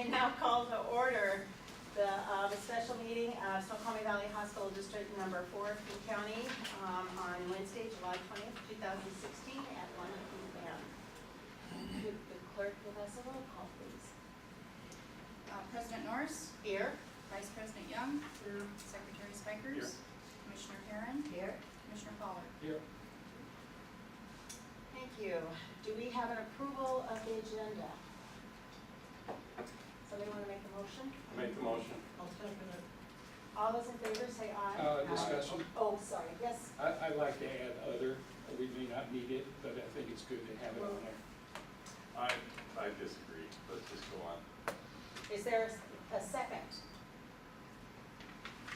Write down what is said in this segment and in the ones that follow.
I now call to order the special meeting of Snoqualmie Valley Hospital District Number 4, King County, on Wednesday, July 20th, 2016 at 1 p.m. Could the clerk give us a roll call, please? President Norris, Here. Vice President Young, Secretary Spikers, Here. Commissioner Perrin, Here. Commissioner Pollard. Here. Thank you. Do we have an approval of the agenda? Somebody want to make a motion? I make the motion. I'll second it. All those in favor say aye. Discussion. Oh, sorry, yes. I'd like to add other, we may not need it, but I think it's good to have it on there. I disagree. Let's just go on. Is there a second?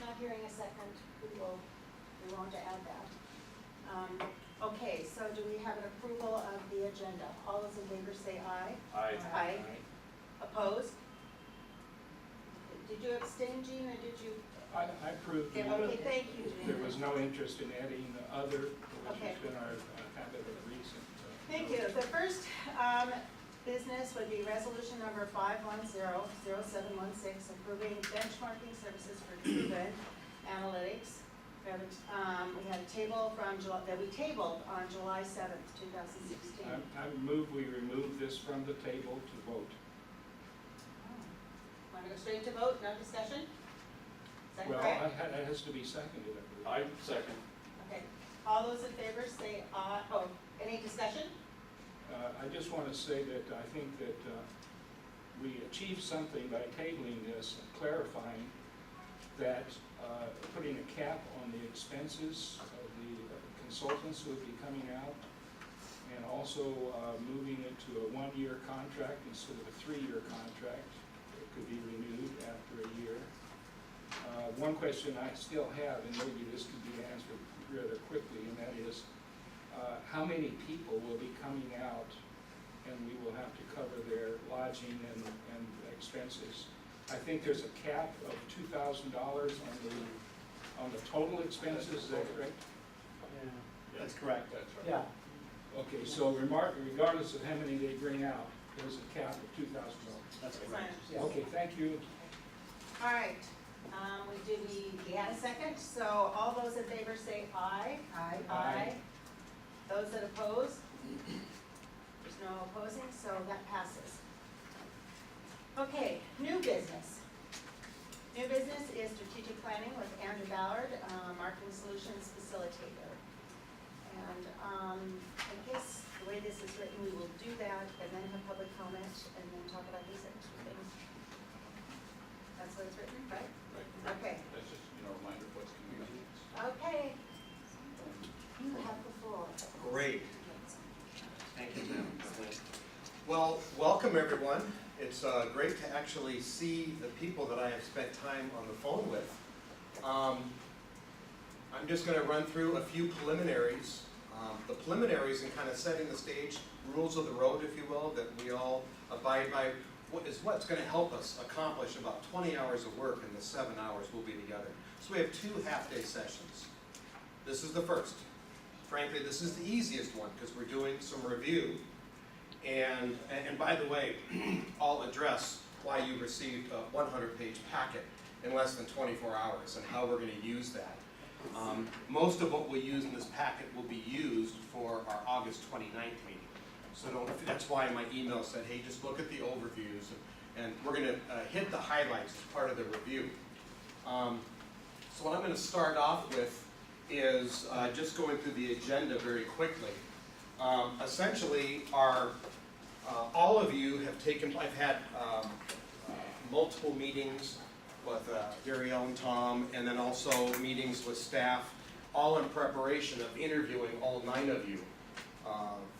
Not hearing a second, we want to add that. Okay, so do we have an approval of the agenda? All those in favor say aye. Aye. Opposed? Did you abstain, Jean, or did you? I approved it. Okay, thank you, Jean. There was no interest in adding the other, which Okay. has been our kind of a recent. Thank you. The first business would be resolution number 510-0716, approving benchmarking services for Truven Analytics. We had a table from July, that we tabled on July 7th, 2016. I move we remove this from the table to vote. Want to go straight to vote, no discussion? Is that Well, correct? it has to be seconded, I believe. I second. Okay. All those in favor say aye. Oh, any discussion? I just want to say that I think that we achieved something by tabling this, clarifying that putting a cap on the expenses of the consultants who would be coming out, and also moving it to a one-year contract instead of a three-year contract. It could be renewed after a year. One question I still have, and maybe this could be answered rather quickly, and that is, how many people will be coming out and we will have to cover their lodging and expenses? I think there's a cap of $2,000 on the total expenses, is that correct? That's correct. That's right. Yeah, Okay, so regardless of how many they bring out, there's a cap of $2,000. that's Fine. correct. Yeah. Okay, thank you. All right. We had a second, so all those in favor say aye. Aye. Those that oppose? There's no opposing, so that passes. Okay, new business. New business is strategic planning with Andrew Ballard, marketing solutions facilitator. And I guess the way this is written, we will do that and then have public comment and then talk about these extra things. That's what it's written, right? Right. Okay. That's just, reminder of what's coming up. Okay. You have the floor. Great. Thank you, Madam President. Well, welcome everyone. It's great to actually see the people that I have spent time on the phone with. I'm just going to run through a few preliminaries. The preliminaries and kind of setting the stage, rules of the road, if you will, that we all abide by, what's going to help us accomplish about 20 hours of work in the 7 hours we'll be together. So we have 2 half-day sessions. This is the first. Frankly, this is the easiest one because we're doing some review. And by the way, I'll address why you received a 100-page packet in less than 24 hours and how we're going to use that. Most of what we use in this packet will be used for our August 29th meeting. So that's why my email said, hey, just look at the overviews, and we're going to hit the highlights as part of the review. So what I'm going to start off with is just going through the agenda very quickly. Essentially, all of you have taken, I've had multiple meetings with Darielle and Tom, and then also meetings with staff, all in preparation of interviewing all 9 of you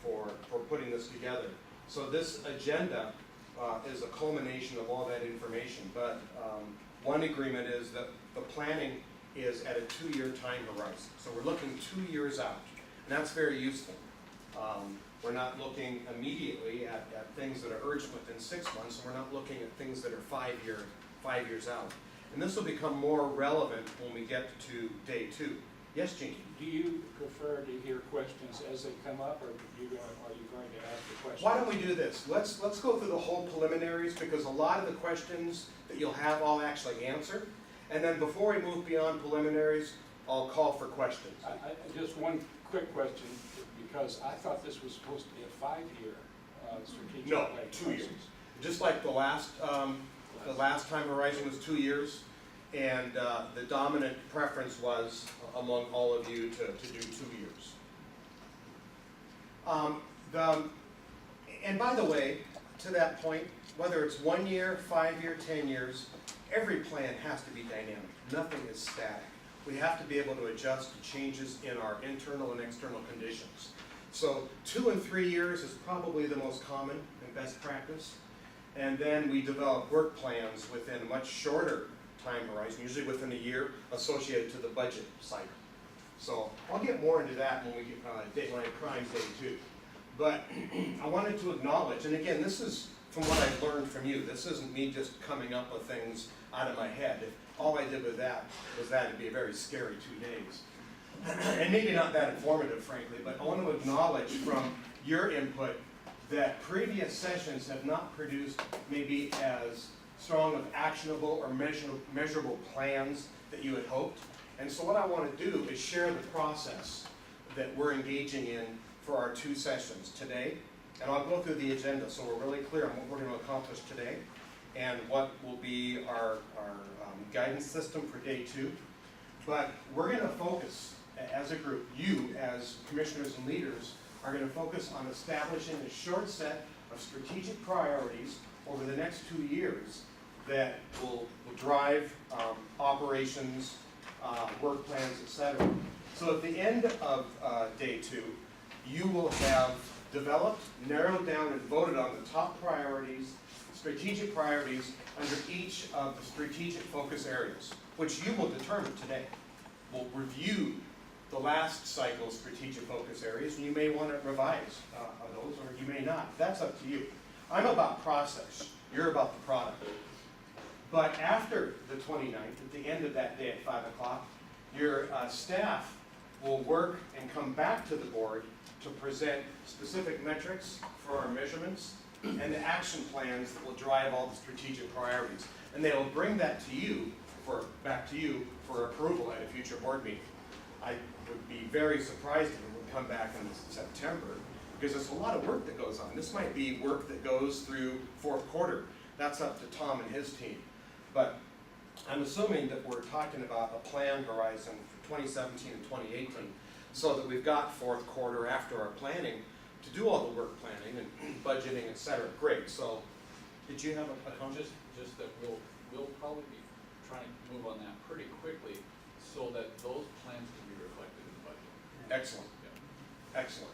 for putting this together. So this agenda is a culmination of all that information, but one agreement is that the planning is at a 2-year time horizon. So we're looking 2 years out, and that's very useful. We're not looking immediately at things that are urgent within 6 months, and we're not looking at things that are 5 years out. And this will become more relevant when we get to day 2. Yes, Jean? Do you prefer to hear questions as they come up, or are you going to ask the question question. Why don't we do this? Let's go through the whole preliminaries, because a lot of the questions that you'll have I'll actually answer. And then before we move beyond preliminaries, I'll call for questions. Just one quick question, because I thought this was supposed to be a 5-year strategic No, planning 2 years. process. Just like the last time Horizon was 2 years, and the dominant preference was among all of you to do 2 years. And by the way, to that point, whether it's 1 year, 5 year, 10 years, every plan has to be dynamic. Nothing is static. We have to be able to adjust to changes in our internal and external conditions. So 2 and 3 years is probably the most common and best practice. And then we develop work plans within a much shorter time horizon, usually within a year, associated to the budget cycle. So I'll get more into that when we get Dateline Crime Day 2. But I wanted to acknowledge, and again, this is from what I've learned from you. This isn't me just coming up with things out of my head. If all I did with that was that, it'd be a very scary 2 days. And maybe not that informative, frankly, but I want to acknowledge from your input that previous sessions have not produced maybe as strong of actionable or measurable plans that you had hoped. And so what I want to do is share the process that we're engaging in for our 2 sessions today. And I'll go through the agenda so we're really clear on what we're going to accomplish today and what will be our guidance system for day 2. But we're going to focus as a group, you as commissioners and leaders are going to focus on establishing a short set of strategic priorities over the next 2 years that will drive operations, work plans, etc. So at the end of day 2, you will have developed, narrowed down, and voted on the top priorities, strategic priorities under each of the strategic focus areas, which you will determine today. We'll review the last cycle's strategic focus areas, and you may want to revise those, or you may not. That's up to you. I'm about process. You're about the product. But after the 29th, at the end of that day at 5 o'clock, your staff will work and come back to the board to present specific metrics for our measurements and the action plans that will drive all the strategic priorities. And they will bring that to you, back to you for approval at a future board meeting. I would be very surprised if it would come back in September, because there's a lot of work that goes on. This might be work that goes through 4th quarter. That's up to Tom and his team. But I'm assuming that we're talking about a plan horizon for 2017 and 2018, so that we've got 4th quarter after our planning to do all the work planning and budgeting, etc. Great. So, did you have a comment? Just that we'll probably be trying to move on that pretty quickly, so that those plans can be reflected in the budget. Excellent. Yeah. Excellent.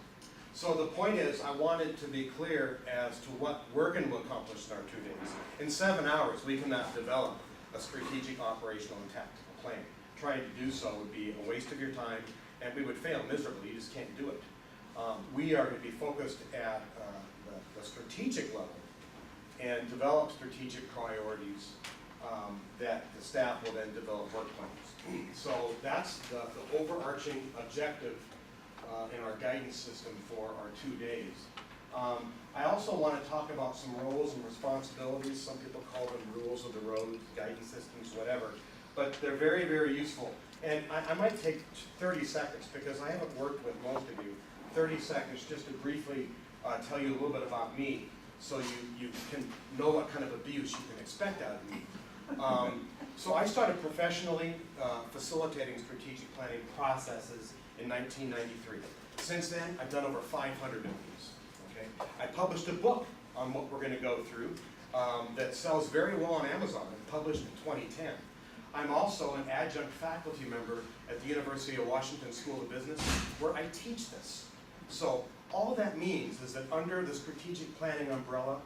So the point is, I wanted to be clear as to what we're going to accomplish in our 2 days. In 7 hours, we cannot develop a strategic, operational, and tactical plan. Trying to do so would be a waste of your time, and we would fail miserably. You just can't do it. We are going to be focused at the strategic level and develop strategic priorities that the staff will then develop work plans. So that's the overarching objective in our guidance system for our 2 days. I also want to talk about some roles and responsibilities. Some people call them rules of the road, guidance systems, whatever. But they're very, very useful. And I might take 30 seconds, because I haven't worked with most of you. 30 seconds just to briefly tell you a little bit about me, so you can know what kind of abuse you can expect out of me. So I started professionally facilitating strategic planning processes in 1993. Since then, I've done over 500 of these. Okay? I published a book on what we're going to go through that sells very well on Amazon, and published in 2010. I'm also an adjunct faculty member at the University of Washington School of Business, where I teach this. So all that means is that under the strategic planning umbrella,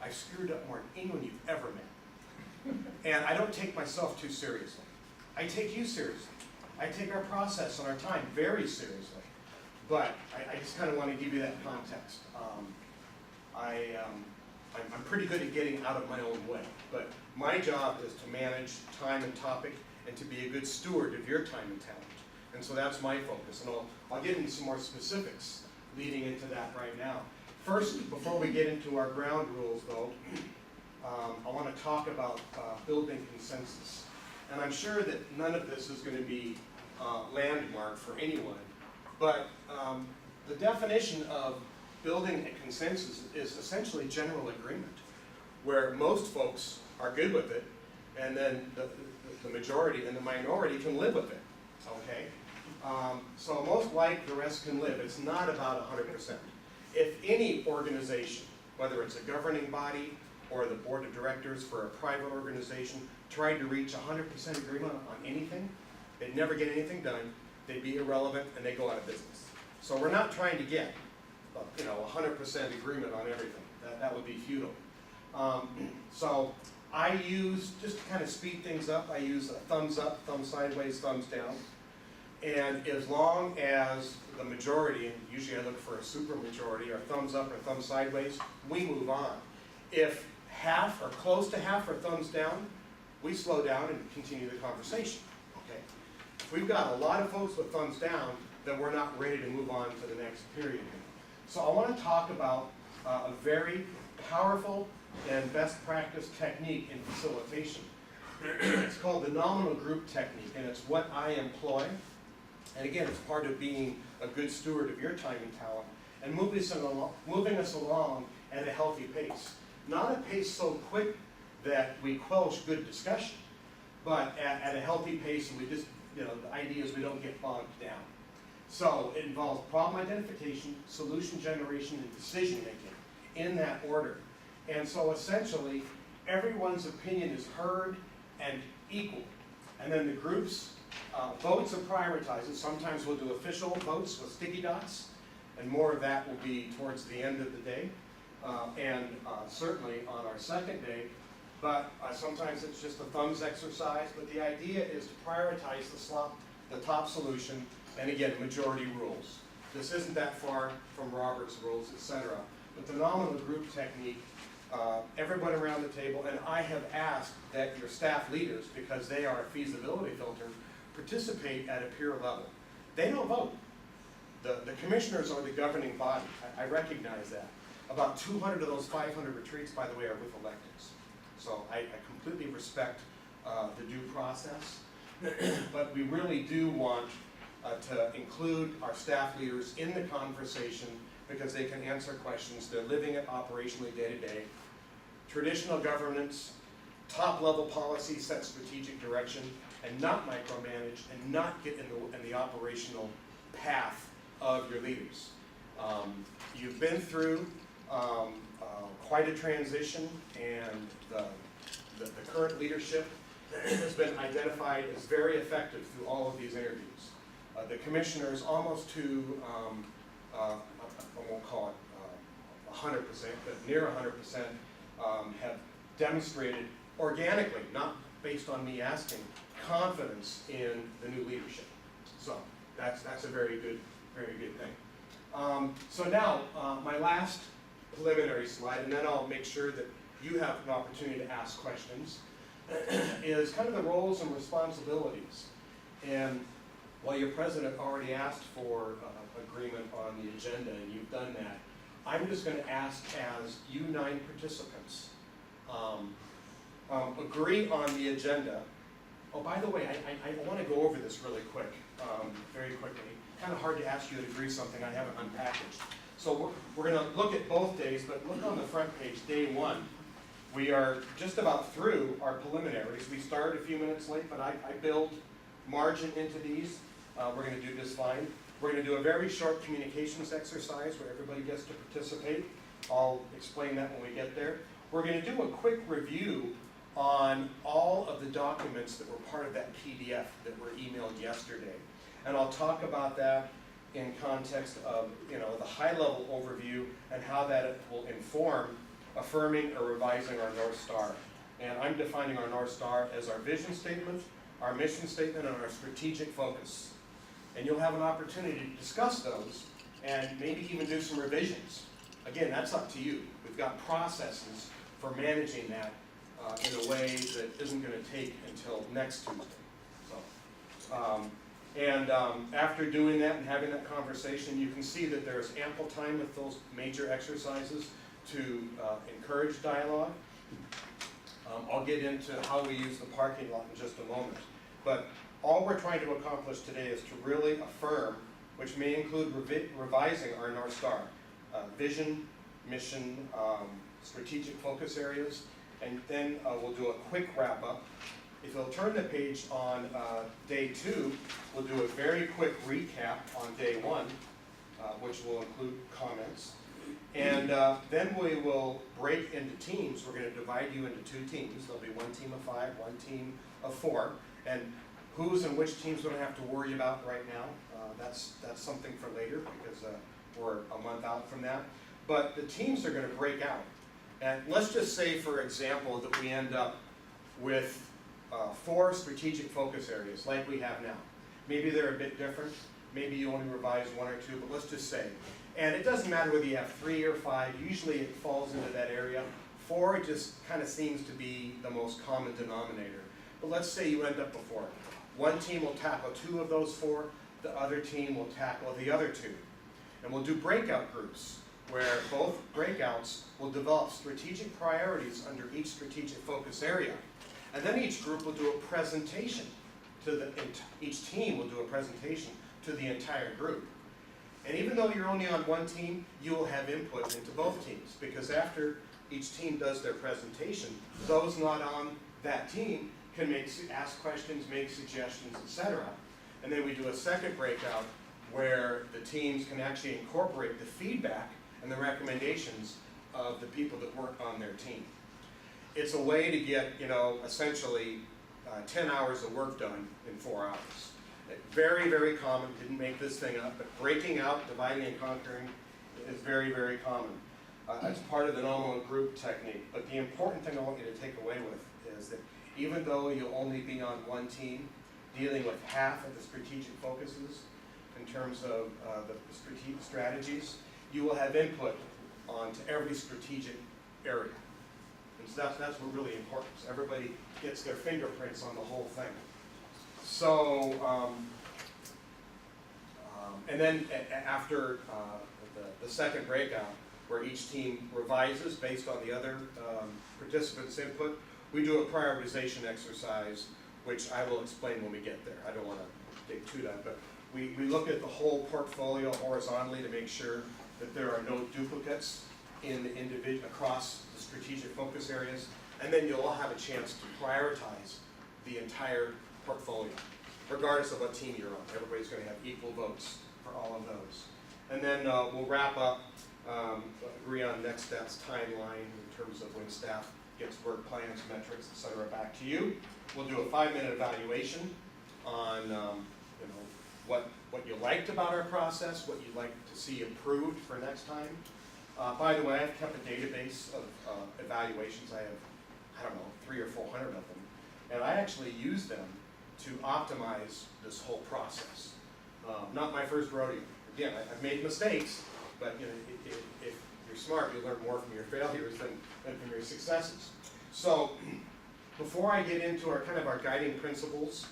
I've screwed up more than anyone you've ever met. And I don't take myself too seriously. I take you seriously. I take our process and our time very seriously. But I just kind of want to give you that context. I'm pretty good at getting out of my own way. But my job is to manage time and topic and to be a good steward of your time and talent. And so that's my focus. And I'll get into some more specifics leading into that right now. First, before we get into our ground rules though, I want to talk about building consensus. And I'm sure that none of this is going to be landmark for anyone, but the definition of building a consensus is essentially general agreement, where most folks are good with it, and then the majority and the minority can live with it, okay? So most like, the rest can live. It's not about 100%. If any organization, whether it's a governing body or the board of directors for a private organization, tried to reach 100% agreement on anything, they'd never get anything done, they'd be irrelevant, and they go out of business. So we're not trying to get, 100% agreement on everything. That would be futile. So I use, just to kind of speed things up, I use a thumbs up, thumb sideways, thumbs down. And as long as the majority, and usually I look for a super majority, or thumbs up or thumbs sideways, we move on. If half or close to half are thumbs down, we slow down and continue the conversation, okay? If we've got a lot of folks with thumbs down, then we're not ready to move on to the next period. So I want to talk about a very powerful and best practice technique in facilitation. It's called the nominal group technique, and it's what I employ. And again, it's part of being a good steward of your time and talent, and moving us along at a healthy pace. Not a pace so quick that we quelch good discussion, but at a healthy pace, and we just, the idea is we don't get bogged down. So it involves problem identification, solution generation, and decision making in that order. And so essentially, everyone's opinion is heard and equal. And then the group's votes are prioritized. Sometimes we'll do official votes with sticky dots, and more of that will be towards the end of the day, and certainly on our second day. But sometimes it's just a thumbs exercise, but the idea is to prioritize the top solution, and again, majority rules. This isn't that far from Robert's rules, etc. But the nominal group technique, everyone around the table, and I have asked that your staff leaders, because they are a feasibility filter, participate at a peer level. They don't vote. The commissioners are the governing body. I recognize that. About 200 of those 500 retreats, by the way, are with electeds. So I completely respect the due process, but we really do want to include our staff leaders in the conversation because they can answer questions. They're living it operationally day to day. Traditional governance, top-level policy set strategic direction, and not micromanage, and not get in the operational path of your leaders. You've been through quite a transition, and the current leadership has been identified as very effective through all of these interviews. The commissioners, almost to, I won't call it 100%, but near 100%, have demonstrated organically, not based on me asking, confidence in the new leadership. So that's a very good thing. So now, my last preliminary slide, and then I'll make sure that you have an opportunity to ask questions, is kind of the roles and responsibilities. And while your president already asked for agreement on the agenda, and you've done that, I'm just going to ask as you 9 participants, agree on the agenda. Oh, by the way, I want to go over this really quick, very quickly. Kind of hard to ask you to agree something I haven't unpackaged. So we're going to look at both days, but look on the front page, day 1. We are just about through our preliminaries. We started a few minutes late, but I build margin into these. We're going to do just fine. We're going to do a very short communications exercise where everybody gets to participate. I'll explain that when we get there. We're going to do a quick review on all of the documents that were part of that PDF that were emailed yesterday. And I'll talk about that in context of, the high-level overview and how that will inform affirming or revising our North Star. And I'm defining our North Star as our vision statement, our mission statement, and our strategic focus. And you'll have an opportunity to discuss those and maybe even do some revisions. Again, that's up to you. We've got processes for managing that in a way that isn't going to take until next Tuesday. So, And after doing that and having that conversation, you can see that there's ample time with those major exercises to encourage dialogue. I'll get into how we use the parking lot in just a moment. But all we're trying to accomplish today is to really affirm, which may include revising our North Star, vision, mission, strategic focus areas, and then we'll do a quick wrap up. If you'll turn the page on day 2, we'll do a very quick recap on day 1, which will include comments. And then we will break into teams. We're going to divide you into 2 teams. There'll be 1 team of 5, 1 team of 4. And who's and which teams we don't have to worry about right now. That's something for later because we're a month out from that. But the teams are going to break out. And let's just say, for example, that we end up with 4 strategic focus areas like we have now. Maybe they're a bit different. Maybe you only revise 1 or 2, but let's just say. And it doesn't matter whether you have 3 or 5. Usually it falls into that area. 4 just kind of seems to be the most common denominator. But let's say you end up with 4. 1 team will tackle 2 of those 4. The other team will tackle the other 2. And we'll do breakout groups where both breakouts will develop strategic priorities under each strategic focus area. And then each group will do a presentation to each team will do a presentation to the entire group. And even though you're only on 1 team, you will have input into both teams, because after each team does their presentation, those not on that team can ask questions, make suggestions, etc. And then we do a second breakout where the teams can actually incorporate the feedback and the recommendations of the people that work on their team. It's a way to get, essentially 10 hours of work done in 4 hours. Very, very common. Didn't make this thing up, but breaking out, dividing and conquering is very, very common. It's part of the normal group technique. But the important thing I want you to take away with is that even though you'll only be on 1 team, dealing with half of the strategic focuses in terms of the strategic strategies, you will have input onto every strategic area. And so that's what really important. So everybody gets their fingerprints on the whole thing. So, and then after the second breakout, where each team revises based on the other participants' input, we do a prioritization exercise, which I will explain when we get there. I don't want to dig too that, but we look at the whole portfolio horizontally to make sure that there are no duplicates in the individual across the strategic focus areas, and then you'll all have a chance to prioritize the entire portfolio, regardless of what team you're on. Everybody's going to have equal votes for all of those. And then we'll wrap up, agree on next steps, timeline in terms of when staff gets work plans, metrics, etc. back to you. We'll do a 5-minute evaluation on what you liked about our process, what you'd like to see improved for next time. By the way, I've kept a database of evaluations. I have, 300 or 400 of them. And I actually use them to optimize this whole process. Not my first rodeo. Again, I've made mistakes, but if you're smart, you'll learn more from your failures than from your successes. So before I get into our guiding principles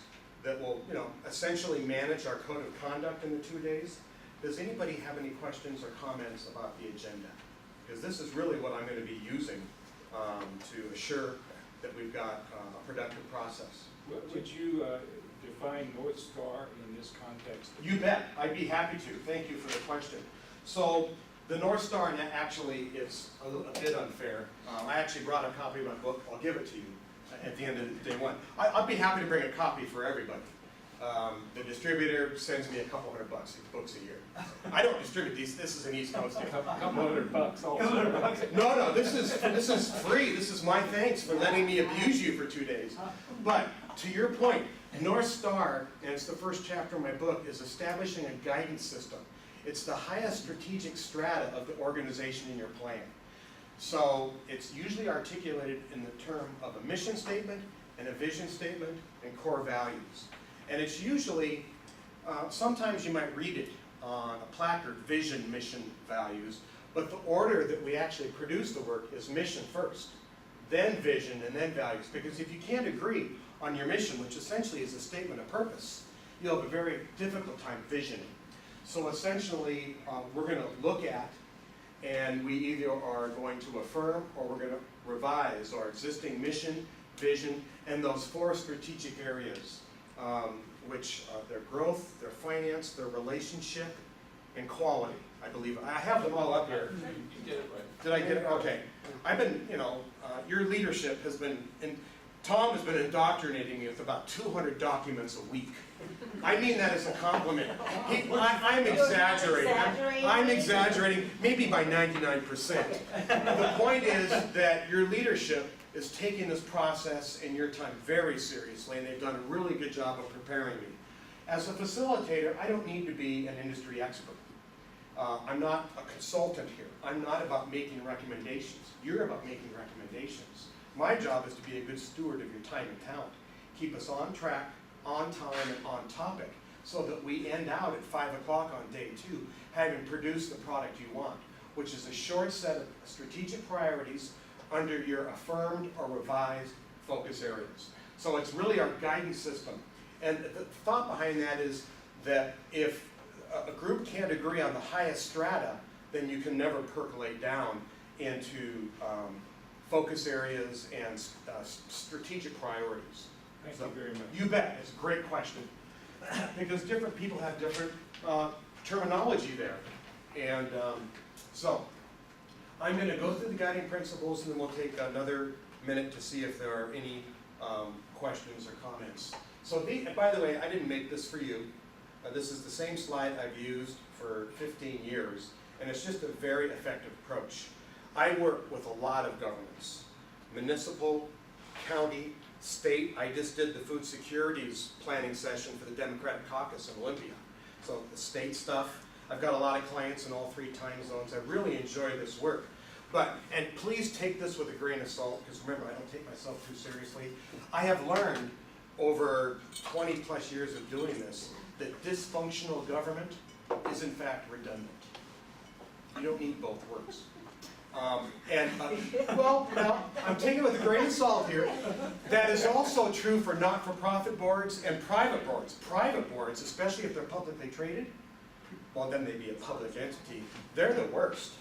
that will essentially manage our code of conduct in the 2 days, does anybody have any questions or comments about the agenda? Because this is really what I'm going to be using to assure that we've got a productive process. Would you define North Star in this context? You bet. I'd be happy to. Thank you for the question. So the North Star actually is a bit unfair. I actually brought a copy of my book. I'll give it to you at the end of day 1. I'd be happy to bring a copy for everybody. The distributor sends me a couple $100 books a year. I don't distribute these. This is an East Coast deal. A couple $100 also. No, this is free. This is my thanks for letting me abuse you for 2 days. But to your point, North Star, and it's the first chapter of my book, is establishing a guidance system. It's the highest strategic strata of the organization in your plan. So it's usually articulated in the term of a mission statement and a vision statement and core values. And it's usually, sometimes you might read it on a placard, vision, mission, values, but the order that we actually produce the work is mission first, then vision, and then values. Because if you can't agree on your mission, which essentially is a statement of purpose, you'll have a very difficult time visioning. So essentially, we're going to look at, and we either are going to affirm or we're going to revise our existing mission, vision, and those 4 strategic areas, which are their growth, their finance, their relationship, and quality, I believe. I have them all up here. You did it right. Did I get it? Okay. I've been, your leadership has been, Tom has been indoctrinating me with about 200 documents a week. I mean that as a compliment. I'm exaggerating. I'm exaggerating, maybe by 99%. The point is that your leadership is taking this process and your time very seriously, and they've done a really good job of preparing me. As a facilitator, I don't need to be an industry expert. I'm not a consultant here. I'm not about making recommendations. You're about making recommendations. My job is to be a good steward of your time and talent. Keep us on track, on time, and on topic, so that we end out at 5 o'clock on day 2, having produced the product you want, which is a short set of strategic priorities under your affirmed or revised focus areas. So it's really our guidance system. And the thought behind that is that if a group can't agree on the highest strata, then you can never percolate down into focus areas and strategic priorities. Thank you very much. You bet. It's a great question. Because different people have different terminology there. And so I'm going to go through the guiding principles, and then we'll take another minute to see if there are any questions or comments. So by the way, I didn't make this for you. This is the same slide I've used for 15 years, and it's just a very effective approach. I work with a lot of governments, municipal, county, state. I just did the food securities planning session for the Democratic Caucus in Olympia. So the state stuff, I've got a lot of clients in all 3 time zones. I really enjoy this work. And please take this with a grain of salt, because remember, I don't take myself too seriously. I have learned over 20 plus years of doing this that dysfunctional government is in fact redundant. You don't need both words. Well, now, I'm taking it with a grain of salt here. That is also true for not-for-profit boards and private boards. Private boards, especially if they're publicly traded, well, then they'd be a public entity. They're the worst.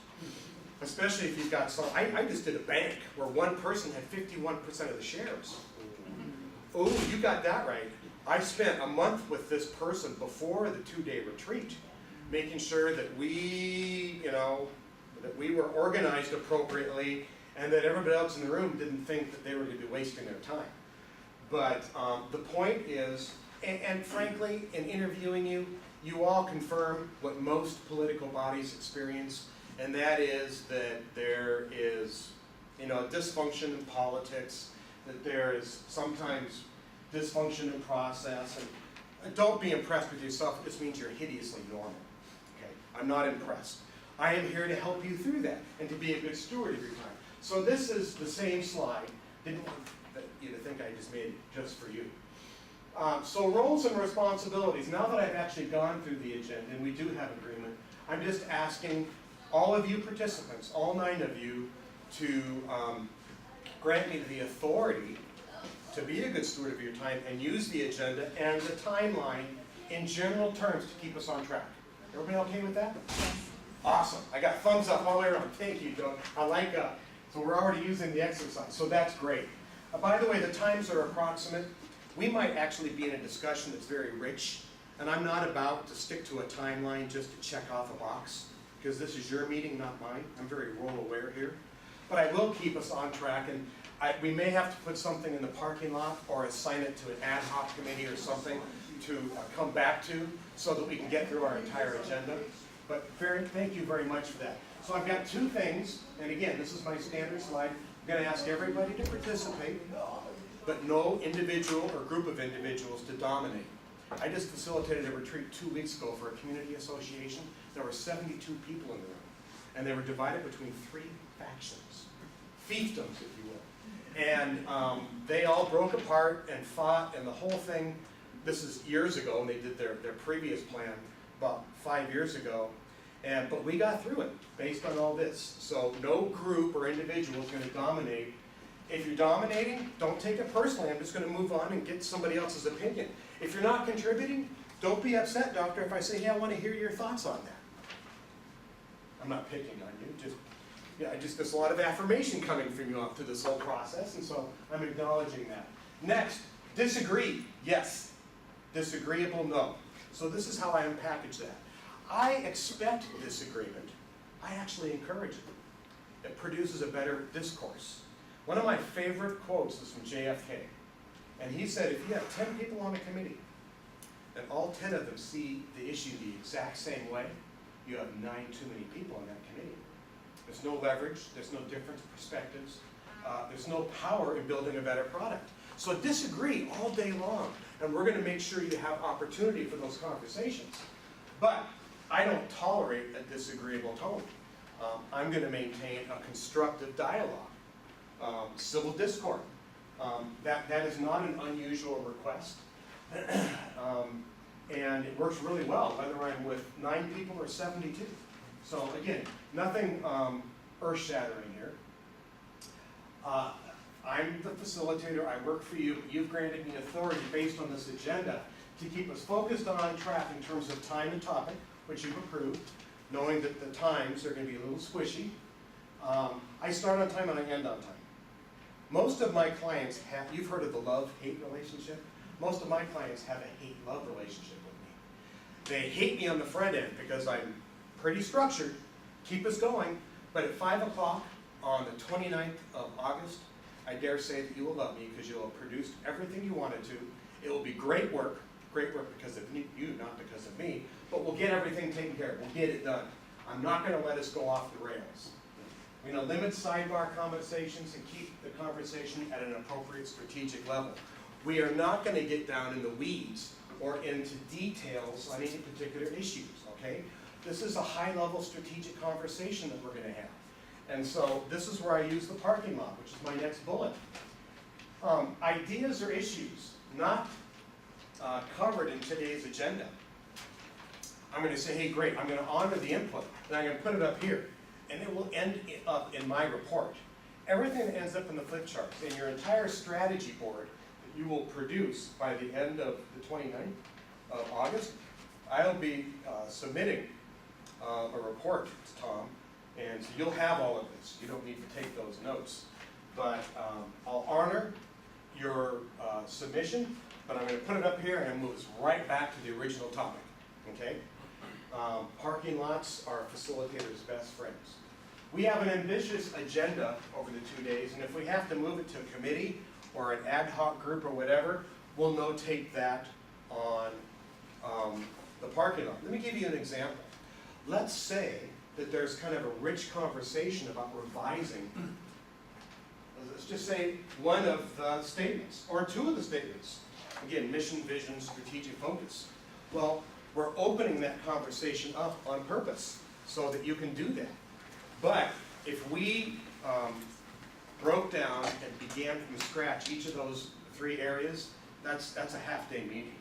Especially if you've got some, I just did a bank where one person had 51% of the shares. Oh, you got that right. I spent a month with this person before the 2-day retreat, making sure that we, that we were organized appropriately, and that everybody else in the room didn't think that they were going to be wasting their time. But the point is, and frankly, in interviewing you, you all confirm what most political bodies experience, and that is that there is, dysfunction in politics, that there is sometimes dysfunction in process, and don't be impressed with yourself. It just means you're hideously normal. Okay, I'm not impressed. I am here to help you through that and to be a good steward of your time. So this is the same slide. Didn't want you to think I just made it just for you. So roles and responsibilities. Now that I've actually gone through the agenda and we do have agreement, I'm just asking all of you participants, all 9 of you, to grant me the authority to be a good steward of your time and use the agenda and the timeline in general terms to keep us on track. Everybody okay with that? Awesome. I got thumbs up all the way around. Thank you, Doug. I like so we're already using the exercise, so that's great. By the way, the times are approximate. We might actually be in a discussion that's very rich, and I'm not about to stick to a timeline just to check off a box, because this is your meeting, not mine. I'm very role aware here. But I will keep us on track, and we may have to put something in the parking lot or assign it to an ad hoc committee or something to come back to so that we can get through our entire agenda. But thank you very much for that. So I've got 2 things, and again, this is my standard slide. I'm going to ask everybody to participate, but no individual or group of individuals to dominate. I just facilitated a retreat 2 weeks ago for a community association. There were 72 people in the room, and they were divided between 3 factions, fiefdoms, if you will. And they all broke apart and fought, and the whole thing, this is years ago, and they did their previous plan about 5 years ago, but we got through it based on all this. So no group or individual is going to dominate. If you're dominating, don't take it personally. I'm just going to move on and get somebody else's opinion. If you're not contributing, Don't be upset, doctor, if I say, hey, I want to hear your thoughts on that. I'm not picking on you, there's a lot of affirmation coming from you through this whole process, and so I'm acknowledging that. Next, disagree, yes. Disagreeable, no. So this is how I unpackage that. I expect disagreement. I actually encourage it. It produces a better discourse. One of my favorite quotes is from JFK. And he said, if you have 10 people on a committee, and all 10 of them see the issue the exact same way, you have 9 too many people on that committee. There's no leverage, there's no different perspectives, there's no power in building a better product. So disagree all day long, and we're gonna make sure you have opportunity for those conversations. But I don't tolerate a disagreeable tone. I'm gonna maintain a constructive dialogue, civil discord. That is not an unusual request. And it works really well, whether I'm with 9 people or 72. So again, nothing earth-shattering here. I'm the facilitator, I work for you, you've granted me authority based on this agenda to keep us focused on track in terms of time and topic, which you've approved, knowing that the times are going to be a little squishy. I start on time and I end on time. Most of my clients have, you've heard of the love-hate relationship? Most of my clients have a hate-love relationship with me. They hate me on the front end because I'm pretty structured, keep us going, but at 5 o'clock on the 29th of August, I dare say that you will love me because you'll have produced everything you wanted to. It will be great work because of you, not because of me, but we'll get everything taken care of, we'll get it done. I'm not gonna let us go off the rails. We're gonna limit sidebar conversations and keep the conversation at an appropriate strategic level. We are not gonna get down in the weeds or into details on any particular issues, okay? This is a high-level strategic conversation that we're gonna have. And so this is where I use the parking lot, which is my next bullet. Ideas or issues not covered in today's agenda. I'm gonna say, hey, great, I'm gonna honor the input, and I'm gonna put it up here, and it will end up in my report. Everything that ends up in the flip charts, in your entire strategy board that you will produce by the end of the 29th of August, I'll be submitting a report to Tom, and so you'll have all of this. You don't need to take those notes. But I'll honor your submission, but I'm going to put it up here and it moves right back to the original topic, okay? Parking lots are facilitators' best friends. We have an ambitious agenda over the 2 days, and if we have to move it to a committee or an ad hoc group or whatever, we'll notate that on the parking lot. Let me give you an example. Let's say that there's kind of a rich conversation about revising, let's just say one of the statements, or 2 of the statements. Again, mission, vision, strategic focus. Well, we're opening that conversation up on purpose so that you can do that. But if we broke down and began from scratch each of those 3 areas, that's a half-day meeting.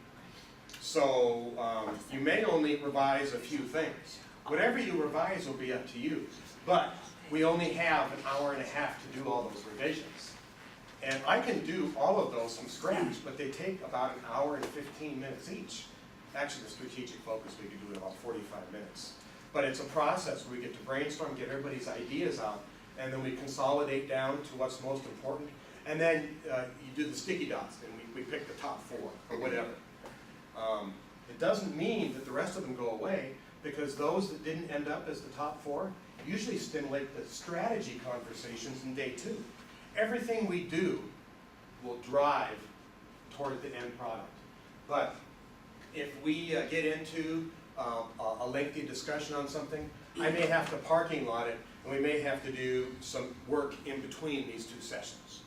So you may only revise a few things. Whatever you revise will be up to you. But we only have an hour and a half to do all those revisions. And I can do all of those from scratch, but they take about an hour and 15 minutes each. Actually, the strategic focus we can do in about 45 minutes. But it's a process where we get to brainstorm, get everybody's ideas out, and then we consolidate down to what's most important. And then you do the sticky dots, and we pick the top 4 or whatever. It doesn't mean that the rest of them go away, because those that didn't end up as the top 4 usually stimulate the strategy conversations in day 2. Everything we do will drive toward the end product. But if we get into a lengthy discussion on something, I may have to parking lot it, and we may have to do some work in between these 2 sessions.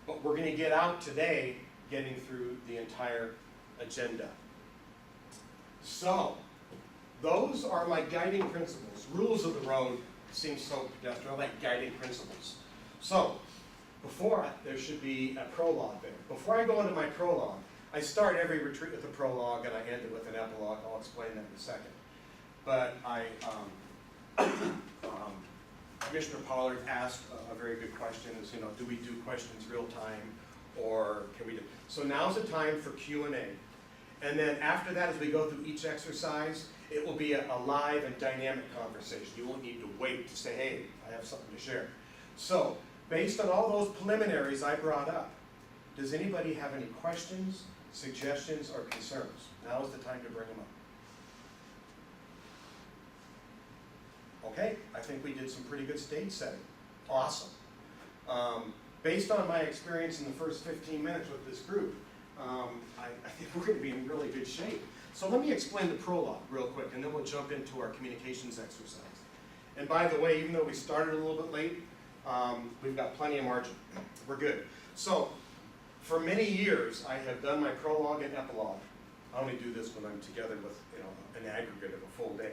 But we're going to get out today getting through the entire agenda. So, those are my guiding principles. Rules of the road seem so pedestrian, I like guiding principles. So, there should be a prologue there. Before I go into my prologue, I start every retreat with a prologue and I end it with an epilogue. I'll explain that in a second. But Commissioner Pollard asked a very good question, is, do we do questions real time, or can we do? So now's the time for Q&A. And then after that, as we go through each exercise, it will be a live and dynamic conversation. You won't need to wait to say, hey, I have something to share. So, based on all those preliminaries I brought up, does anybody have any questions, suggestions, or concerns? Now is the time to bring them up. Okay, I think we did some pretty good stage setting. Awesome. Based on my experience in the first 15 minutes with this group, I think we're going to be in really good shape. So let me explain the prologue real quick, and then we'll jump into our communications exercise. And by the way, even though we started a little bit late, we've got plenty of margin. We're good. So, for many years, I have done my prologue and epilogue. I only do this when I'm together with an aggregate of a full day.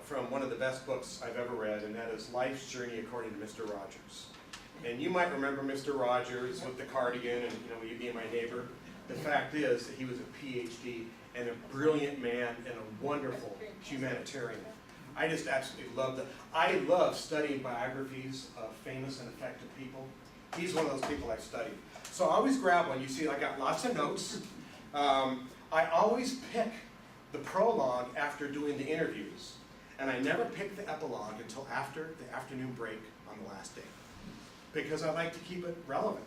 From one of the best books I've ever read, and that is Life's Journey According to Mr. Rogers. And you might remember Mr. Rogers with the cardigan and, you being my neighbor. The fact is that he was a PhD and a brilliant man and a wonderful humanitarian. I just absolutely loved it. I love studying biographies of famous and effective people. He's one of those people I've studied. So I always grab one. You see, I got lots of notes. I always pick the prologue after doing the interviews. And I never pick the epilogue until after the afternoon break on the last day, because I like to keep it relevant.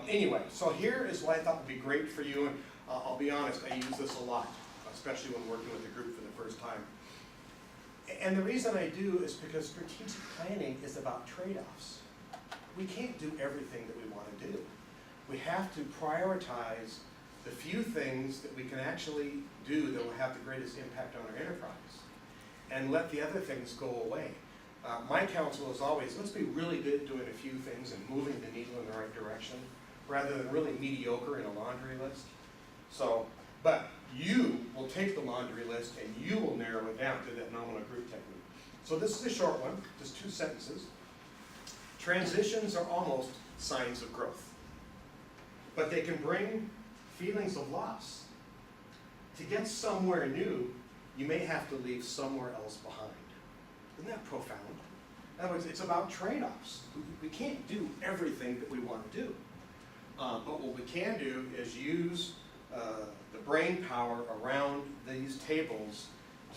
Anyway, so here is what I thought would be great for you, and I'll be honest, I use this a lot, especially when working with a group for the first time. And the reason I do is because strategic planning is about trade-offs. We can't do everything that we want to do. We have to prioritize the few things that we can actually do that will have the greatest impact on our enterprise, and let the other things go away. My counsel is always, let's be really good at doing a few things and moving the needle in the right direction, rather than really mediocre in a laundry list. So, but you will take the laundry list and you will narrow it down to that nominal group technique. So this is a short one, just 2 sentences. Transitions are almost signs of growth, but they can bring feelings of loss. To get somewhere new, you may have to leave somewhere else behind. Isn't that profound? In other words, it's about trade-offs. We can't do everything that we want to do. But what we can do is use the brain power around these tables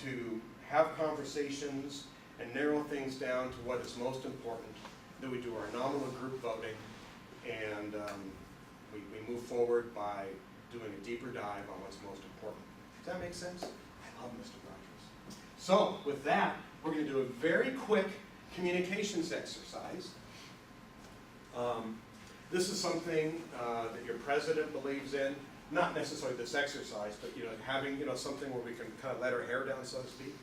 to have conversations and narrow things down to what is most important. Then we do our nominal group voting, and we move forward by doing a deeper dive on what's most important. Does that make sense? I love Mr. Rogers. So with that, we're going to do a very quick communications exercise. This is something that your president believes in. Not necessarily this exercise, but having something where we can kind of let our hair down, so to speak,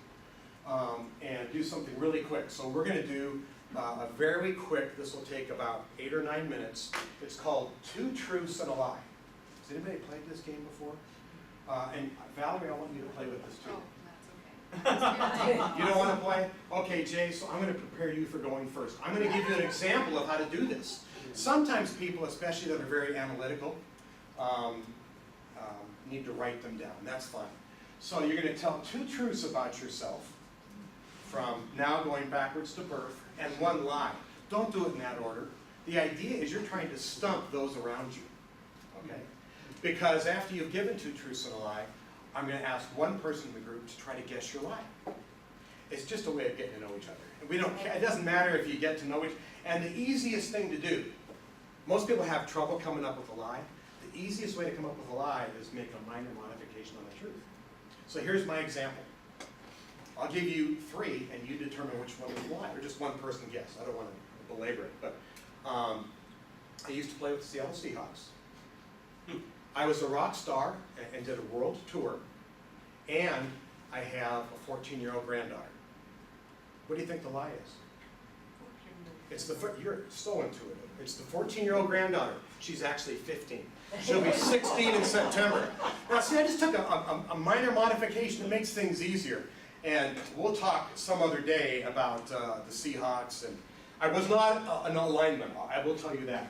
and do something really quick. So we're going to do a very quick. This will take about 8 or 9 minutes. It's called 2 Truths and a Lie. Has anybody played this game before? And Valerie, I want you to play with this too. Oh, that's okay. You don't want to play? Okay, Jay, so I'm going to prepare you for going first. I'm going to give you an example of how to do this. Sometimes people, especially that are very analytical, need to write them down. That's fine. So you're going to tell 2 truths about yourself from now going backwards to birth, and 1 lie. Don't do it in that order. The idea is you're trying to stump those around you. Okay? Because after you've given 2 truths and a lie, I'm going to ask one person in the group to try to guess your lie. It's just a way of getting to know each other. We don't. It doesn't matter if you get to know each. And the easiest thing to do, most people have trouble coming up with a lie. The easiest way to come up with a lie is make a minor modification on the truth. So here's my example. I'll give you 3, and you determine which one is lie, or just one person guess. I don't want to belabor it, but I used to play with the Seattle Seahawks. I was a rock star and did a world tour, and I have a 14-year-old granddaughter. What do you think the lie is? It's you're so into it. It's the 14-year-old granddaughter. She's actually 15. She'll be 16 in September. Now, see, I just took a minor modification that makes things easier. And we'll talk some other day about the Seahawks. And I was not an alignment, I will tell you that.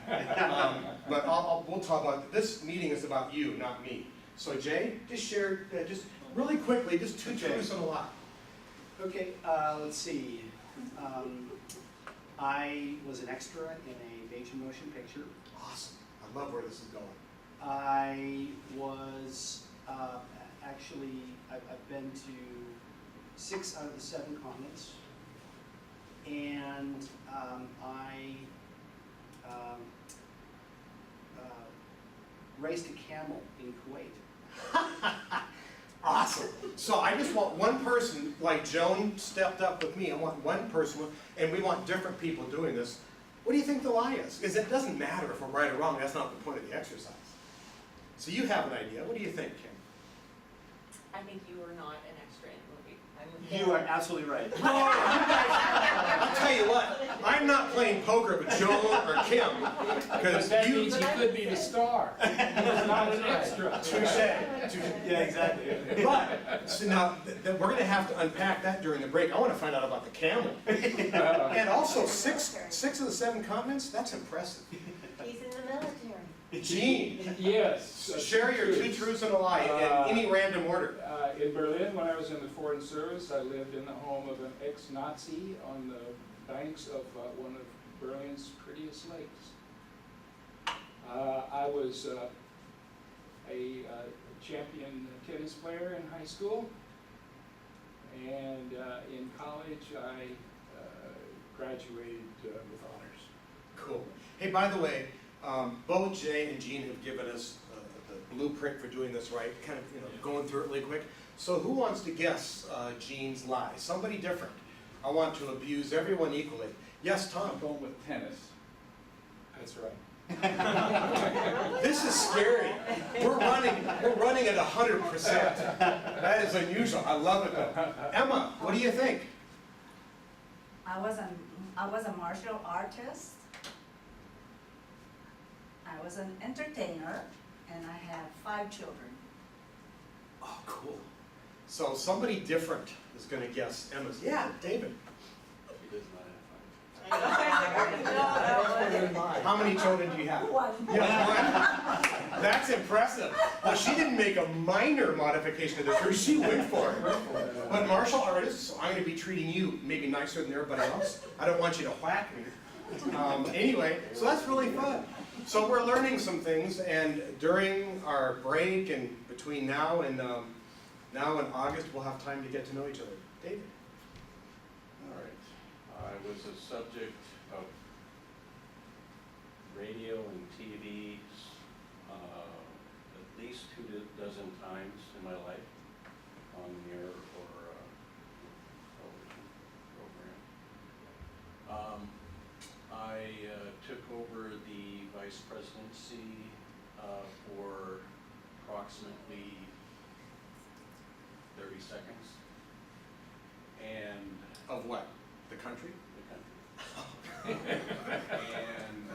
But we'll talk about it. This meeting is about you, not me. So Jay, just share, just really quickly, just 2 truths and a lie. Okay, let's see. I was an extra in a Beijing motion picture. Awesome. I love where this is going. I was, actually, I've been to 6 out of the 7 continents. And I raced a camel in Kuwait. Awesome. So I just want one person, like Joan stepped up with me, I want one person, and we want different people doing this. What do you think the lie is? Because it doesn't matter if we're right or wrong, that's not the point of the exercise. So you have an idea, what do you think, Kim? I think you were not an extra in the movie. I'm You are absolutely right. I'll tell you what, I'm not playing poker with Joan or Kim, Because because that you... means he could be the star. He was not an extra. Touche. Yeah, exactly. But, so now, we're gonna have to unpack that during the break. I wanna find out about the camel. And also, six of the 7 continents, that's impressive. He's in the military. Gene, Yes. share your 2 truths and a lie in any random order. In Berlin, when I was in the Foreign Service, I lived in the home of an ex-Nazi on the banks of one of Berlin's prettiest lakes. I was a champion tennis player in high school, and in college I graduated with honors. Cool. Hey, by the way, both Jay and Gene have given us the blueprint for doing this right, kind of, going through it really quick. So who wants to guess Gene's lie? Somebody different. I want to abuse everyone equally. Yes, Tom? I'm going with tennis. That's right. This is scary. We're running at 100%. That is unusual. I love it though. Emma, what do you think? I was a martial artist. I was an entertainer, and I have 5 children. Oh, cool. So somebody different is going to guess Emma's. Yeah, David. He does not have fun. How many children do you have? 1. You have 1. That's impressive. Well, she didn't make a minor modification of the truth. She went for it. But martial artists, so I'm going to be treating you maybe nicer than everybody else. I don't want you to whack me. Anyway, so that's really fun. So we're learning some things, and during our break and between now and August, we'll have time to get to know each other. David. All right. I was a subject of radio and TV at least 2 dozen times in my life, on the air or television program. I took over the vice presidency for approximately 30 seconds. And Of what? The country? the country. And,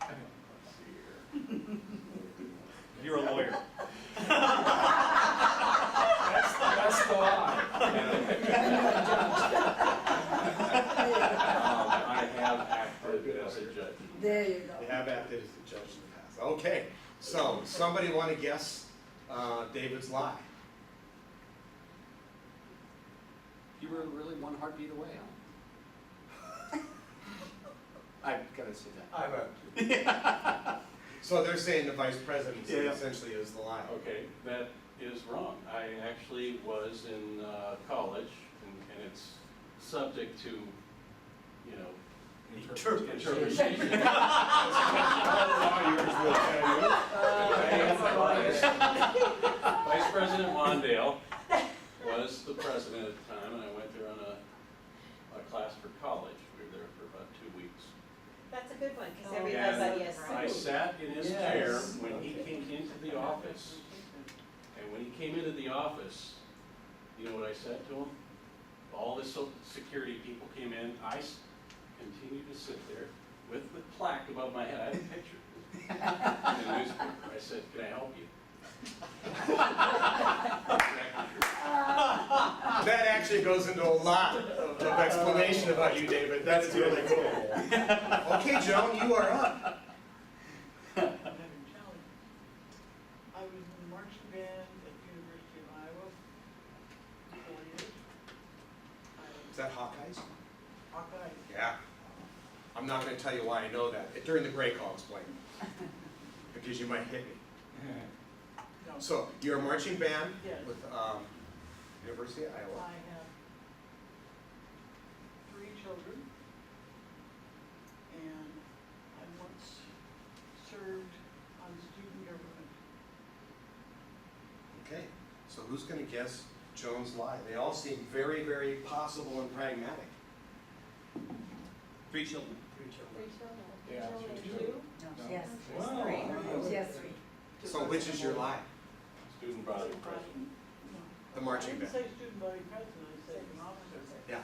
let's see here. You're a lawyer. That's the lie. I have acted as a judge. There you They go. have acted as the judge in the past. Okay, so somebody want to guess David's lie? You were really 1 heartbeat away, huh? I've got to say that. So they're saying the vice presidency Yeah. essentially is the lie. Okay, that is wrong. I actually was in college, and it's subject to, interpretation. Lawyers will tell you. Vice President Mondale was the president at the time, and I went there on a class for college. We were there for about 2 weeks. That's a good one, because Oh, everybody yes. is. I sat in his Yes. chair when he came into the office. And when he came into the office, you know what I said to him? All the security people came in. I continued to sit there with the plaque above my head. I had a picture in the newspaper. I said, "Can I help you?" That actually goes into a lot of explanation about you, David. That is really cool. Okay, Joan, you are up. I was in the marching band at the University of Iowa for 4 years. Is that Hawkeyes? Hawkeye. Yeah. I'm not gonna tell you why I know that. During the break, I'll explain. Because you might hit me. No. So, you're a marching band Yes. with University of I Iowa. have 3 children, and I once served on student government. Okay, so who's gonna guess Joan's lie? They all seem very, very possible and pragmatic. 3 children. Yeah, Two? No, No. yes, Wow. three, yes, three. So which is your lie? Student body president. The marching I band. didn't say student body president, I said an officer. Yeah.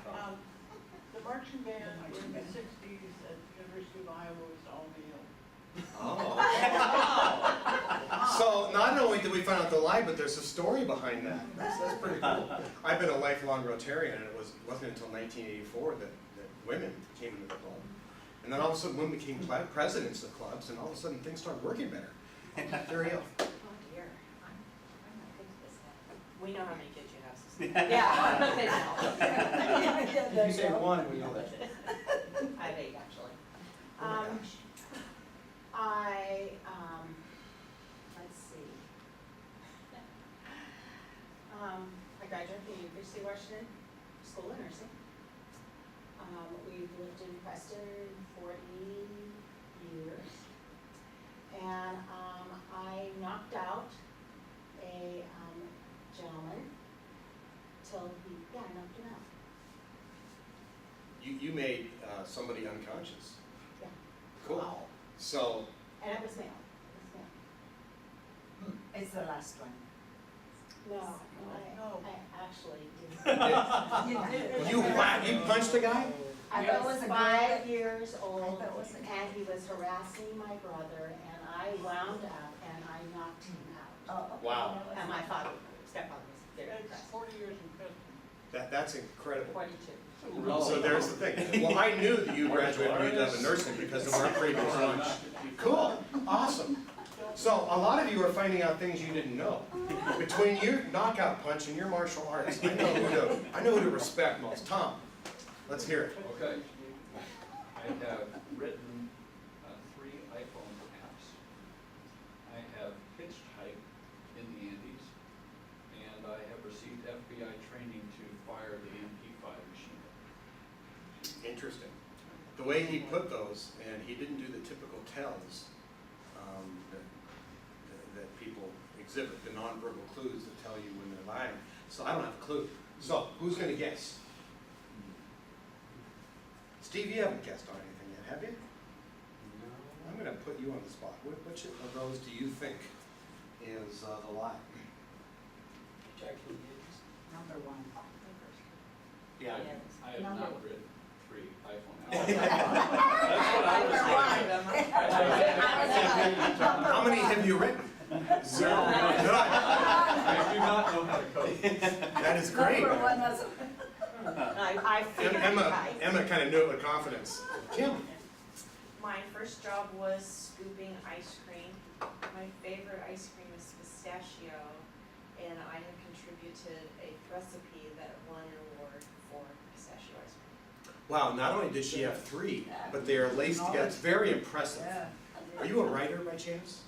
The marching band in the 60s at the University of Iowa was all male. Oh. So not only did we find out the lie, but there's a story behind that. That's pretty cool. I've been a lifelong Rotarian, and it wasn't until 1984 that women came into the club. And then all of a sudden, women became presidents of clubs, and all of a sudden, things started working better. There you go. Oh dear, I'm not good at this now. We know how many kids you have, Cecilia. Yeah. You say 1, we know that. I have 8, actually. Oh my gosh. Let's see. I graduated from the University of Washington School of Nursing. We've lived in Preston 40 years. And I knocked out a gentleman till I knocked him out. You made somebody unconscious. Yeah. Cool. So, And it was male. It's the last one. No, No. I actually didn't. You did. you punched the guy? I That was was a 5 girl. years old, I thought it was a girl. and he was harassing my brother, and I wound up and I knocked him out. Oh, okay. Wow. And my stepfather was very That's impressed. 40 years in Preston. That's incredible. 42. So there's the thing. Well, I knew that you graduated from UW Nursing because of our previous lunch. Cool, awesome. So a lot of you are finding out things you didn't know. Between your knockout punch and your martial arts, I know who to respect most. Tom, let's hear it. Okay. I have written 3 iPhone apps. I have hitchhiked in the Andes, and I have received FBI training to fire the MP5 machine gun. Interesting. The way he put those, and he didn't do the typical tells that people exhibit, the nonverbal clues that tell you when they're lying. So I don't have a clue. So who's going to guess? Steve, you haven't guessed on anything yet, have you? No. I'm going to put you on the spot. Which of those do you think is the lie? Number 1. Yeah. I have Number not one. written 3 iPhone apps. How many have you written? 0. Good. I do not know how to code. That is great. Number 1 has I figured Emma kind of knew it with confidence. Kim? My first job was scooping ice cream. My favorite ice cream is pistachio, and I have contributed a recipe that won an award for pistachio ice cream. Wow, not only does she have 3, but they are laced together. It's very impressive. Yeah. Are you a writer by chance?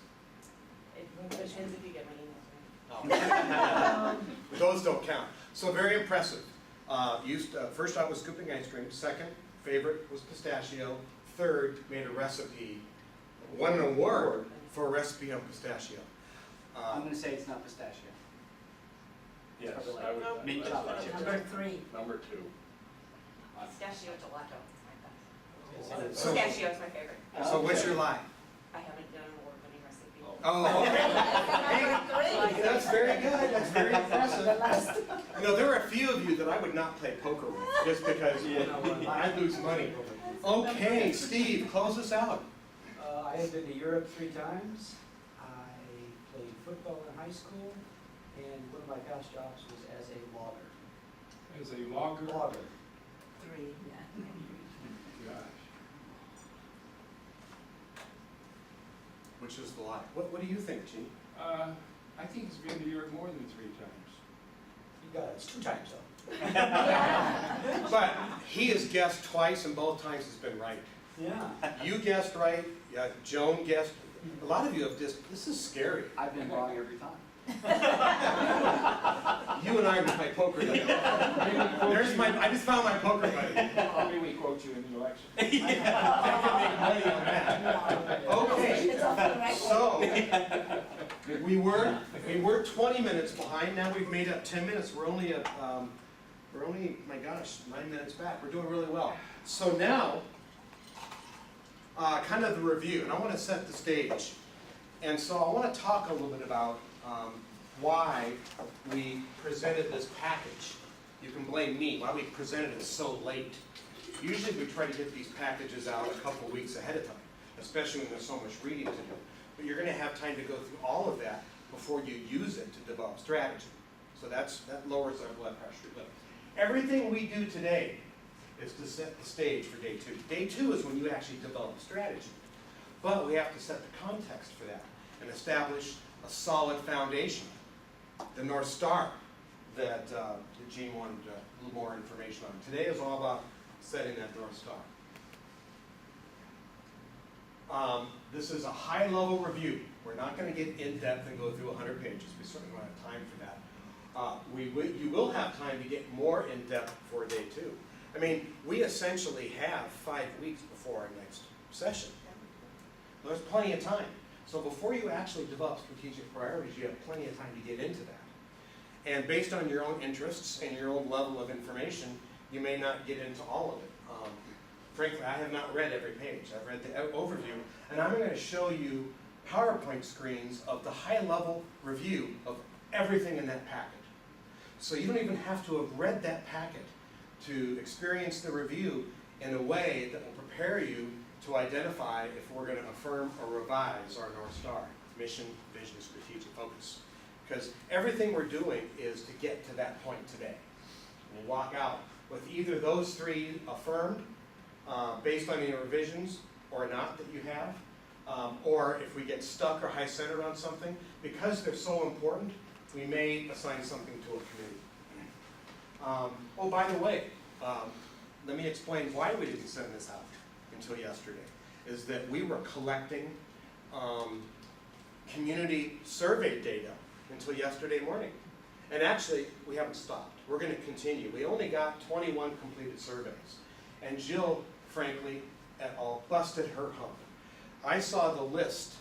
It depends if you get my emails. Those don't count. So very impressive. First job was scooping ice cream. Second, favorite was pistachio. Third, made a recipe. Won an award for a recipe on pistachio. I'm going to say it's not pistachio. Yes, Probably I would. mint that's chocolate what I chip. would Number say. 3. Number 2. Pistachio gelato is my best. So- Pistachio is my favorite. So what's your lie? I haven't done an award-winning recipe. Oh, okay. Hey, that's very good. That's very impressive. You know, there are a few of you that I would not play poker with just because I'd lose money. Okay, Steve, close us out. I have been to Europe 3 times. I played football in high school, and one of my past jobs was as a logger. As a logger. Logger. 3, yeah. Gosh. Which is the lie? What do you think, Gene? I think he's been to Europe more than 3 times. You got it. It's 2 times though. But he has guessed twice and both times has been right. Yeah. You guessed right, Joan guessed, a lot of you have just, this is scary. I've been wrong every time. You and I with my poker buddy. There's my, I just found my poker buddy. Maybe we quote you in the election. I can make money on that. Okay, It's off the right. so, we were 20 minutes behind, now we've made up 10 minutes, we're only, my gosh, 9 minutes back, we're doing really well. So now, kind of the review, and I want to set the stage. And so I want to talk a little bit about why we presented this package. You can blame me, why we presented it so late. Usually we try to get these packages out a couple weeks ahead of time, especially when there's so much reading to do. But you're going to have time to go through all of that before you use it to develop strategy. So that lowers our blood pressure. But everything we do today is to set the stage for day 2. Day 2 is when you actually develop strategy. But we have to set the context for that and establish a solid foundation, the North Star that Gene wanted a little more information on. Today is all about setting that North Star. This is a high-level review. We're not going to get in-depth and go through 100 pages. We certainly don't have time for that. You will have time to get more in-depth for day 2. I mean, we essentially have 5 weeks before our next session. There's plenty of time. So before you actually develop strategic priorities, you have plenty of time to get into that. And based on your own interests and your own level of information, you may not get into all of it. Frankly, I have not read every page. I've read the overview, and I'm going to show you PowerPoint screens of the high-level review of everything in that packet. So you don't even have to have read that packet to experience the review in a way that will prepare you to identify if we're going to affirm or revise our North Star, mission, vision, strategic focus. Because everything we're doing is to get to that point today. We'll walk out with either those 3 affirmed, based on any revisions or not that you have, or if we get stuck or high-centered on something, because they're so important, we may assign something to a committee. Oh, by the way, let me explain why we didn't send this out until yesterday, is that we were collecting community survey data until yesterday morning. And actually, we haven't stopped. We're going to continue. We only got 21 completed surveys. And Jill, frankly, et al. Busted her hump. I saw the list.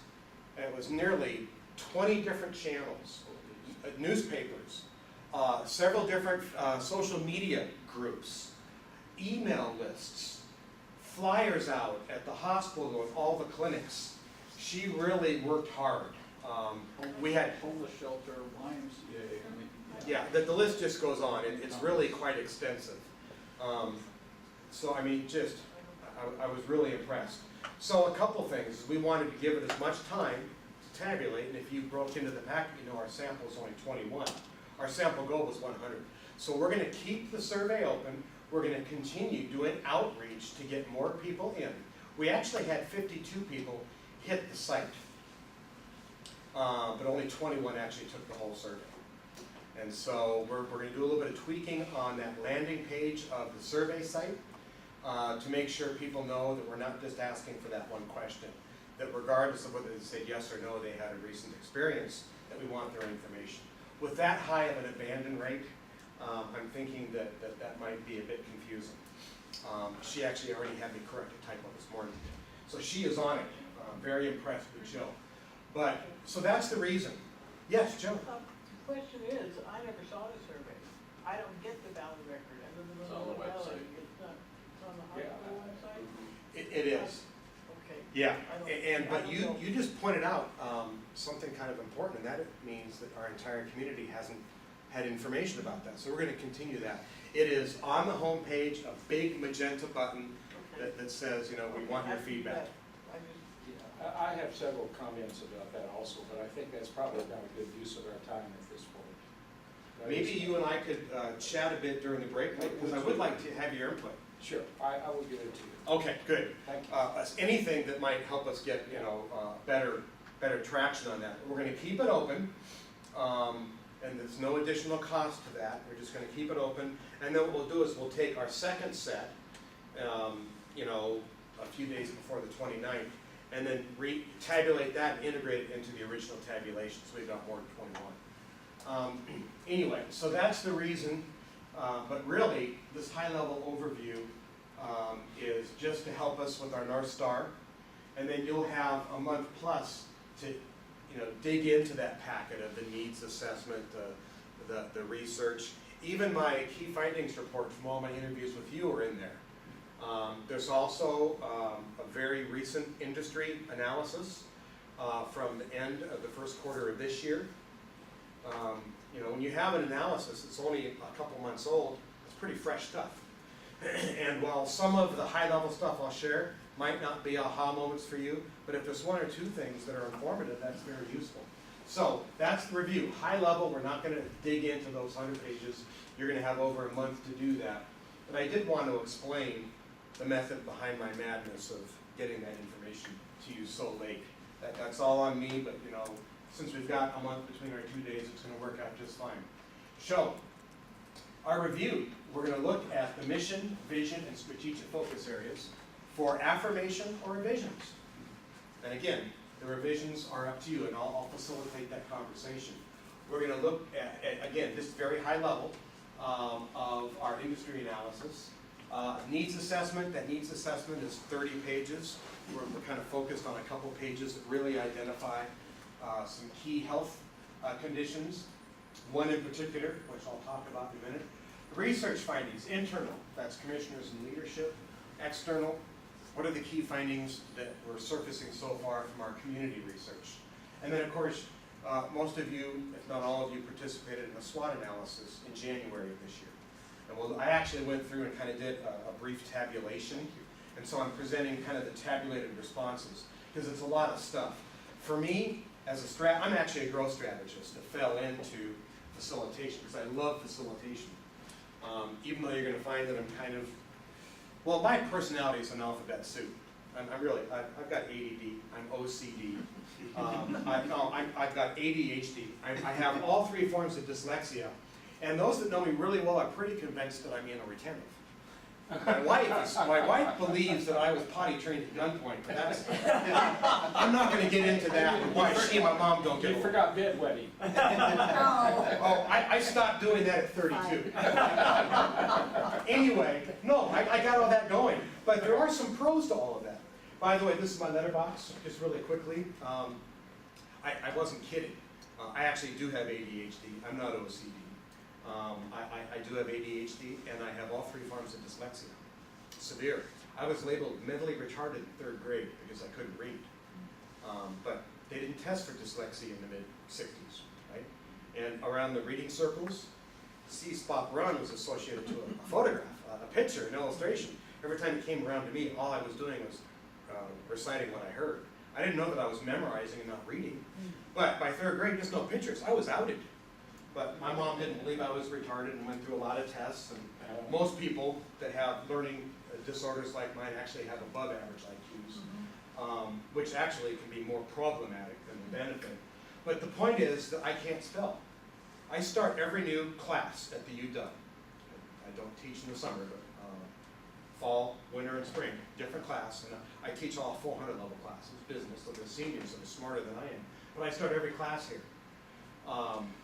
It was nearly 20 different channels, newspapers, several different social media groups, email lists, flyers out at the hospital and all the clinics. She really worked hard. We had Homeless shelter, YMCA, I mean. yeah, the list just goes on, and it's really quite extensive. So I mean, I was really impressed. So a couple things, we wanted to give it as much time to tabulate, and if you broke into the packet, you know our sample is only 21. Our sample goal was 100. So we're going to keep the survey open. We're going to continue doing outreach to get more people in. We actually had 52 people hit the site, but only 21 actually took the whole survey. And so we're going to do a little bit of tweaking on that landing page of the survey site to make sure people know that we're not just asking for that one question, that regardless of whether they said yes or no, they had a recent experience, that we want their information. With that high of an abandon rate, I'm thinking that might be a bit confusing. She actually already had me correct a typo this morning. So she is on it. Very impressed with Jill. But, so that's the reason. Yes, Joe? The question is, I never saw the survey. I don't get the ballot record. I live in It's on the Valley. website. It's on the high school website? It is. Okay. Yeah, I but don't you know. just pointed out something kind of important, and that it means that our entire community hasn't had information about that. So we're going to continue that. It is on the home page, a big magenta button that says, you know, we want your feedback. I just, I have several comments about that also, but I think that's probably not a good use of our time at this point. Maybe you and I could chat a bit during the break, because I would like to have your input. Sure, I will give it to you. Okay, good. Thank you. Anything that might help us get, you know, better traction on that. We're going to keep it open, and there's no additional cost to that. We're just going to keep it open, and then what we'll do is we'll take our second set, you know, a few days before the 29th, and then tabulate that and integrate it into the original tabulation, so we've got more than 21. Anyway, so that's the reason, but really, this high-level overview is just to help us with our North Star, and then you'll have a month plus to dig into that packet of the needs assessment, the research. Even my key findings report from all my interviews with you are in there. There's also a very recent industry analysis from the end of the first quarter of this year. When you have an analysis that's only a couple months old, it's pretty fresh stuff. And while some of the high-level stuff I'll share might not be aha moments for you, but if there's one or two things that are informative, that's very useful. So that's the review. High level, we're not going to dig into those 100 pages. You're going to have over a month to do that. But I did want to explain the method behind my madness of getting that information to you so late. That's all on me, but since we've got a month between our 2 days, it's going to work out just fine. So, our review, we're going to look at the mission, vision, and strategic focus areas for affirmation or revisions. And again, the revisions are up to you, and I'll facilitate that conversation. We're going to look at, again, this very high level of our industry analysis. Needs assessment, that needs assessment is 30 pages. We're kind of focused on a couple pages that really identify some key health conditions, one in particular, which I'll talk about in a minute. Research findings, internal, that's commissioners and leadership. External, what are the key findings that we're surfacing so far from our community research? And then, of course, most of you, if not all of you, participated in a SWOT analysis in January of this year. And I actually went through and kind of did a brief tabulation. And so I'm presenting kind of the tabulated responses, because it's a lot of stuff. For me, as I'm actually a growth strategist that fell into facilitation, because I love facilitation. Even though you're going to find that I'm kind of, well, my personality is an alphabet soup. I've got ADD, I'm OCD, I've got ADHD, I have all three forms of dyslexia, and those that know me really well are pretty convinced that I'm inattentive. My wife believes that I was potty trained at gunpoint, but that's, I'm not going to get into that, and why she and my mom don't get You along. forgot bedwetting. Oh, I stopped doing that at 32. Anyway, no, I got all that going. But there are some pros to all of that. By the way, this is my letterbox, just really quickly. I wasn't kidding. I actually do have ADHD. I'm not OCD. I do have ADHD, and I have all three forms of dyslexia. Severe. I was labeled mentally retarded in 3rd grade because I couldn't read. But they didn't test for dyslexia in the mid-60s, right? And around the reading circles, See Spot Run was associated to a photograph, a picture, an illustration. Every time it came around to me, all I was doing was reciting what I heard. I didn't know that I was memorizing and not reading. But by 3rd grade, just no pictures. I was outed. But my mom didn't believe I was retarded and went through a lot of tests. And most people that have learning disorders like mine actually have above average IQs, which actually can be more problematic than the benefit. But the point is that I can't spell. I start every new class at the UW. I don't teach in the summer, but fall, winter, and spring, different class. And I teach all 400 level classes, business, so the seniors that are smarter than I am. But I start every class here.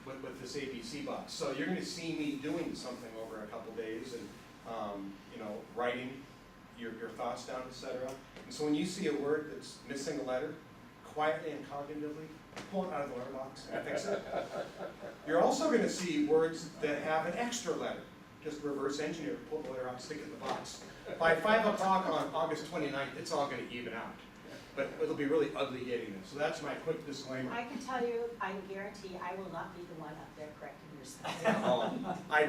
With this ABC box. So you're going to see me doing something over a couple days and, writing your thoughts down, etc. And so when you see a word that's missing a letter, quietly and cognitively, pull it out of the letter box and fix it. You're also going to see words that have an extra letter. Just reverse engineer, pull the letter out, stick it in the box. By 5 o'clock on August 29th, it's all going to even out. But it'll be really ugly getting there. So that's my quick disclaimer. I can tell you, I can guarantee I will not be the one up there correcting your spelling. Oh, I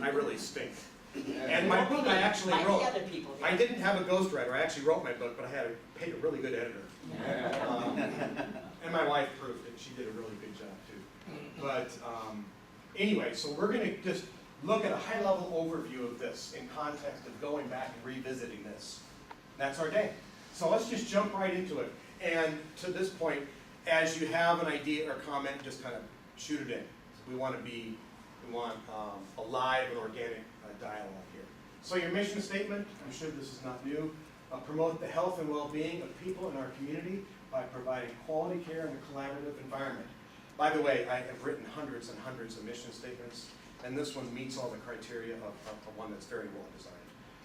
really stink. And my book I actually Like wrote. the other people do. I didn't have a ghostwriter. I actually wrote my book, but I paid a really good editor. And my wife proved it. She did a really good job too. But anyway, so we're going to just look at a high-level overview of this in context of going back and revisiting this. That's our day. So let's just jump right into it. And to this point, as you have an idea or comment, just kind of shoot it in. We want a live and organic dialogue here. So your mission statement, I'm sure this is not new. promote the health and well-being of people in our community by providing quality care in a collaborative environment. By the way, I have written hundreds and hundreds of mission statements, and this one meets all the criteria of one that's very well designed.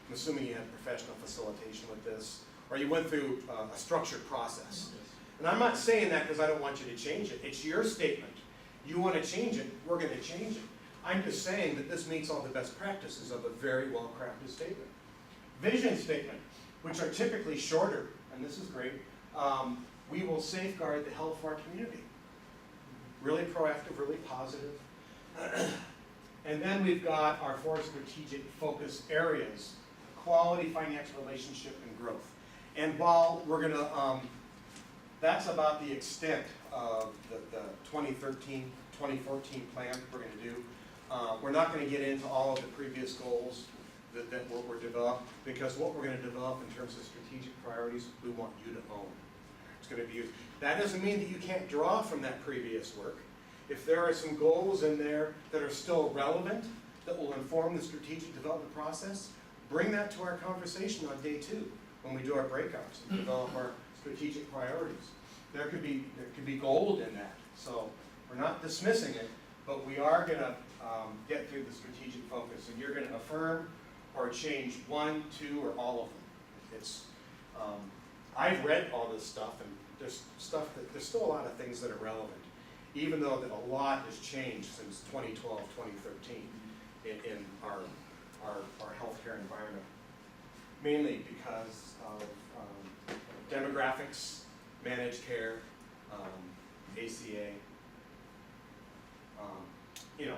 I'm assuming you had professional facilitation with this, or you went through a structured process. And I'm not saying that because I don't want you to change it. It's your statement. You want to change it, we're going to change it. I'm just saying that this meets all the best practices of a very well-crafted statement. Vision statement, which are typically shorter, and this is great. We will safeguard the health of our community. Really proactive, really positive. And then we've got our 4 strategic focus areas: quality, financial relationship, and growth. And while we're going to, that's about the extent of the 2013-2014 plan we're going to do. We're not going to get into all of the previous goals that were developed, because what we're going to develop in terms of strategic priorities, we want you to own. It's going to be used. That doesn't mean that you can't draw from that previous work. If there are some goals in there that are still relevant, that will inform the strategic development process, bring that to our conversation on day 2 when we do our breakouts and develop our strategic priorities. There could be gold in that. So we're not dismissing it, but we are going to get through the strategic focus, and you're going to affirm or change 1, 2, or all of them. It's I've read all this stuff, and there's still a lot of things that are relevant, even though that a lot has changed since 2012, 2013 in our healthcare environment, mainly because of demographics, managed care, ACA.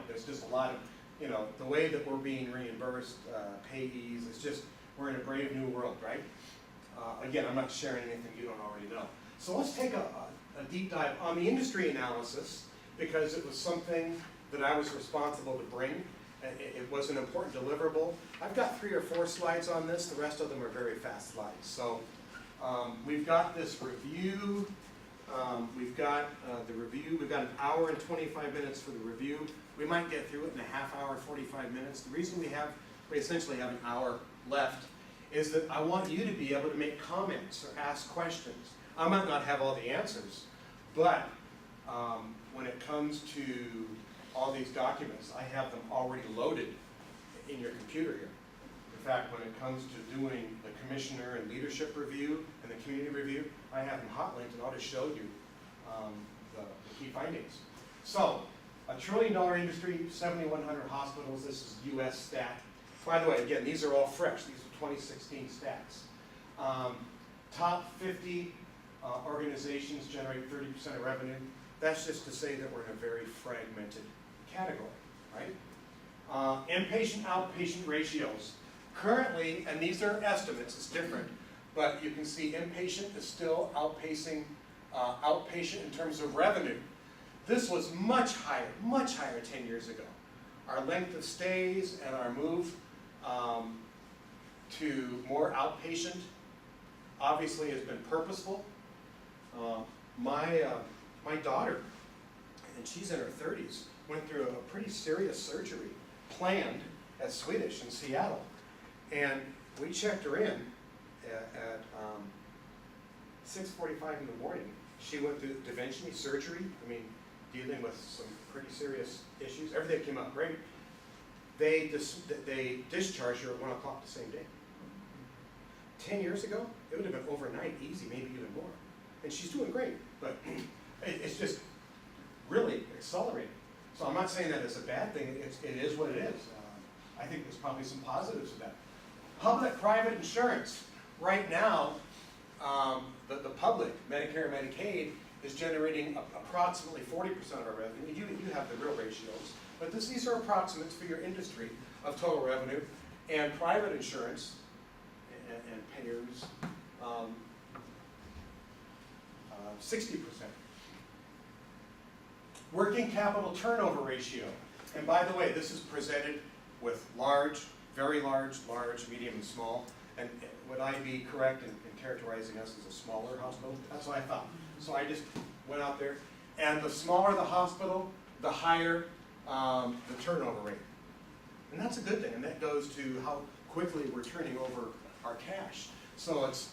There's just a lot of, the way that we're being reimbursed, payees, it's just, we're in a brave new world, right? Again, I'm not sharing anything you don't already know. So let's take a deep dive on the industry analysis, because it was something that I was responsible to bring. It was an important deliverable. I've got 3 or 4 slides on this. The rest of them are very fast slides. So we've got this review. We've got the review. We've got an hour and 25 minutes for the review. We might get through it in a half hour, 45 minutes. The reason we essentially have an hour left is that I want you to be able to make comments or ask questions. I might not have all the answers, but when it comes to all these documents, I have them already loaded in your computer here. In fact, when it comes to doing the commissioner and leadership review and the community review, I have them hot linked, and I'll just show you the key findings. So, $1 trillion industry, 7,100 hospitals. This is U.S. stat. By the way, again, these are all fresh. These are 2016 stats. Top 50 organizations generate 30% of revenue. That's just to say that we're in a very fragmented category, right? Inpatient, outpatient ratios. Currently, and these are estimates, it's different, but you can see inpatient is still outpacing outpatient in terms of revenue. This was much higher 10 years ago. Our length of stays and our move to more outpatient obviously has been purposeful. My daughter, and she's in her 30s, went through a pretty serious surgery planned at Swedish in Seattle. And we checked her in at 6:45 in the morning. She went through da Vinci surgery, dealing with some pretty serious issues. Everything came out great. They discharged her at 1 o'clock the same day. 10 years ago, it would have been overnight, easy, maybe even more. And she's doing great, but it's just really accelerating. So I'm not saying that it's a bad thing. It is what it is. I think there's probably some positives to that. Public-private insurance. Right now, the public, Medicare and Medicaid, is generating approximately 40% of our revenue. You have the real ratios, but these are approximates for your industry of total revenue. And private insurance and payers, 60%. Working capital turnover ratio. And by the way, this is presented with large, very large, medium, and small. And would I be correct in characterizing us as a smaller hospital? That's what I thought. So I just went out there. And the smaller the hospital, the higher the turnover rate. And that's a good thing. And that goes to how quickly we're turning over our cash. So it's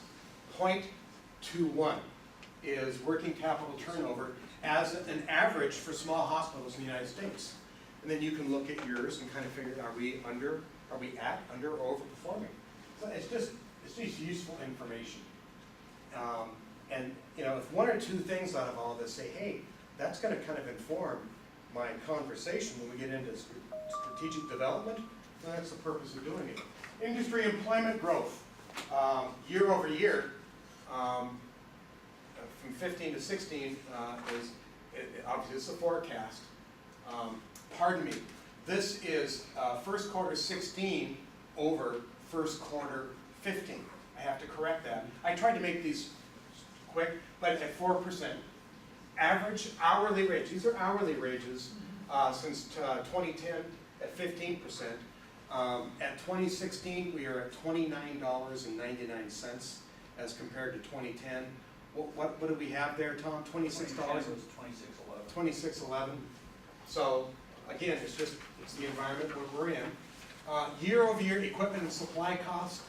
0.21 is working capital turnover as an average for small hospitals in the United States. And then you can look at yours and kind of figure, are we at, under, or overperforming? So it's just useful information. And you know, if one or two things out of all this say, hey, that's going to kind of inform my conversation when we get into strategic development, then that's the purpose of doing it. Industry employment growth, year over year, from 15 to 16 obviously it's a forecast. Pardon me, this is first quarter 16 over first quarter 15. I have to correct that. I tried to make these quick, but at 4%. Average hourly wage, these are hourly wages since 2010 at 15%. At 2016, we are at $29.99 as compared to 2010. What do we have there, Tom? $26? Was $26.11. $26.11. So again, it's the environment where we're in. Year over year equipment and supply cost.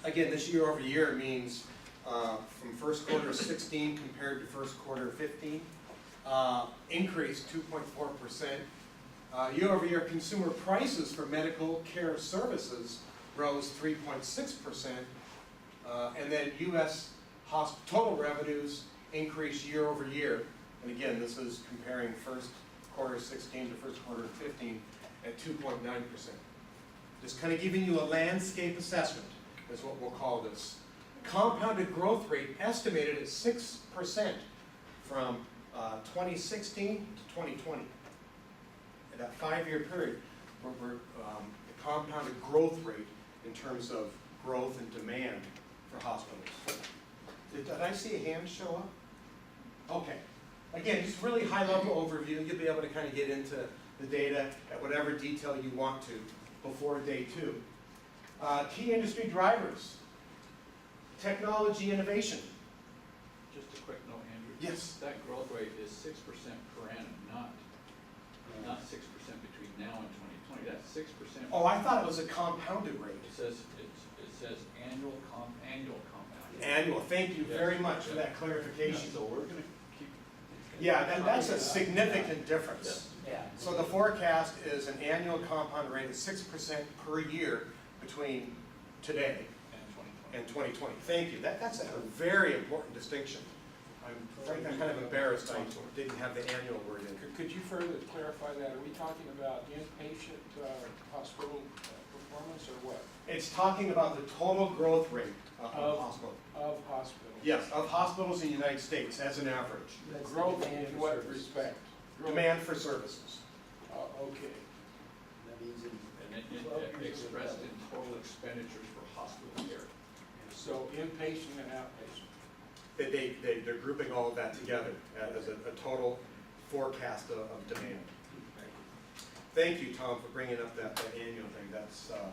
Again, this year over year means from first quarter 16 compared to first quarter 15. Increase 2.4%. Year over year consumer prices for medical care services rose 3.6%. And then U.S. total revenues increased year over year. And again, this is comparing first quarter 16 to first quarter 15 at 2.9%. Just kind of giving you a landscape assessment is what we'll call this. Compounded growth rate estimated at 6% from 2016 to 2020. In that 5-year period, the compounded growth rate in terms of growth and demand for hospitals. Did I see a hand show up? Okay. Again, just really high-level overview. You'll be able to kind of get into the data at whatever detail you want to before day 2. Key industry drivers. Technology innovation. Just a quick note, Andrew. Yes. That growth rate is 6% per annum, not 6% between now and 2020. That's 6%. Oh, I thought it was a compounded rate. It says annual compound. Annual. Thank you very much for that clarification. Yeah, so we're going to keep. Yeah, that's a significant difference. Yeah. So the forecast is an annual compound rate of 6% per year between today and 2020. Thank you. That's a very important distinction. I'm kind of embarrassed I didn't have the annual word in. Could you further clarify that? Are we talking about inpatient hospital performance or what? It's talking about the total growth rate of hospitals. Of hospitals? Yes, of hospitals in the United States as an average. That's the Growth demand in for what services. respect? Demand for services. Okay. That means in And it expressed in total expenditures for hospital care. So inpatient and outpatient. They're grouping all of that together as a total forecast of demand. Thank you, Tom, for bringing up that annual thing. That's a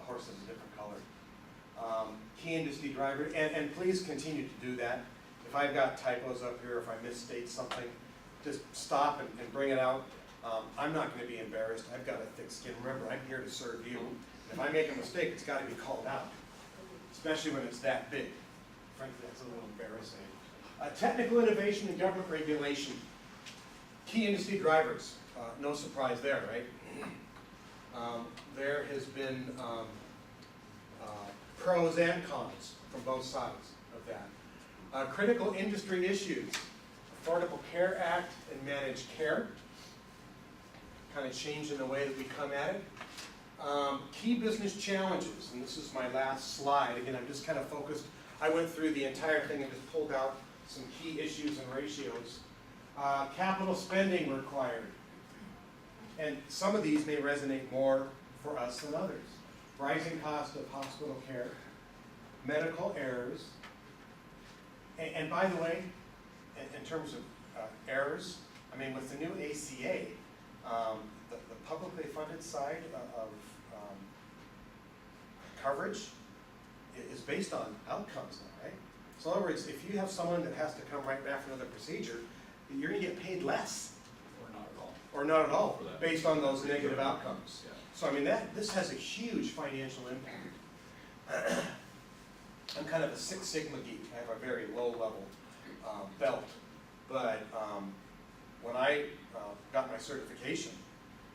horse is a different color. Key industry driver, and please continue to do that. If I've got typos up here, if I misstate something, just stop and bring it out. I'm not going to be embarrassed. I've got a thick skin. Remember, I'm here to serve you. If I make a mistake, it's got to be called out, especially when it's that big. Frankly, that's a little embarrassing. Technical innovation and government regulation. Key industry drivers. No surprise there, right? There has been pros and cons from both sides of that. Critical industry issues. Affordable Care Act and managed care. Kind of changing the way that we come at it. Key business challenges, and this is my last slide. Again, I'm just kind of focused. I went through the entire thing and just pulled out some key issues and ratios. Capital spending required. And some of these may resonate more for us than others. Rising cost of hospital care, medical errors, and by the way, in terms of errors, I mean, with the new ACA, the publicly funded side of coverage is based on outcomes now, right? So in other words, if you have someone that has to come right back for another procedure, you're going to get paid less. Or not at all. Or not at all, For that. based on those negative outcomes. Yeah. So I mean, this has a huge financial impact. kind of a Six Sigma geek. I have a very low level belt. But when I got my certification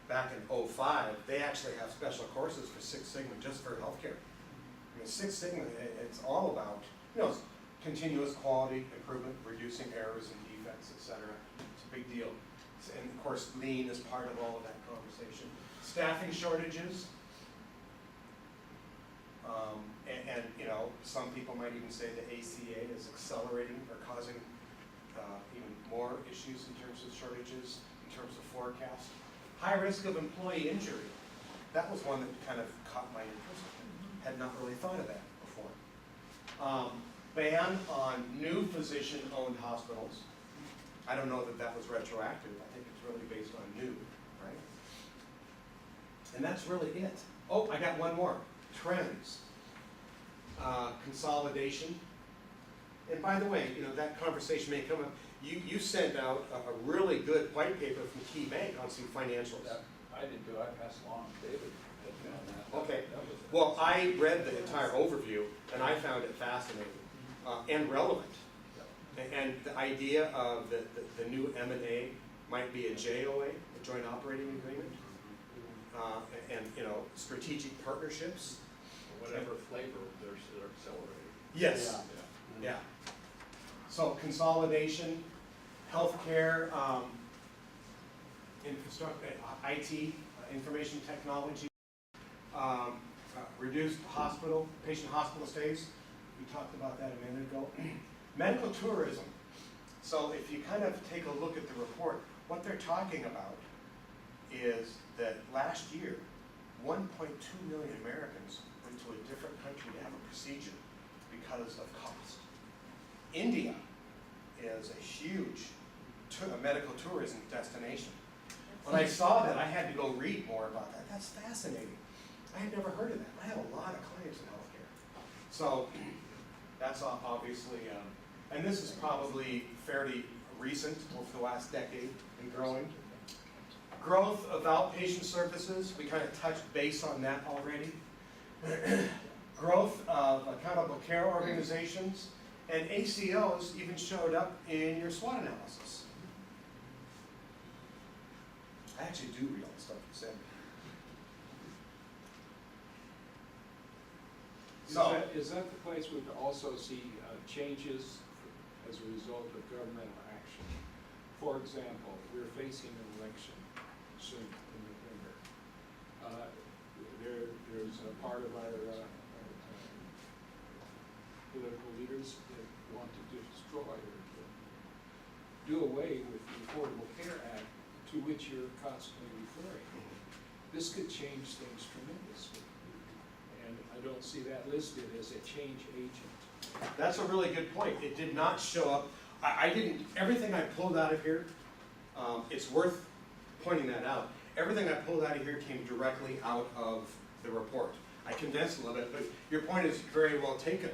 back in '05, they actually have special courses for Six Sigma just for healthcare. I mean, Six Sigma, it's all about, it's continuous quality improvement, reducing errors and defects, et cetera. It's a big deal. And of course, lean is part of all of that conversation. Staffing shortages. And some people might even say the ACA is accelerating or causing even more issues in terms of shortages, in terms of forecast. High risk of employee injury. That was one that kind of caught my interest. Had not really thought of that before. Ban on new physician-owned hospitals. I don't know that that was retroactive. I think it's really based on new, right? And that's really it. Oh, I got one more. Trends. Consolidation. And by the way, that conversation may come up. You sent out a really good white paper from Key Bank on some financials. I did too, I passed along, David had been on that. Okay. That was- Well, I read the entire overview, and I found it fascinating and relevant. And the idea of the new M&A might be a JOA, a joint operating agreement, and strategic partnerships. Whatever flavor they're accelerating. Yes. Yeah. So consolidation, healthcare, infrastructure, IT, information technology, reduced patient hospital stays. We talked about that a minute ago. Medical tourism. So if you kind of take a look at the report, what they're talking about is that last year, 1.2 million Americans went to a different country to have a procedure because of cost. India is a huge medical tourism destination. When I saw that, I had to go read more about that. That's fascinating. I had never heard of that. I have a lot of clients in healthcare. So that's obviously, and this is probably fairly recent over the last decade and growing. Growth of outpatient services, we kind of touched base on that already. Growth of accountable care organizations, and ACOs even showed up in your SWOT analysis. I actually do read all the stuff you said. Is that the place we could also see changes as a result of governmental action? For example, we're facing an election soon in November. There's a part of our political leaders that want to destroy or to do away with the Affordable Care Act to which you're constantly referring. This could change things tremendously. And I don't see that listed as a change agent. That's a really good point. It did not show up. I didn't, everything I pulled out of here, it's worth pointing that out. Everything I pulled out of here came directly out of the report. I condensed a little bit, but your point is very well taken.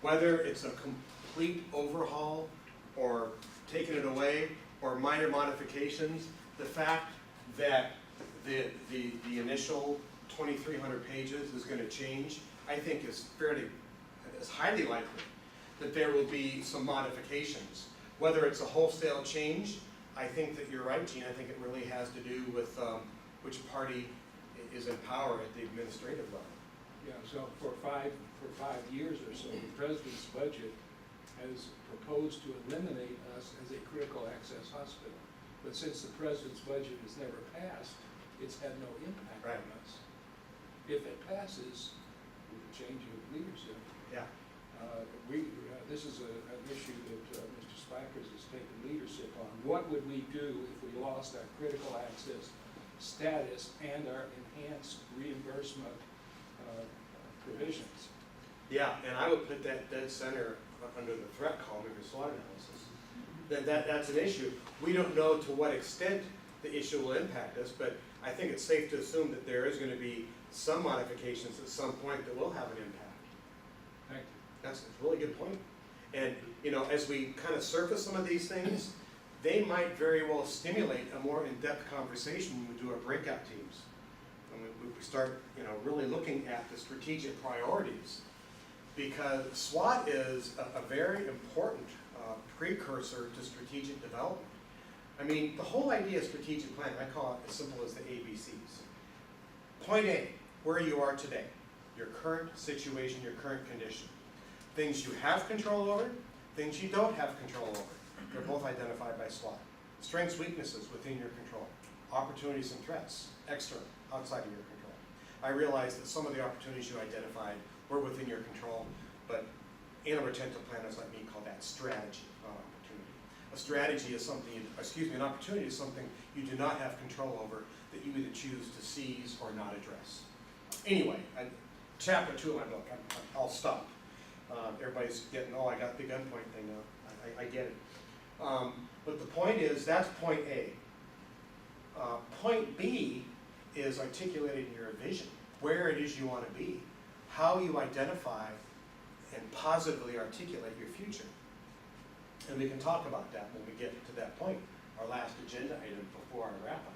Whether it's a complete overhaul or taking it away or minor modifications, the fact that the initial 2,300 pages is going to change, I think is highly likely that there will be some modifications. Whether it's a wholesale change, I think that you're right, Gene. I think it really has to do with which party is in power at the administrative level. Yeah, so for five years or so, the president's budget has proposed to eliminate us as a critical access hospital. But since the president's budget has never passed, it's had no impact on us. If it passes, with the change of leadership, this is an issue that Mr. Spackers has taken leadership on. What would we do if we lost our critical access status and our enhanced reimbursement provisions? Yeah, and I would put that dead center under the threat column of your SWOT analysis. That's an issue. We don't know to what extent the issue will impact us, but I think it's safe to assume that there is going to be some modifications at some point that will have an impact. Thank you. That's a really good point. And as we kind of surface some of these things, they might very well stimulate a more in-depth conversation when we do our breakout teams. and we start, really looking at the strategic priorities. Because SWOT is a very important precursor to strategic development. I mean, the whole idea of strategic planning, I call it as simple as the ABCs. Point A, where you are today, your current situation, your current condition. Things you have control over, things you don't have control over. They're both identified by SWOT. Strengths, weaknesses within your control. Opportunities and threats, external, outside of your control. I realize that some of the opportunities you identified were within your control, but animal-retentive planners like me call that strategy, not opportunity. A strategy is something, an opportunity is something you do not have control over that you either choose to seize or not address. Anyway, chapter 2 of my book, I'll stop. Everybody's getting, I got the gunpoint thing now, I get it. But the point is, that's point A. Point B is articulating your vision, where it is you want to be, how you identify and positively articulate your future. And we can talk about that when we get to that point, our last agenda item before our wrap-up.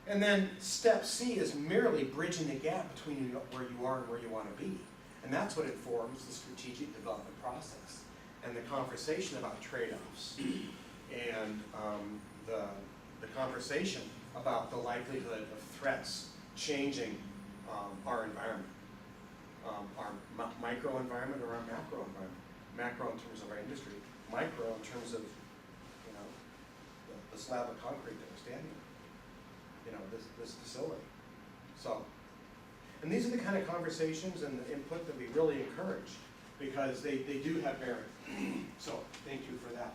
And then step C is merely bridging the gap between where you are and where you want to be. And that's what informs the strategic development process and the conversation about trade-offs and the conversation about the likelihood of threats changing our environment, our micro environment or our macro environment. Macro in terms of our industry, micro in terms of the slab of concrete that we're standing on, this facility. So, and these are the kind of conversations and the input that we really encourage because they do have bearing. So, thank you for that.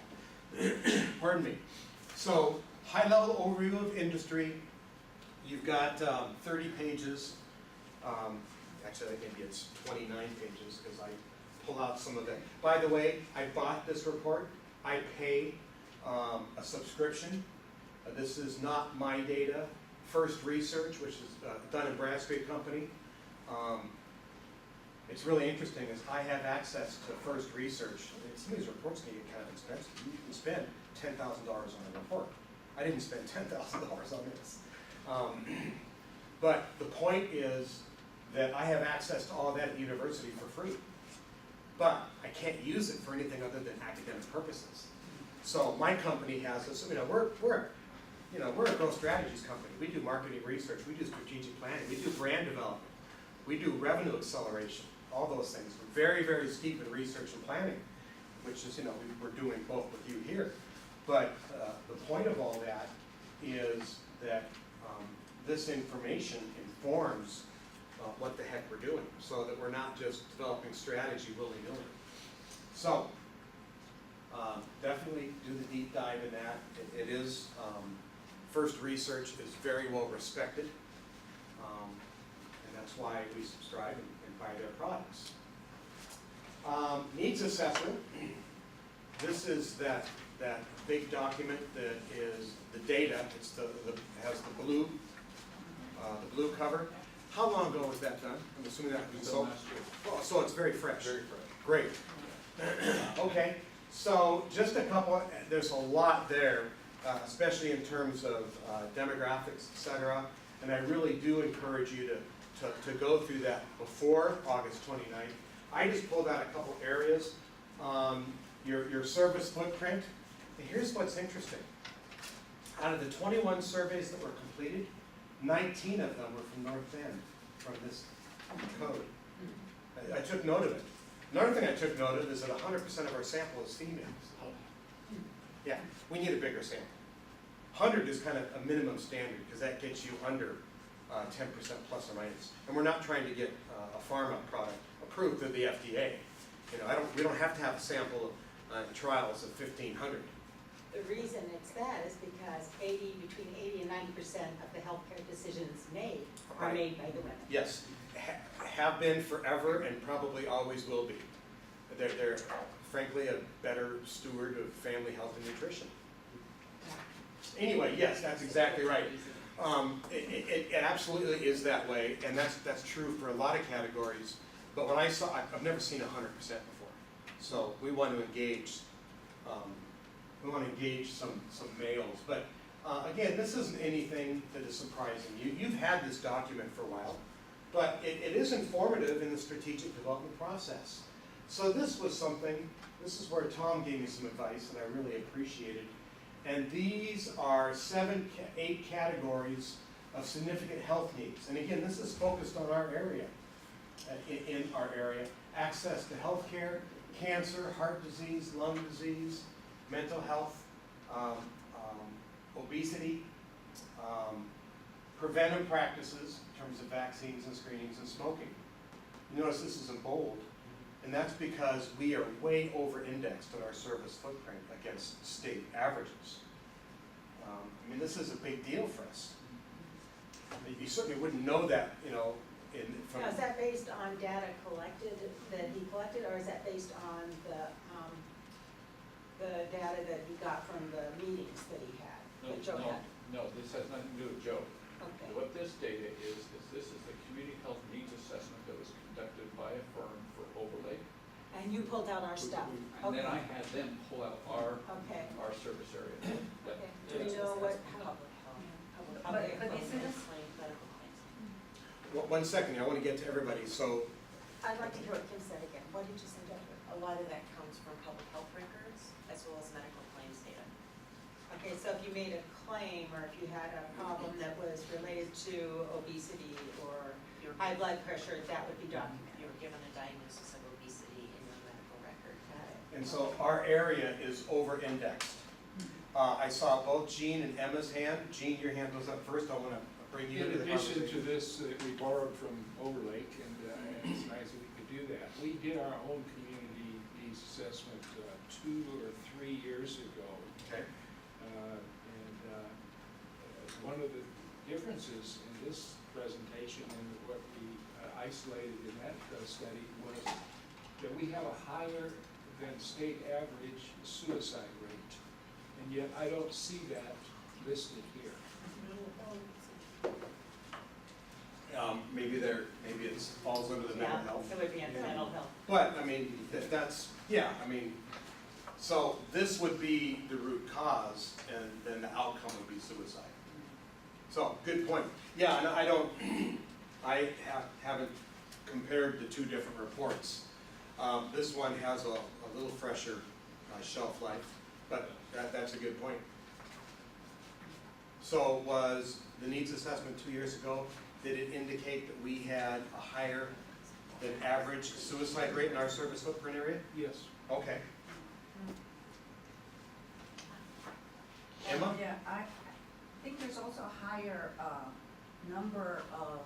Pardon me. So, high-level overview of industry. You've got 30 pages. Actually, I think maybe it's 29 pages because I pull out some of it. By the way, I bought this report. I pay a subscription. This is not my data. First Research, which is Dun & Bradstreet Company. It's really interesting is I have access to First Research. Some of these reports can get kind of expensive. You can spend $10,000 on a report. I didn't spend $10,000 on this. But the point is that I have access to all that at the university for free. But I can't use it for anything other than academic purposes. So my company has this, we're a growth strategies company. We do marketing research, we do strategic planning, we do brand development, we do revenue acceleration, all those things. We're very, very steep in research and planning, which is, we're doing both with you here. But the point of all that is that this information informs what the heck we're doing, so that we're not just developing strategy willy-nilly. So, definitely do the deep dive in that. It is, First Research is very well respected, and that's why we subscribe and buy their products. Needs assessment. This is that big document that is the data. It's has the blue cover. How long ago was that done? I'm assuming that was so it's very fresh. Very fresh. Great. Okay, so just a couple, there's a lot there, especially in terms of demographics, et cetera. And I really do encourage you to go through that before August 29th. I just pulled out a couple areas. Your service footprint. And here's what's interesting. Out of the 21 surveys that were completed, 19 of them were from North Bend, from this code. I took note of it. Another thing I took note of is that 100% of our sample is females. Yeah, we need a bigger sample. 100 is kind of a minimum standard because that gets you under 10% plus or minus. And we're not trying to get a pharma product approved through the FDA. We don't have to have a sample of trials of 1,500. The reason it's that is because between 80 and 90% of the healthcare decisions made are made by the women. Yes, have been forever and probably always will be. They're frankly a better steward of family health and nutrition. Anyway, yes, that's exactly right. It absolutely is that way, and that's true for a lot of categories. But when I've never seen 100% before. So we want to engage. We want to engage some males, but Again, this isn't anything that is surprising. You've had this document for a while, but it is informative in the strategic development process. So this was something, this is where Tom gave me some advice, and I really appreciated. And these are 8 categories of significant health needs. And again, this is focused on our area, in our area. Access to health care, cancer, heart disease, lung disease, mental health, obesity, preventive practices in terms of vaccines and screenings, and smoking. You notice this is in bold, and that's because we are way over-indexed in our service footprint against state averages. I mean, this is a big deal for us. You certainly wouldn't know that, you know, from. Now, is that based on data collected, that he collected, or is that based on the data that he got from the meetings that he had, that Joe had? No, this has nothing to do with Joe. Okay. What this data is this is the community health needs assessment that was conducted by a firm for Overlake. And you pulled out our stuff? And then I had them pull out our service area. Yep. Okay, do we know what, Public health. But isn't this- Medical claims. One second, I want to get to everybody. So, I'd like to hear what Kim said again. What did you say, Jennifer? A lot of that comes from public health records as well as medical claims data. Okay, so if you made a claim, or if you had a problem that was related to obesity or high blood pressure, that would be documented. You were given a diagnosis of obesity in your medical record. Got it. and so our area is over-indexed. I saw both Jean and Emma's hand. Jean, your hand was up first. I want to bring you into In the addition conversation. to this, we borrowed from Overlake, and it's nice that we could do that. We did our own community needs assessment 2 or 3 years ago. Okay. One of the differences in this presentation and what we isolated in that study was that we have a higher than state average suicide rate, and yet I don't see that listed here. Maybe it falls under the mental health. It would be under mental health. But, I mean, so this would be the root cause, and then the outcome would be suicide. So, good point. Yeah, and I haven't compared the 2 different reports. This one has a little fresher shelf life, but that's a good point. So was the needs assessment 2 years ago, did it indicate that we had a higher than average suicide rate in our service footprint area? Yes. Okay. Emma? Yeah, I think there's also a higher number of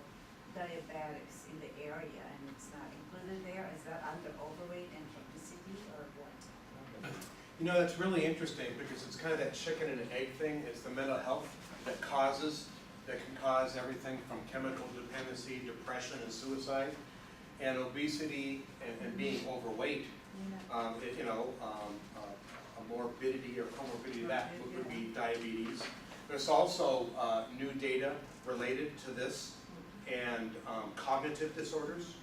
diabetics in the area, and it's not included there. Is that under overweight and obesity, or what? You know, that's really interesting because it's kind of that chicken and egg thing. It's the mental health that can cause everything from chemical dependency, depression, and suicide. And obesity and being overweight, a morbidity or comorbidity, that would be diabetes. There's also new data related to this and cognitive disorders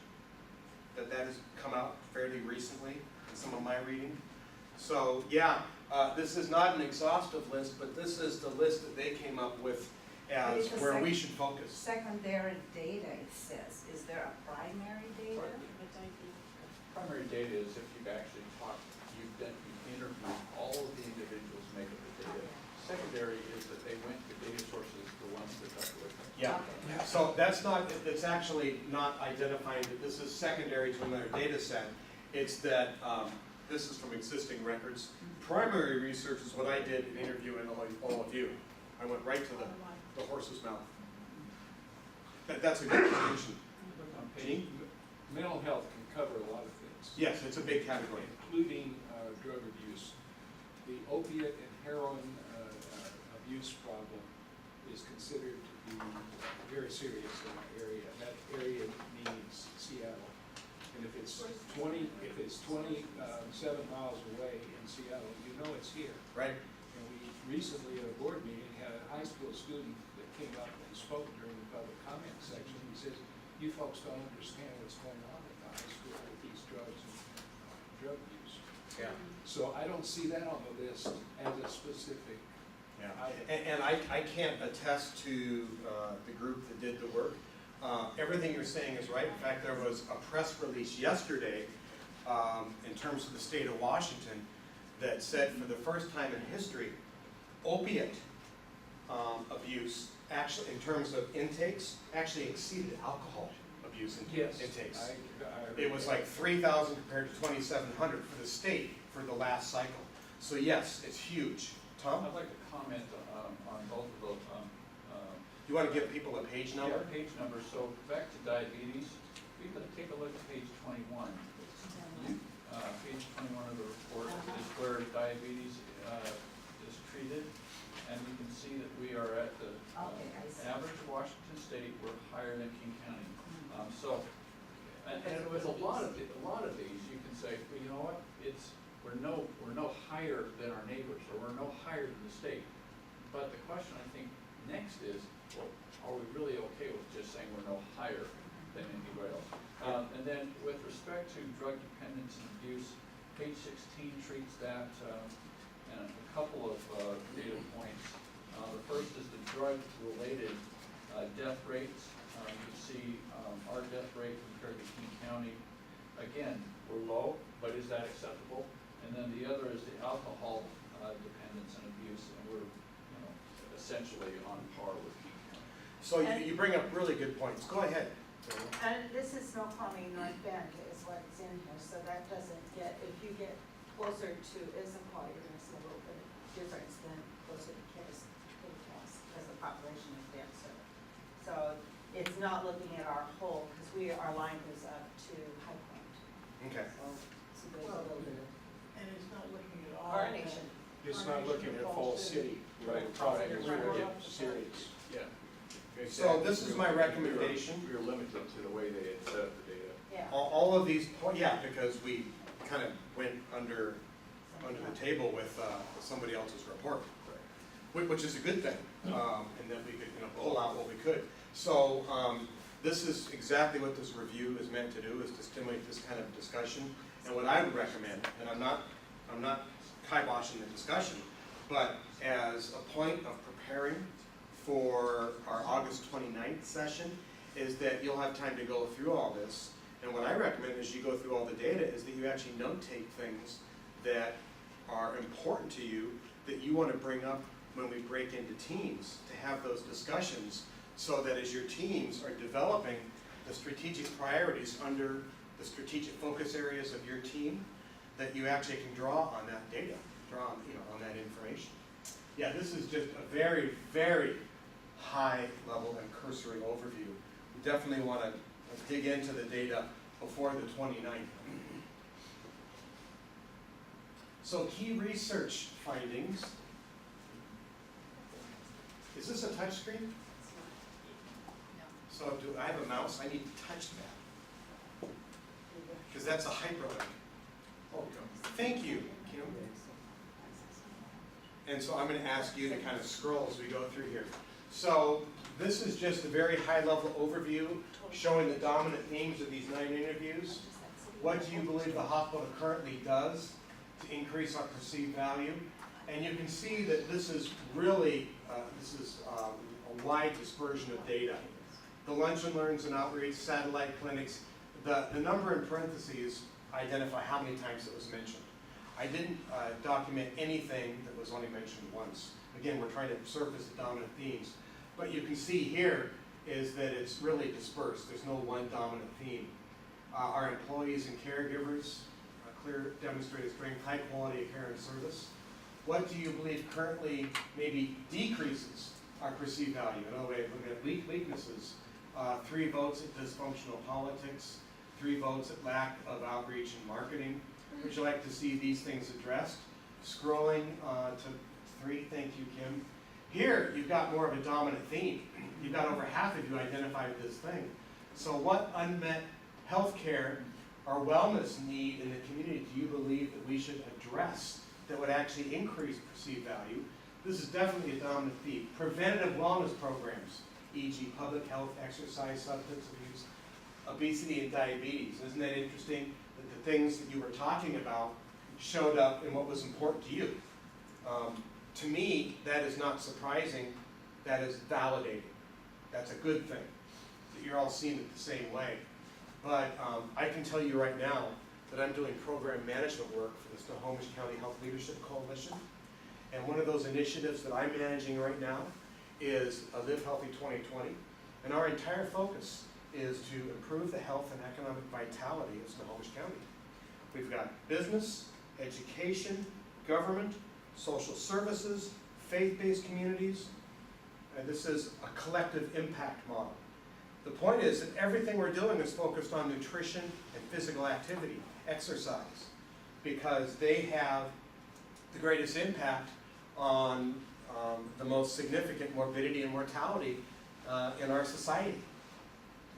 that has come out fairly recently in some of my reading. So yeah, this is not an exhaustive list, but this is the list that they came up with as But it's where we should focus. Secondary data, it says. Is there a primary data? Primary data is if you've actually talked, you've interviewed all of the individuals who make up the data. Secondary is that they went to data sources, the ones that got with them. Yeah, so that's not, it's actually not identifying that this is secondary to another data set. It's that this is from existing records. Primary research is what I did in interviewing all of you. I went right to the horse's mouth. That's a good distinction. Gene? Mental health can cover a lot of things. Yes, it's a big category. Including drug abuse. The opiate and heroin abuse problem is considered to be very serious in our area. That area needs Seattle. And if it's 27 miles away in Seattle, you know it's here. Right. And we recently at a board meeting had a high school student that came up and spoke during the public comment section. He says, "You folks don't understand what's going on at the high school with these drugs and drug use." Yeah. So I don't see that on the list as a specific Yeah, and I can't attest to the group that did the work. Everything you're saying is right. In fact, there was a press release yesterday in terms of the state of Washington that said for the first time in history, opiate abuse, actually in terms of intakes, actually exceeded alcohol abuse intakes. It was like 3,000 compared to 2,700 for the state for the last cycle. So yes, it's huge. Tom? I'd like to comment on both of those. You want to give people a page number? Yeah, page number. So back to diabetes, we're going to take a look at page 21. Page 21 of the report is where diabetes is treated, and you can see that we are at the Okay, I see. average of Washington State. We're higher than King County. And with a lot of these, you can say, well, you know what? We're no higher than our neighbors, or we're no higher than the state. But the question I think next is, well, are we really okay with just saying we're no higher than anybody else? And then with respect to drug dependence and abuse, page 16 treats that, and a couple of data points. The first is the drug-related death rates. You can see our death rate compared to King County. Again, we're low, but is that acceptable? And then the other is the alcohol dependence and abuse, and we're essentially on par with King County. So you bring up really good points. Go ahead. And this is Snoqualmie North Bend is what's in here, so that doesn't get, if you get closer to Issaquah, you're gonna see a little bit of difference than closer to Cass, because the population is denser. So it's not looking at our whole, because our line goes up to High Point. Okay. So there's a little bit of And it's not looking at all. our nation. It's not looking at Fall City. Right. Probably is where it Right. gets serious. Yeah. So this is my recommendation. We were limited to the way they had set up the data. Yeah. All of these, yeah, because we kind of went under the table with somebody else's report, which is a good thing, and then we could pull out what we could. So this is exactly what this review is meant to do, is to stimulate this kind of discussion. And what I would recommend, and I'm not kiboshing the discussion, but as a point of preparing for our August 29th session, is that you'll have time to go through all this. And what I recommend as you go through all the data is that you actually notate things that are important to you that you want to bring up when we break into teams, to have those discussions, so that as your teams are developing the strategic priorities under the strategic focus areas of your team, that you actually can draw on that data, draw on, on that information. Yeah, this is just a very, very high level and cursory overview. We definitely want to dig into the data before the 29th. So key research findings. Is this a touch screen? So do I have a mouse? I need to touch that. Because that's a hyperlink. Oh, thank you, Kim. And so I'm going to ask you to kind of scroll as we go through here. So this is just a very high-level overview showing the dominant themes of these 9 interviews. What do you believe the hospital currently does to increase our perceived value? And you can see that this is really, a wide dispersion of data. The lunch and learns and outreach, satellite clinics, the number in parentheses identify how many times it was mentioned. I didn't document anything that was only mentioned once. Again, we're trying to surface the dominant themes. But you can see here is that it's really dispersed. There's no one dominant theme. Our employees and caregivers, clear demonstrated strength, high quality of care and service. What do you believe currently maybe decreases our perceived value? Another way of looking at weaknesses. 3 votes at dysfunctional politics, 3 votes at lack of outreach and marketing. Would you like to see these things addressed? Scrolling to 3, thank you, Kim. Here, you've got more of a dominant theme. You've got over half of you identified this thing. So what unmet healthcare or wellness need in the community do you believe that we should address that would actually increase perceived value? This is definitely a dominant theme. Preventative wellness programs, e.g. public health, exercise, substance abuse, obesity, and diabetes. Isn't that interesting that the things that you were talking about showed up in what was important to you? To me, that is not surprising, that is validating. That's a good thing, that you're all seeing it the same way. But I can tell you right now that I'm doing program management work for the Snohomish County Health Leadership Coalition. And one of those initiatives that I'm managing right now is Live Healthy 2020. And our entire focus is to improve the health and economic vitality of Snohomish County. We've got business, education, government, social services, faith-based communities, and this is a collective impact model. The point is that everything we're doing is focused on nutrition and physical activity, exercise, because they have the greatest impact on the most significant morbidity and mortality in our society.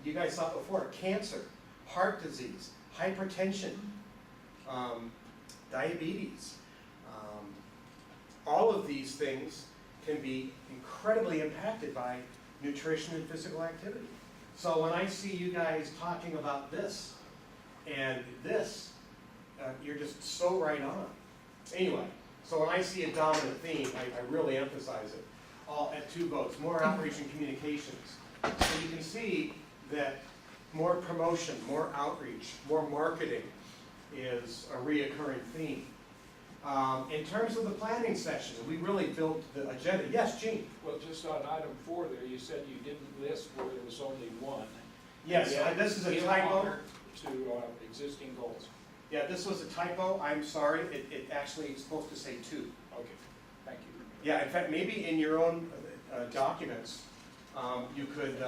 You guys saw it before, cancer, heart disease, hypertension, diabetes. All of these things can be incredibly impacted by nutrition and physical activity. So when I see you guys talking about this and this, you're just so right on. Anyway, so when I see a dominant theme, I really emphasize it. All at 2 votes, more outreach and communications. So you can see that more promotion, more outreach, more marketing is a reoccurring theme. In terms of the planning session, we really built the agenda. Yes, Gene? Well, just on item 4 there, you said you didn't list where there was only one. Yes, Yeah, this is a in typo. honor to existing goals. Yeah, this was a typo. I'm sorry. It actually is supposed to say 2. Okay, thank you. Yeah, in fact, maybe in your own documents, you could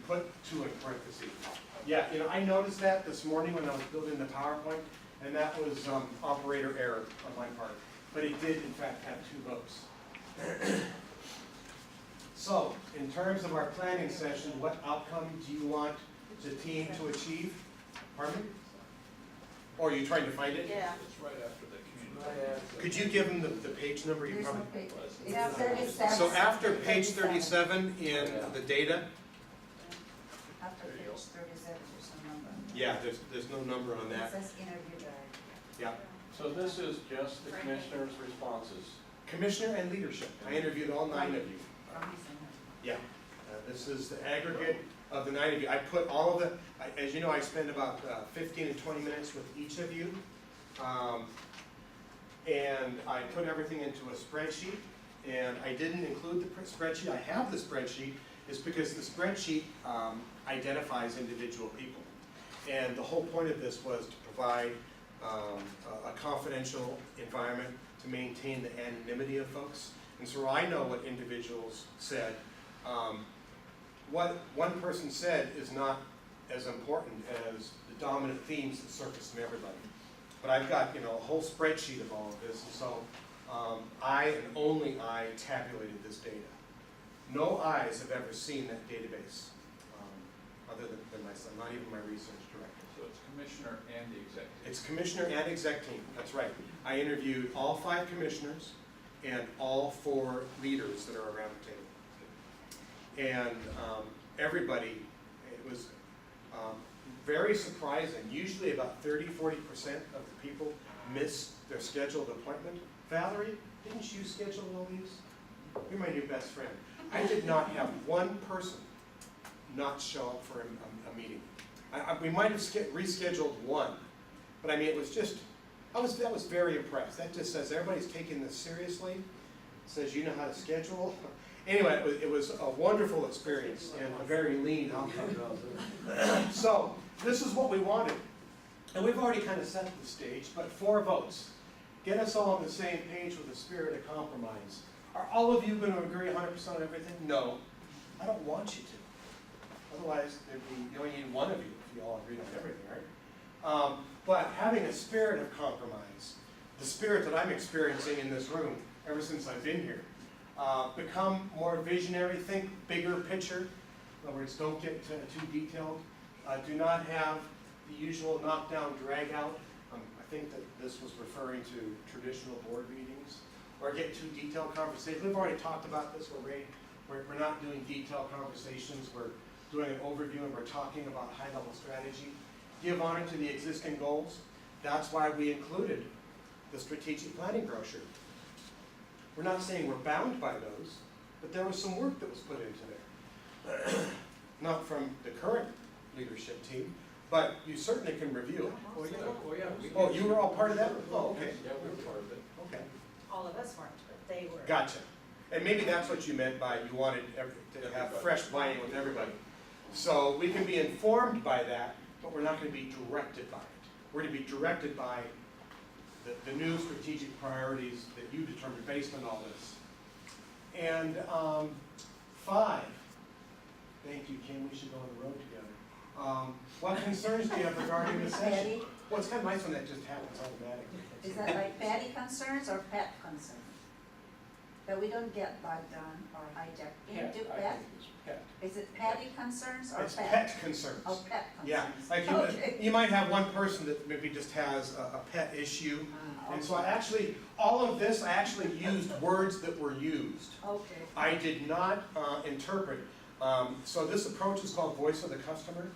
put 2 in parentheses. Yeah, I noticed that this morning when I was building the PowerPoint, and that was operator error on my part. But it did, in fact, have 2 votes. So, in terms of our planning session, what outcome do you want the team to achieve? Pardon me? Or are you trying to find it? Yeah. It's right after the community. Could you give them the page number? You There's no probably. page. It's 37. So after page 37 in the data, After page 37, there's no number. yeah, there's no number on It that. says interview director. Yeah. So this is just the commissioner's responses. Commissioner and leadership. I interviewed all 9 of you. Yeah. This is the aggregate of the 9 of you. I put all of the, as you know, I spend about 15 and 20 minutes with each of you. And I put everything into a spreadsheet. And I didn't include the spreadsheet. I have the spreadsheet. It's because the spreadsheet identifies individual people. And the whole point of this was to provide a confidential environment to maintain the anonymity of folks. And so I know what individuals said. What one person said is not as important as the dominant themes that surface from everybody. But I've got a whole spreadsheet of all of this, and so I and only I tabulated this data. No eyes have ever seen that database, other than myself, not even my research director. So it's commissioner and the executive. It's commissioner and exec team, that's right. I interviewed all 5 commissioners and all 4 leaders that are around the table. And everybody, it was very surprising. Usually about 30–40% of the people miss their scheduled appointment. Valerie, didn't you schedule all these? You're my new best friend. I did not have one person not show up for a meeting. We might have rescheduled one, but I mean, it was just, I was very impressed. That just says everybody's taking this seriously. It says you know how to schedule. Anyway, it was a wonderful experience and a very lean outcome. So, this is what we wanted. And we've already kind of set the stage, but 4 votes. Get us all on the same page with a spirit of compromise. Are all of you going to agree 100% on everything? No. I don't want you to. Otherwise, you only need one of you if you all agree on everything, right? But having a spirit of compromise, the spirit that I'm experiencing in this room ever since I've been here, become more visionary, think bigger picture. In other words, don't get too detailed. Do not have the usual knockdown, drag out. I think that this was referring to traditional board meetings, or get too detailed conversations. We've already talked about this already. We're not doing detailed conversations. We're doing an overview and we're talking about high-level strategy. Give honor to the existing goals. That's why we included the strategic planning brochure. We're not saying we're bound by those, but there was some work that was put into there. Not from the current leadership team, but you certainly can review. Oh, yeah, oh, yeah. we Oh, did. you were all part of that? Oh, okay, Yeah, we were part of it. okay. All of us weren't, but they were. Gotcha. And maybe that's what you meant by you wanted to have fresh buy-in with everybody. So we can be informed by that, but we're not going to be directed by it. We're going to be directed by the new strategic priorities that you determine based on all this. And 5, thank you, Kim, we should go on the road together. What concerns do you have regarding this session? Patty, Well, it's kind of nice when that just happens automatically. is that like patty concerns or pet concerns? That we don't get bogged down or hijacked Pet, into I pet? think it's pet. Is it patty concerns or It's pet? pet concerns. Oh, pet Yeah, concerns. like Okay. you might have one person that maybe just has a pet issue. Ah, And so I actually, all of this, I actually used words that were used. Okay. I did not interpret. So this approach is called Voice of the Customer.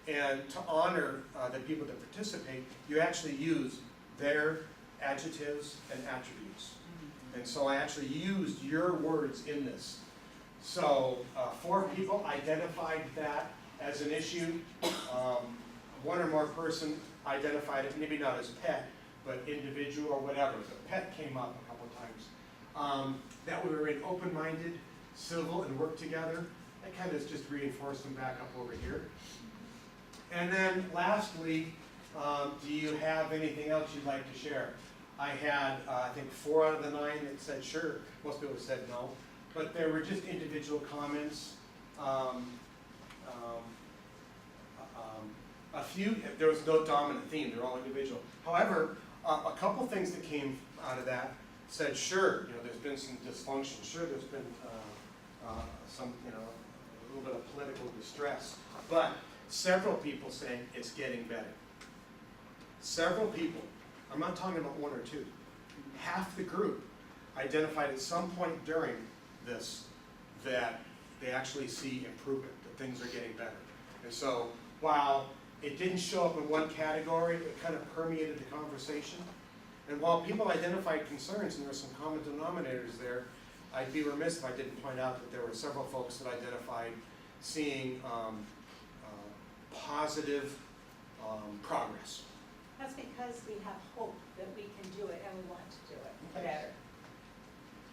And to honor the people that participate, you actually use their adjectives and attributes. And so I actually used your words in this. So 4 people identified that as an issue. 1 or more person identified it, maybe not as pet, but individual or whatever. The pet came up a couple times. That we were in open-minded, civil, and work together. That kind of just reinforced them back up over here. And then lastly, do you have anything else you'd like to share? I had, I think 4 out of the 9 that said sure. Most people said no. But there were just individual comments. A few, there was no dominant theme, they're all individual. However, a couple things that came out of that said sure, there's been some dysfunction, sure there's been some, a little bit of political distress. But several people saying it's getting better. Several people, I'm not talking about 1 or 2, half the group identified at some point during this that they actually see improvement, that things are getting better. And so while it didn't show up in one category, it kind of permeated the conversation. And while people identified concerns, and there were some common denominators there, I'd be remiss if I didn't point out that there were several folks that identified seeing positive progress. That's because we have hope that we can do it and we want to do it Okay. better.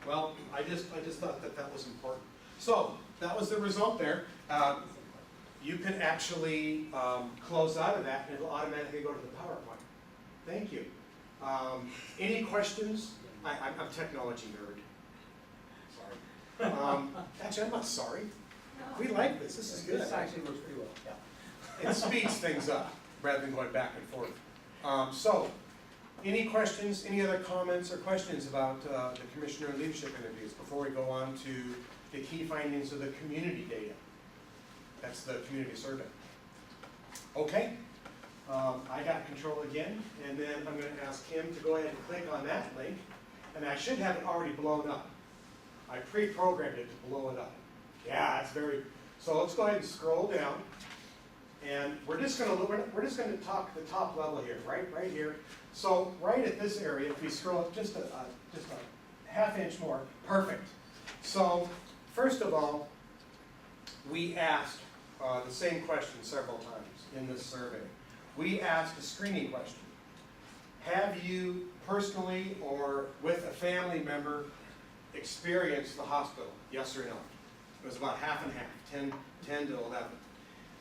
Well, I just thought that was important. So that was the result there. You can actually close out of that and it'll automatically go to the PowerPoint. Thank you. Any questions? I'm a technology nerd. Sorry. Actually, I'm not sorry. We like this. This is good. This actually works pretty well, yeah. It speeds things up rather than going back and forth. So, any questions, any other comments or questions about the commissioner and leadership interviews before we go on to the key findings of the community data? That's the community survey. Okay, I got control again, and then I'm going to ask him to go ahead and click on that link, and I should have it already blown up. I pre-programmed it to blow it up. Yeah, it's very. So let's go ahead and scroll down, and we're just going to talk the top level here, right here. So right at this area, if we scroll up just a half inch more, perfect. So first of all, we asked the same question several times in this survey. We asked a screening question. Have you personally or with a family member experienced the hospital? Yes or no? It was about half and half, 10 to 11.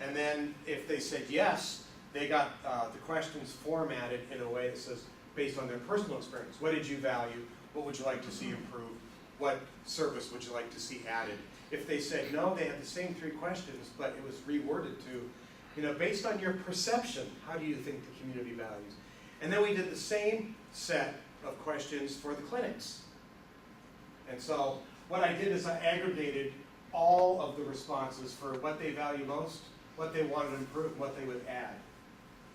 And then if they said yes, they got the questions formatted in a way that says, based on their personal experience, what did you value? What would you like to see improved? What service would you like to see added? If they said no, they had the same 3 questions, but it was reworded to, based on your perception, how do you think the community values? And then we did the same set of questions for the clinics. And so what I did is I aggregated all of the responses for what they value most, what they wanted to improve, what they would add.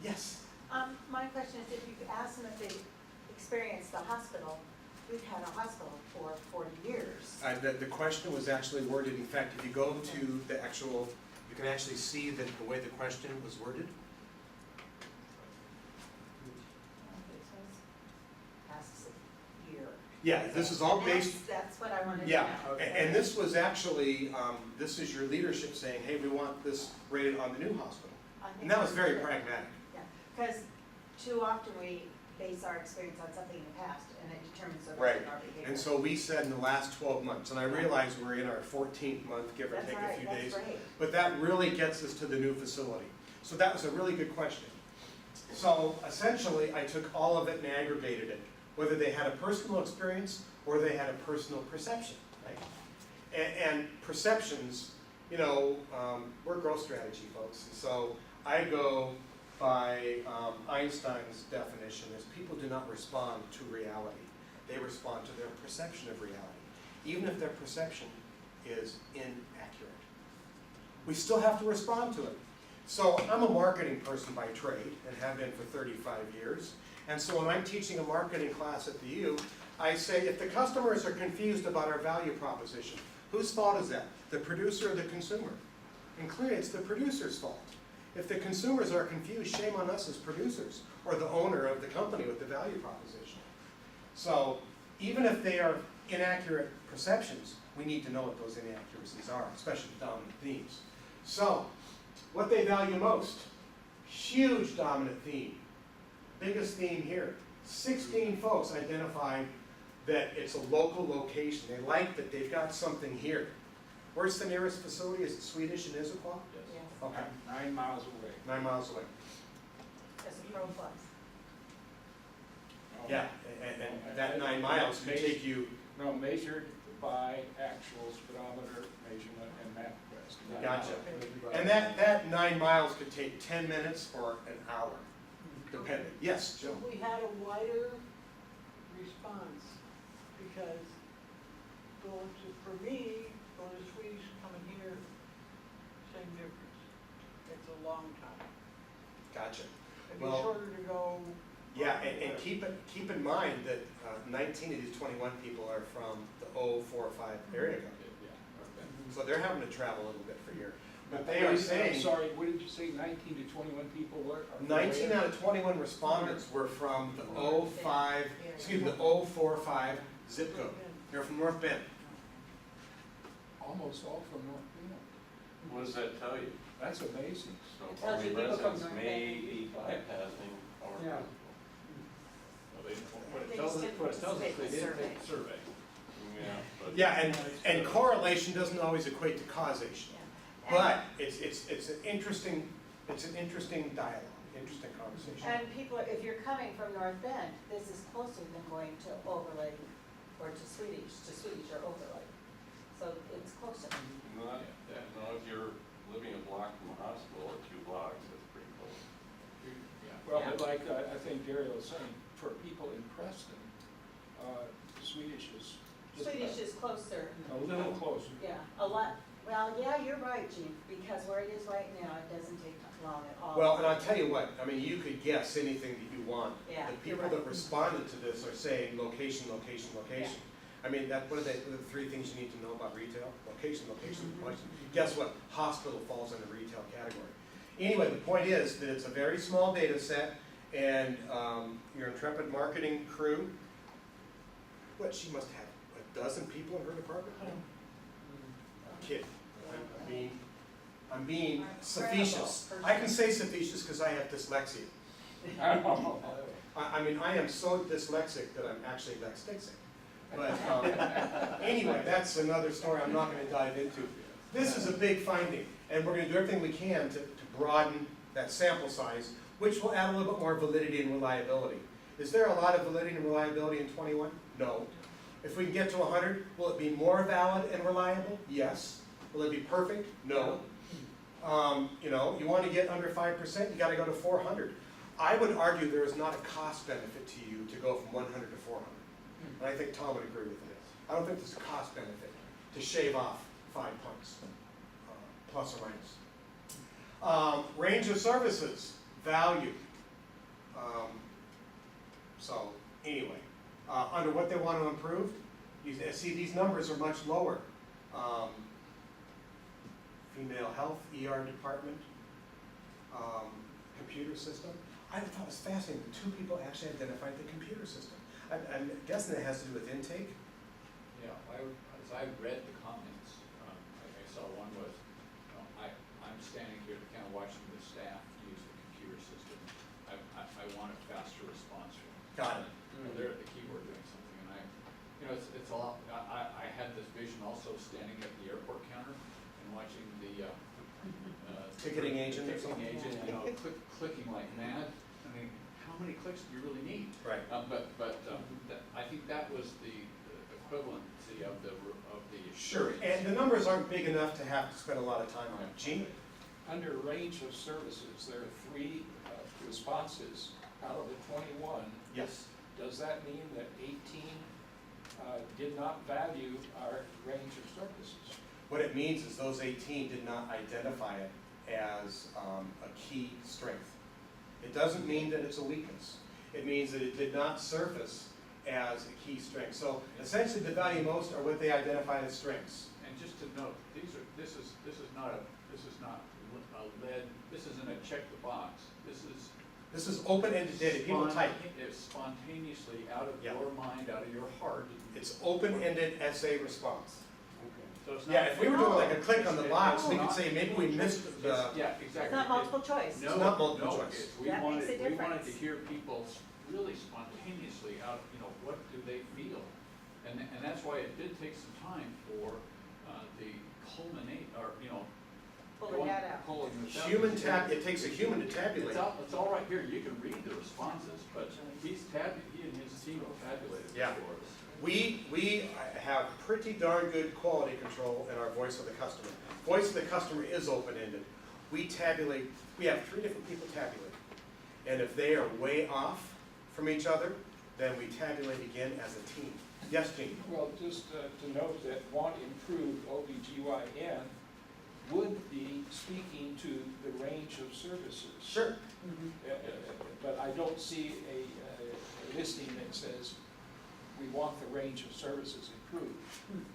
Yes? My question is, if you could ask them if they experienced the hospital, we've had a hospital for 40 years. The question was actually worded, in fact, if you go to the actual, you can actually see the way the question was worded. Asks a year. Yeah, this is all based, That's what I wanted to know. yeah, and this was actually, this is your leadership saying, hey, we want this rated on the new hospital. I think And that was that's very good. pragmatic. Because too often we base our experience on something in the past, and it determines our Right. behavior. And so we said in the last 12 months, and I realize we're in our 14th month, give or That's take a right, few that's days. great. But that really gets us to the new facility. So that was a really good question. So essentially, I took all of it and aggregated it, whether they had a personal experience or they had a personal perception, right? And perceptions, you know, we're growth strategy folks. And so I go by Einstein's definition is people do not respond to reality. They respond to their perception of reality, even if their perception is inaccurate. We still have to respond to it. So I'm a marketing person by trade and have been for 35 years. And so when I'm teaching a marketing class at the U, I say if the customers are confused about our value proposition, whose fault is that? The producer or the consumer? And clearly it's the producer's fault. If the consumers are confused, shame on us as producers or the owner of the company with the value proposition. So even if they are inaccurate perceptions, we need to know what those inaccuracies are, especially the dominant themes. So what they value most, huge dominant theme. Biggest theme here, 16 folks identified that it's a local location. They like that they've got something here. Where's the nearest facility? Is it Swedish in Issaquah? Yes, Okay, 9 miles away. 9 miles away. as a pro plus. Yeah, and that 9 miles could take you, No, measured by actual speedometer measurement and MapQuest. Gotcha. And that 9 miles could take 10 minutes or an hour, depending. Yes, Joe? We had a wider response, because for me, going to Swedish, coming here, same difference. It's a long time. Gotcha. It'd be Well- shorter to go. Yeah, and keep in mind that 19 of these 21 people are from the 045 area code. Yeah, okay. So they're having to travel a little bit for here. But they Wait, are I'm saying sorry, what did you say, 19 to 21 people were? 19 out of 21 respondents were from the 05, excuse me, the 045 zip code. They're from North Bend. Almost all from North Bend. What does that tell you? That's amazing. So It tells you Farming people from residents North may Bend. be bypassing our Yeah. principle. What it tells us, they did take the survey. Yeah, but. Yeah, and correlation doesn't always equate to causation. Yeah. But it's an interesting dialogue, interesting conversation. And people, if you're coming from North Bend, this is closer than going to Overlake or to Swedish or Overlake. So it's closer. Not, no, if you're living a block from a hospital or 2 blocks, that's pretty close. Well, but like I think Dario was saying, for people in Preston, Swedish is just Swedish is closer. a little closer. Yeah, a lot. Well, yeah, you're right, Gene, because where it is right now, it doesn't take long at all. Well, and I'll tell you what, I mean, you could guess anything that you want. Yeah, The you're people right. that responded to this are saying location, location, location. I mean, what are the 3 things you need to know about retail? Location, location, Mhm. location. Guess what? Hospital falls in the retail category. Anyway, the point is that it's a very small data set, and your intrepid marketing crew, what, she must have a dozen people in her department? I'm kidding. I'm being facetious. I can say facetious because I have dyslexia. I mean, I am so dyslexic that I'm actually dyslexic. But anyway, that's another story I'm not going to dive into. This is a big finding, and we're going to do everything we can to broaden that sample size, which will add a little bit more validity and reliability. Is there a lot of validity and reliability in 21? No. If we can get to 100, will it be more valid and reliable? Yes. Will it be perfect? No. You know, you want to get under 5%, you got to go to 400. I would argue there is not a cost benefit to you to go from 100 to 400. And I think Tom would agree with this. I don't think there's a cost benefit to shave off 5 points, plus or minus. Range of services, value. So anyway, under what they want to improve, you see these numbers are much lower. Female health, ER department, computer system. I thought it was fascinating that 2 people actually identified the computer system. I'm guessing it has to do with intake? Yeah, as I read the comments, I saw one was, you know, I'm standing here kind of watching the staff use the computer system. I want a faster response from them. Got it. You know, they're at the keyboard doing something, and you know, it's a lot, I had this vision also standing at the airport counter and watching the, Ticketing agent or ticketing something? agent, you know, clicking like mad. I mean, how many clicks do you really need? Right. I think that was the equivalency of the Sure, experience. and the numbers aren't big enough to have to spend a lot of time on it. Gene? Under range of services, there are 3 responses out of the 21. Yes. Does that mean that 18 did not value our range of services? What it means is those 18 did not identify it as a key strength. It doesn't mean that it's a weakness. It means that it did not surface as a key strength. So essentially the value most are what they identified as strengths. And just to note, this is not a lead, this isn't a check the box. This is open-ended data. People type. It's spontaneously out of Yeah. your mind, out of your heart. It's open-ended essay response. So it's not. Yeah, if we were doing like a click on the box, we could say maybe we missed the, Yeah, exactly. It's not multiple choice. No, It's not multiple no, choice. we That makes wanted, a we wanted to difference. hear people really spontaneously out, you know, what do they feel? And that's why it did take some time for the culminate, or, you know, Pulling that out. pulling this out. it takes a human to tabulate. It's all right here, you can read the responses, but he and his team have tabulated it Yeah. for us. We have pretty darn good quality control in our voice of the customer. Voice of the customer is open-ended. We tabulate, we have 3 different people tabulate. And if they are way off from each other, then we tabulate again as a team. Yes, Gene? Well, just to note that want improved OBGYN would be speaking to the range of services. Sure. But I don't see a listing that says we want the range of services improved.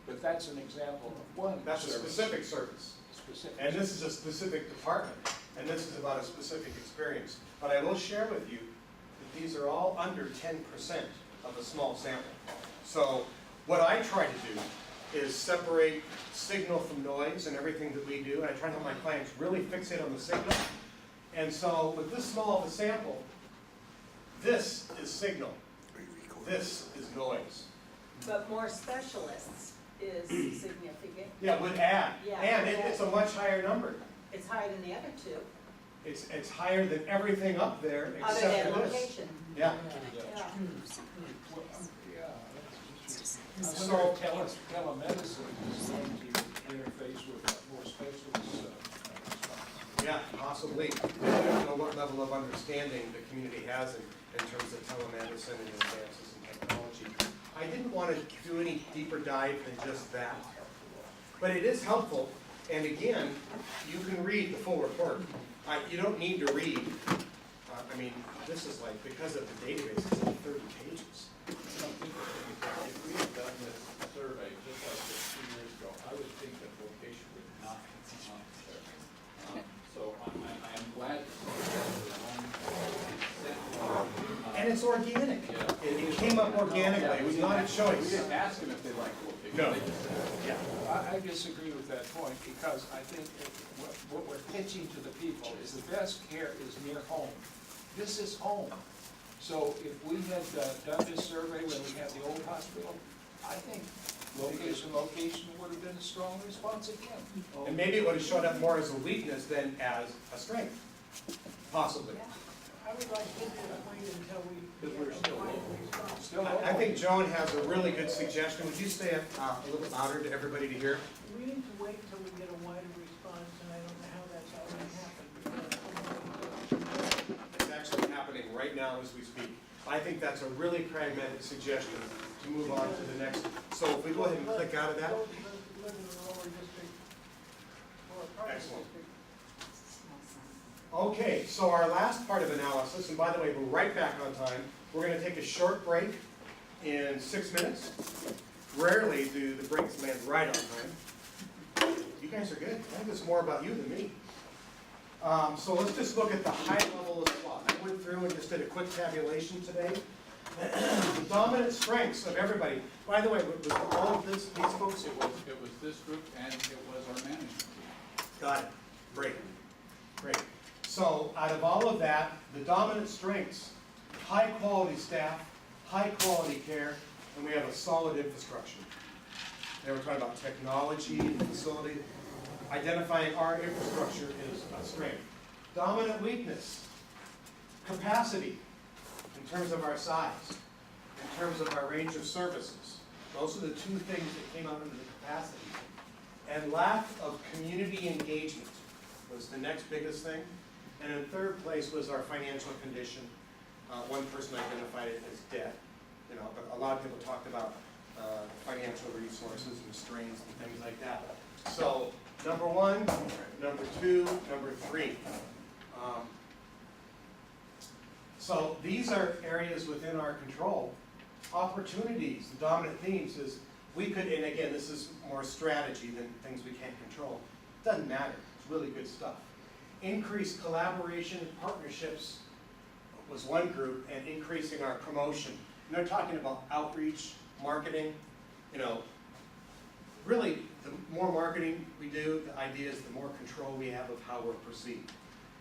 But that's an example of one That's a service. specific service. Specific. And this is a specific department. And this is about a specific experience. But I will share with you that these are all under 10% of a small sample. So what I try to do is separate signal from noise and everything that we do. And I try to help my clients really fixate on the signal. And so with this small of a sample, this is signal. This is noise. But more specialists is significant. Yeah, would add. Yeah, And would it's a much higher number. It's higher than the other 2, It's higher than everything up there other except than for this. location. Yeah. Yeah. Well, yeah, that's So- so telemedicine is going to interface with more specialists. Yeah, possibly. I don't know what level of understanding the community has in terms of telemedicine and advances in technology. I didn't want to do any deeper dive than just that. But it is helpful, and again, you can read the full report. You don't need to read, I mean, this is like, because of the database, it's like 30 pages. If we had done this survey just like this 2 years ago, I would think that location would not come up there. So I am glad to see that there's one. And it's organic. Yeah. It came up organically, it was not a We choice. didn't ask them if they liked location. No. They just said, Yeah. I disagree with that point because I think what we're pitching to the people is the best care is near home. This is home. So if we had done this survey when we had the old hospital, I think location would have been a strong response again. And maybe it would have showed up more as a weakness than as a strength, possibly. I would like to wait until we Because get we're a still wider local. response. Still I think Joan has a really good suggestion. Would you say it a little louder to everybody to hear? We need to wait until we get a wider response, and I don't know how that's already happened. It's actually happening right now as we speak. I think that's a really pragmatic suggestion to move on to the next. So if we go ahead and click out of that. Those who live in the lower district or a part of the Excellent. district. Okay, so our last part of analysis, and by the way, we're right back on time. We're going to take a short break in 6 minutes. Rarely do the breaks land right on time. You guys are good. I think it's more about you than me. So let's just look at the high level of SWOT. I went through and just did a quick tabulation today. The dominant strengths of everybody. By the way, was all of these folks? It was this group and it was our management team. Got it. Great. Great. So out of all of that, the dominant strengths, high quality staff, high quality care, and we have a solid infrastructure. They were talking about technology and facility. Identifying our infrastructure is a strength. Dominant weakness, capacity in terms of our size, in terms of our range of services. Those are the two things that came out under the capacity. And lack of community engagement was the next biggest thing. And in third place was our financial condition. One person identified it as debt, you know, but a lot of people talked about financial resources and strains and things like that. So number one, number two, number three. So these are areas within our control. Opportunities, the dominant themes is we could, and again, this is more strategy than things we can't control. Doesn't matter, it's really good stuff. Increased collaboration, partnerships was one group, and increasing our promotion. And they're talking about outreach, marketing, you know, really the more marketing we do, the idea is the more control we have of how we're perceived.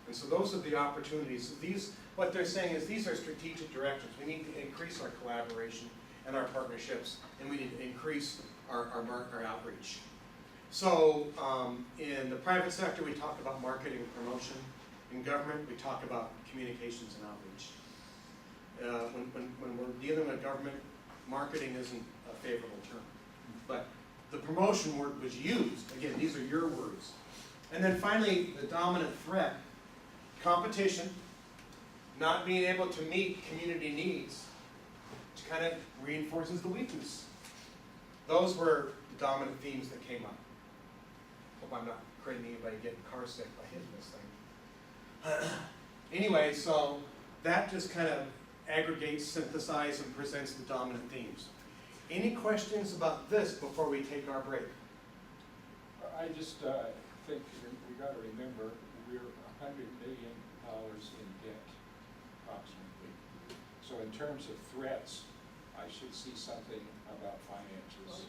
And so those are the opportunities. These, what they're saying is these are strategic directions. We need to increase our collaboration and our partnerships, and we need to increase our outreach. So in the private sector, we talk about marketing and promotion. In government, we talk about communications and outreach. When we're dealing with government, marketing isn't a favorable term. But the promotion word was used. Again, these are your words. And then finally, the dominant threat, competition, not being able to meet community needs, which kind of reinforces the weakness. Those were the dominant themes that came up. Hope I'm not creating anybody getting car sick by hitting this thing. Anyway, so that just kind of aggregates, synthesizes, and presents the dominant themes. Any questions about this before we take our break? I just think we got to remember we're $100 million in debt, approximately. So in terms of threats, I should see something about finances.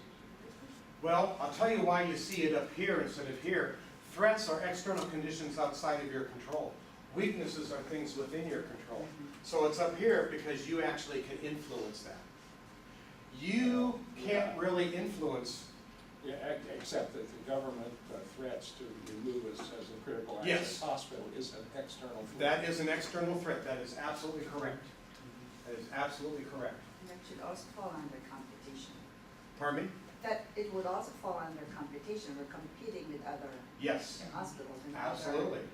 Well, I'll tell you why you see it up here instead of here. Threats are external conditions outside of your control. Weaknesses are things within your control. So it's up here because you actually can influence that. You can't really influence. Yeah, except that the government threats to remove us as a critical access Yes. hospital is an external threat. That is an external threat. That is absolutely correct. That is absolutely correct. That should also fall under competition. Pardon me? That it would also fall under competition. We're competing with other Yes, hospitals and absolutely. other,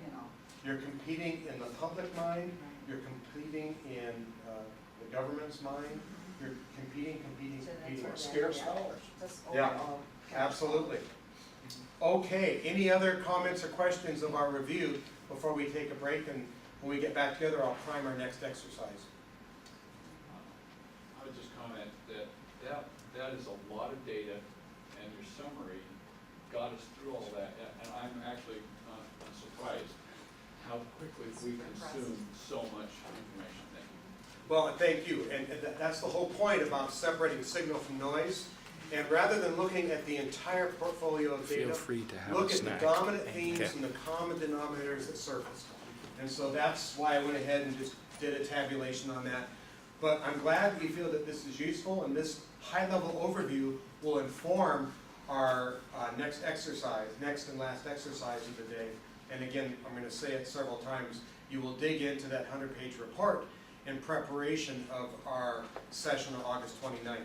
you know. You're competing in the public mind. You're competing in the government's mind. You're competing. So that's where Scarce that- dollars. That's Yeah, overall. Absolutely. Okay, any other comments or questions of our review before we take a break? And when we get back together, I'll prime our next exercise. I would just comment that is a lot of data, and your summary got us through all that, and I'm actually surprised how quickly we consume so much information. Thank you. Well, thank you, and that's the whole point about separating signal from noise. And rather than looking at the entire portfolio of data, look at the dominant themes and the common denominators that surfaced. And so that's why I went ahead and just did a tabulation on that. But I'm glad you feel that this is useful, and this high-level overview will inform our next and last exercise of the day. And again, I'm going to say it several times, you will dig into that 100-page report in preparation of our session on August 29th.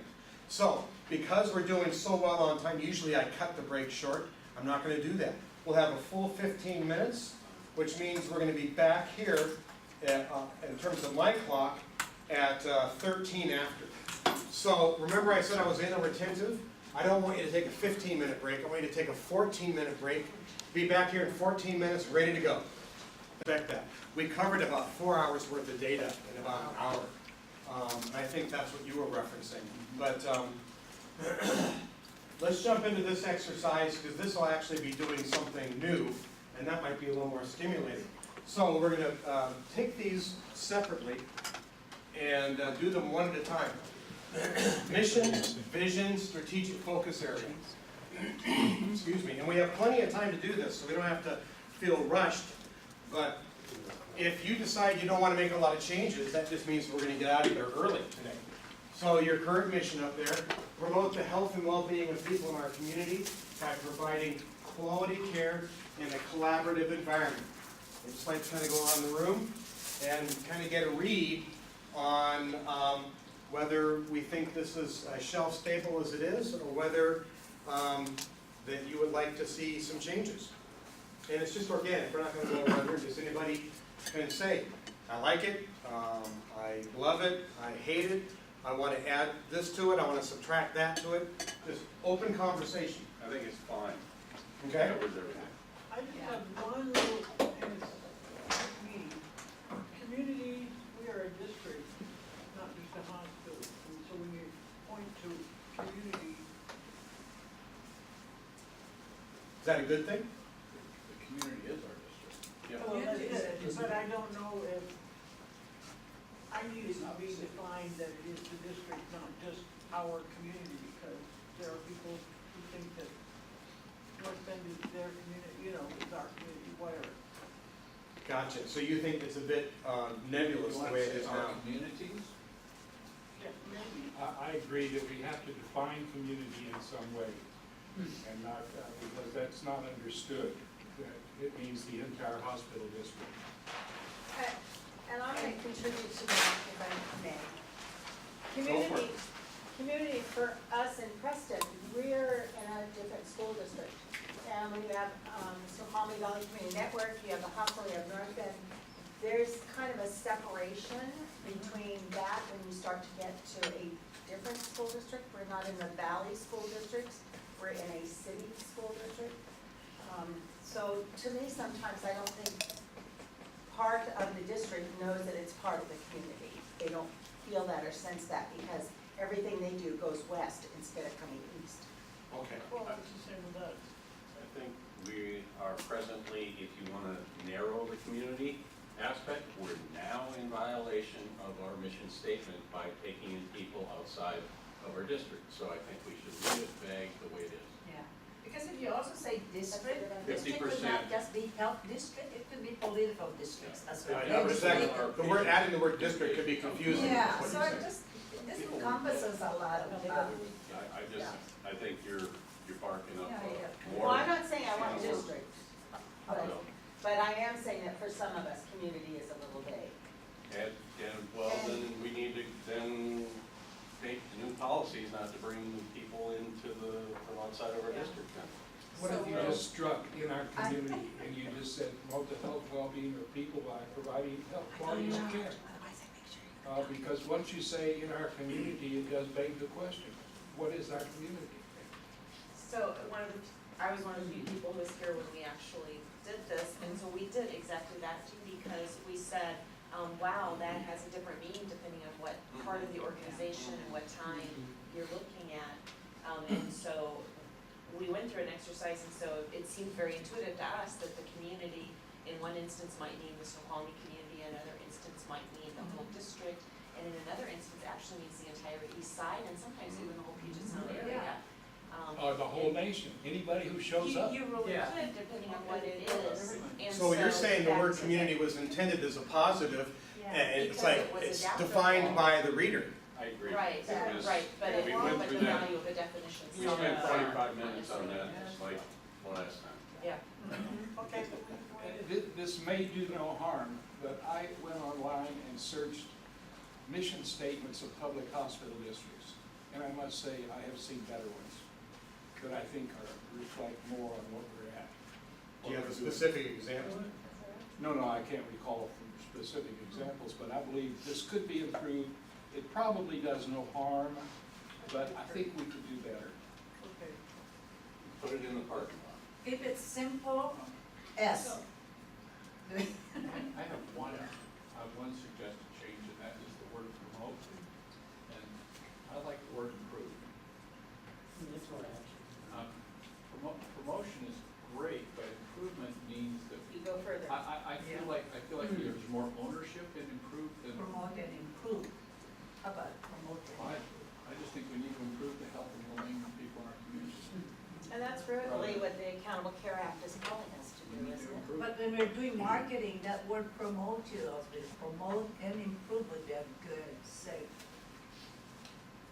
So, because we're doing so well on time, usually I cut the break short. I'm not going to do that. We'll have a full 15 minutes, which means we're going to be back here at, in terms of my clock at 13 after. So, remember I said I was inattentive? I don't want you to take a 15-minute break. I want you to take a 14-minute break. Be back here in 14 minutes, ready to go. Expect that. We covered about 4 hours worth of data in about an hour. I think that's what you were referencing. But let's jump into this exercise, because this will actually be doing something new, and that might be a little more stimulating. So we're going to take these separately, and do them one at a time. Mission, vision, strategic focus area. Excuse me, and we have plenty of time to do this, so we don't have to feel rushed. But if you decide you don't want to make a lot of changes, that just means we're going to get out of here early today. So your current mission up there, promote the health and well-being of people in our community by providing quality care in a collaborative environment. I'd just like to kind of go around the room and kind of get a read on whether we think this is as shelf stable as it is, or whether that you would like to see some changes. And it's just organic, we're not going to go around here, does anybody can say, I like it, I love it, I hate it, I want to add this to it, I want to subtract that to it, just open conversation, I think it's fine. okay? Covers everything. I just have one little, and it's me. Community, we are a district, not just a hospital. And so when you point to community, Is that a good thing? The community is our district. Yeah. well, that's Yeah. good, but I don't know if, I need it to be defined that it is the district, not just our community, because there are people who think that North Bend is their community, you know, is our community, whatever. Gotcha, so you think it's a bit nebulous the way it is now? Our communities, Yeah, maybe. I agree that we have to define community in some way, and not, because that's not understood, that it means the entire hospital district. And I'm gonna contribute to that if I may. Community for us in Preston, we're in a different school district. And when you have, Snoqualmie Valley Community Network, you have the hospital, you have North Bend, there's kind of a separation between that when you start to get to a different school district. We're not in the valley school districts, we're in a city school district. So to me, sometimes I don't think part of the district knows that it's part of the community. They don't feel that or sense that because everything they do goes west instead of coming east. Okay. Well, it's the same with us. I think we are presently, if you want to narrow the community aspect, we're now in violation of our mission statement by taking in people outside of our district. So I think we should leave it vague the way it is. Yeah, because if you also say district, That's district would 50%. not just be health district, it could be political districts as well. Yeah, Very exactly. political. The word, adding the word district could be confusing. is Yeah, what so you're it saying. just, this encompasses a lot of, I think you're barking up Yeah, Well, more. I'm not saying I want districts, but, No. but I am saying that for some of us, community is a little vague. And well, then we need to then make new policies not to bring people from outside of our district then. What if you So- just struck in our community and you just said promote the health, well-being of people by providing health quality of care? Because once you say in our community, it does beg the question, what is our community? So I was one of the few people who was here when we actually did this, and so we did exactly that too, because we said, wow, that has a different meaning depending on what part of the organization and what time you're looking at. And so we went through an exercise, and so it seemed very intuitive to us that the community in one instance might mean the Snoqualmie community, in another instance might mean the whole district, and in another instance actually means the entire east side, and sometimes even the whole Puget Sound area. Or the whole nation, anybody who shows up? You really Yeah. could, depending on what it is. And So you're saying the word that's- community was intended as a positive, Yeah, and it's because like, it was it's adaptable. defined by the reader. I agree. Right, It was- right, but we it, went but through the that. value of the definitions. We spent 45 minutes on that, just like last time. Yeah. Okay. This may do no harm, but I went online and searched mission statements of public hospital districts. And I must say, I have seen better ones that I think reflect more on what we're at. Do you have a specific example? No, I can't recall from specific examples, but I believe this could be improved. It probably does no harm, but I think we could do better. Okay. Put it in the parking lot. If it's simple, S. I have one suggested change, and that is the word promote. And I like the word improve. Promotion is great, but improvement means that, You go further. I feel like there's more ownership in improve than, Promote and improve. what CARE Act is calling us to do, isn't it? But when we're doing marketing, that word promote, you know, promote and improve would be a good say.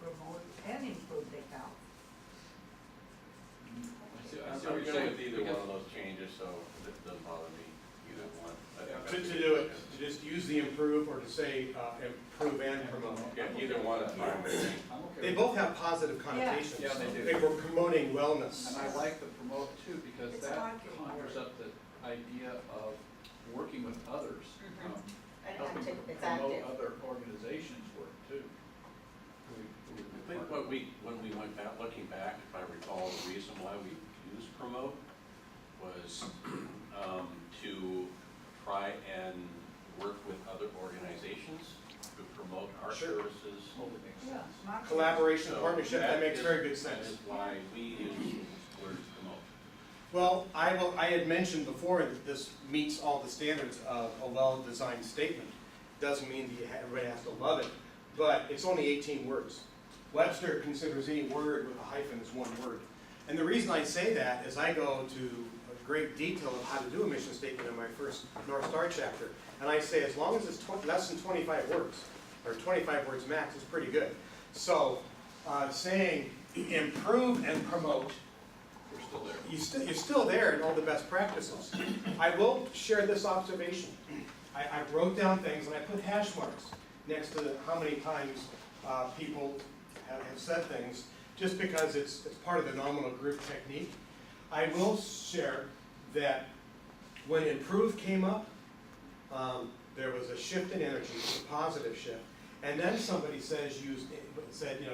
Promote and improve the health. I'm good with either one of those changes, so it doesn't bother me, either one. I think To do it, to just use the improve or to say improve and promote. Yeah, either one is fine with me. I'm okay They with both have positive connotations. Yeah, they do. They were promoting wellness. And I like the promote too, because It's that marketing. conjures up the idea of working with others. And Helping active, it's promote active. other organizations' work too. I think when we went back, looking back, if I recall, the reason why we used promote was to try and work with other organizations to promote our Sure. services. Totally makes Yeah, sense. marketing. Collaboration, So partnership, that makes is- very good sense. That is why we use the word promote. Well, I had mentioned before that this meets all the standards of a well-designed statement. Doesn't mean that everybody has to love it, but it's only 18 words. Webster considers any word with a hyphen as one word. And the reason I say that is I go to a great detail of how to do a mission statement in my first North Star chapter. And I say as long as it's less than 25 words, or 25 words max, is pretty good. So saying improve and promote, We're still there. you're still there in all the best practices. I will share this observation. I wrote down things and I put hash marks next to how many times people have said things, just because it's part of the nominal group technique. I will share that when improve came up, there was a shift in energy, a positive shift. And then somebody said,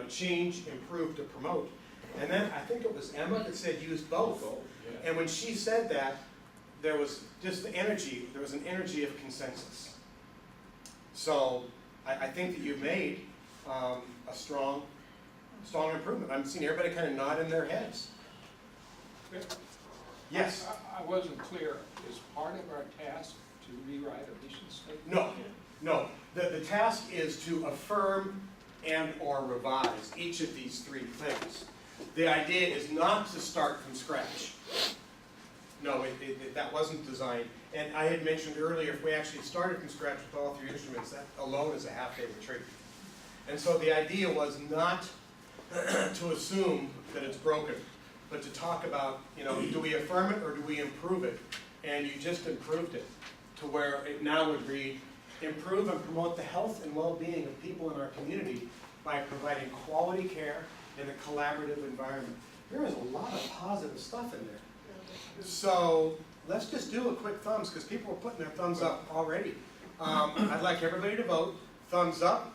change, improve to promote. And then I think it was Emma that said use both. Yeah. And when she said that, there was just the energy, there was an energy of consensus. So I think that you made a strong improvement. I'm seeing everybody kind of nod in their heads. Yes? I wasn't clear. Is part of our task to rewrite a mission statement? No. The task is to affirm and or revise each of these three things. The idea is not to start from scratch. No, that wasn't designed. And I had mentioned earlier, if we actually started from scratch with all three instruments, that alone is a half-day retreat. And so the idea was not to assume that it's broken, but to talk about, do we affirm it or do we improve it? And you just improved it to where it now would read, improve and promote the health and well-being of people in our community by providing quality care in a collaborative environment. There is a lot of positive stuff in there. So let's just do a quick thumbs, because people are putting their thumbs up already. I'd like everybody to vote. Thumbs up,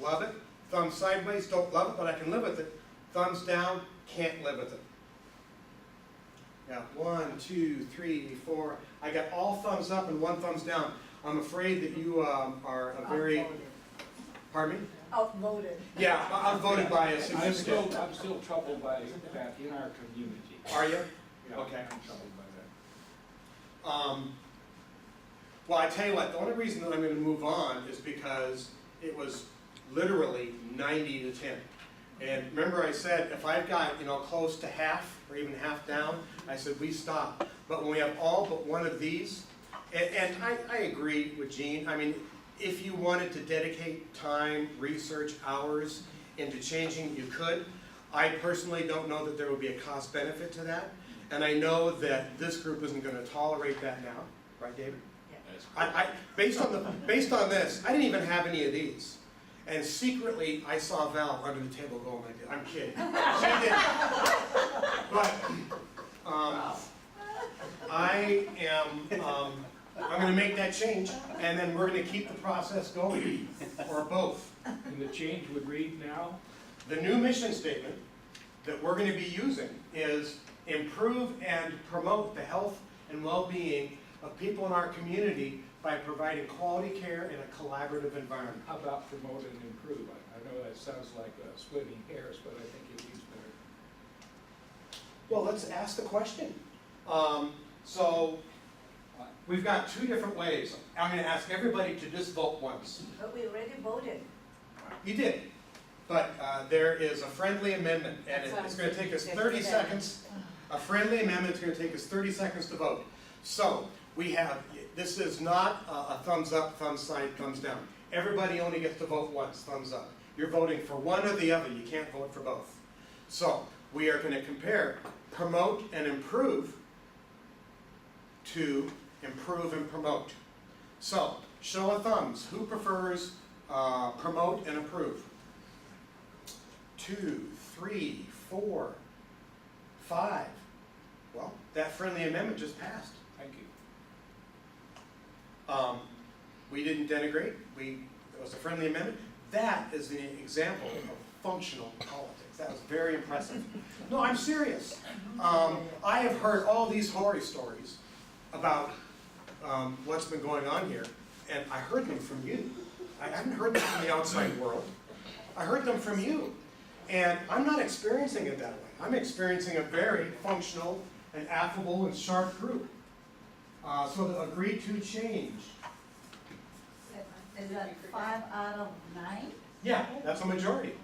love it. Thumbs sideways, don't love it, but I can live with it. Thumbs down, can't live with it. Yeah, 1, 2, 3, 4. I got all thumbs up and one thumbs down. I'm afraid that you are a very, pardon me? Outvoted. Yeah, I'm voted by a I'm significant. still troubled by that in our community. Are you? Yeah, Okay. I'm troubled by that. Well, I tell you what, the only reason that I'm going to move on is because it was literally 90 to 10. And remember I said, if I've got, close to half or even half down, I said we stop. But when we have all but one of these, and I agree with Jean, I mean, if you wanted to dedicate time, research, hours into changing, you could. I personally don't know that there would be a cost benefit to that. And I know that this group isn't going to tolerate that now, right, David? Based on this, I didn't even have any of these. And secretly, I saw Val under the table going like that. I'm kidding. She did. But I'm going to make that change, and then we're going to keep the process going, or both. And the change would read now? The new mission statement that we're going to be using is improve and promote the health and well-being of people in our community by providing quality care in a collaborative environment. How about promote and improve? I know that sounds like splitting hairs, but I think it reads better. Well, let's ask the question. So we've got two different ways. I'm going to ask everybody to just vote once. But we already voted. You did. But there is a friendly amendment, and That's what it's I'm going to take us thinking. 30 seconds A friendly amendment is gonna take us 30 seconds to vote. So, we have, this is not a thumbs up, thumbs side, thumbs down. Everybody only gets to vote once, thumbs up. You're voting for one or the other, you can't vote for both. So, we are gonna compare promote and improve to improve and promote. So, show of thumbs, who prefers promote and approve? 2, 3, 4, 5. Well, that friendly amendment just passed. Thank you. We didn't denigrate, it was a friendly amendment. That is an example of functional politics. That was very impressive. No, I'm serious. I have heard all these horror stories about what's been going on here, and I heard them from you. I haven't heard them from the outside world. I heard them from you. And I'm not experiencing it that way. I'm experiencing a very functional and affable and sharp group. So the agree to change. Is that 5 out of 9? Yeah, that's a majority.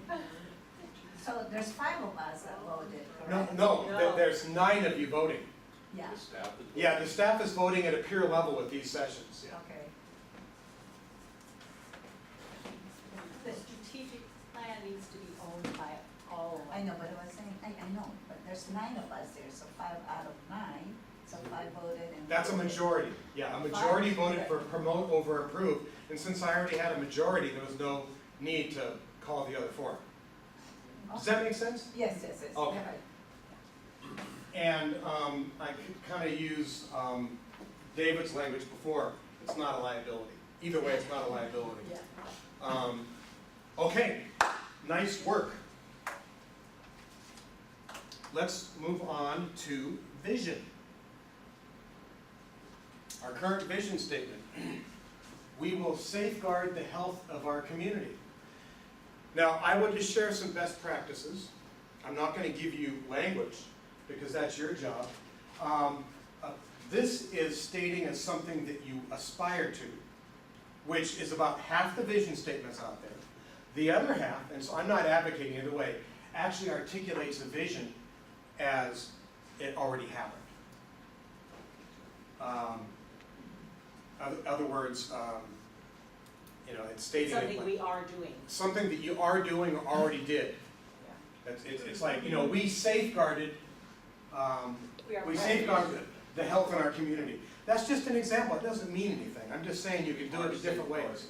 So there's 5 of us that voted, No, correct? no, there's 9 of you voting. Yeah, The staff is. Yeah, the staff is voting at a peer level with these sessions. Yeah. okay. The strategic plan needs to be owned by all of us. I know, but I was saying, I know, but there's 9 of us there, so 5 out of 9, so 5 voted and. That's a majority. Yeah, a majority voted for promote over approve. And since I already had a majority, there was no need to call the other 4. Does that make sense? Yes, yes, yes. Okay. Right. And I could kind of use David's language before. It's not a liability. Either way, it's not a liability. Yeah. Okay, nice work. Let's move on to vision. Our current vision statement. We will safeguard the health of our community. Now, I would just share some best practices. I'm not going to give you language because that's your job. This is stating as something that you aspire to, which is about half the vision statements out there. The other half, and so I'm not advocating either way, actually articulates a vision as it already happened. Other words, it's stating Something we are doing. something that you are doing or already did. It's like, we safeguarded, we safeguarded the health in our community. That's just an example. It doesn't mean anything. I'm just saying you can do it in different ways.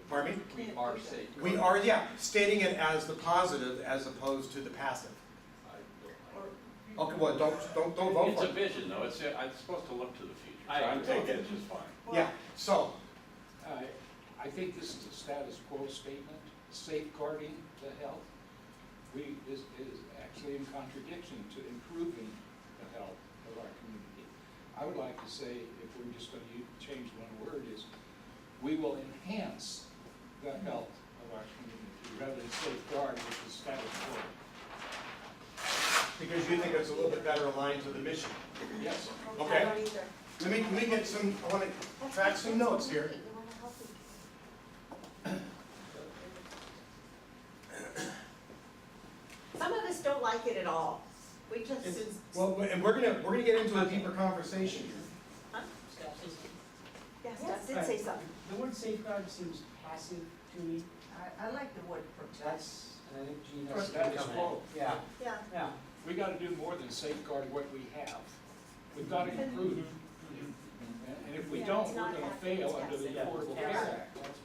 Pardon me? We are safe. We are, stating it as the positive as opposed to the passive. Okay, well, don't vote It's for a it. vision, though, it's supposed to look to the future, so I I'm agree. taking it just fine. Yeah, so, I think this is a status quo statement, safeguarding the health. This is actually in contradiction to improving the health of our community. I would like to say, if we're just going to change one word, is we will enhance the health of our community rather than safeguard, which is status quo. because you think it's a little bit better aligned to the mission. Yes. Okay. I don't either. Let me get some, I want to track some notes here. You wanna help me? Some of us don't like it at all. We just, Well, and we're gonna get into a deeper conversation here. huh? Yeah, Steph did say something. The word safeguard seems passive to me. I like the word protect. That's, I think Gene has. Status quo. Yeah, Yeah. yeah. We gotta do more than safeguard what we have. We've gotta improve. And if we Yeah, don't, it's we're not gonna happening. fail It's under the passive. Affordable Yeah. Care Act. That's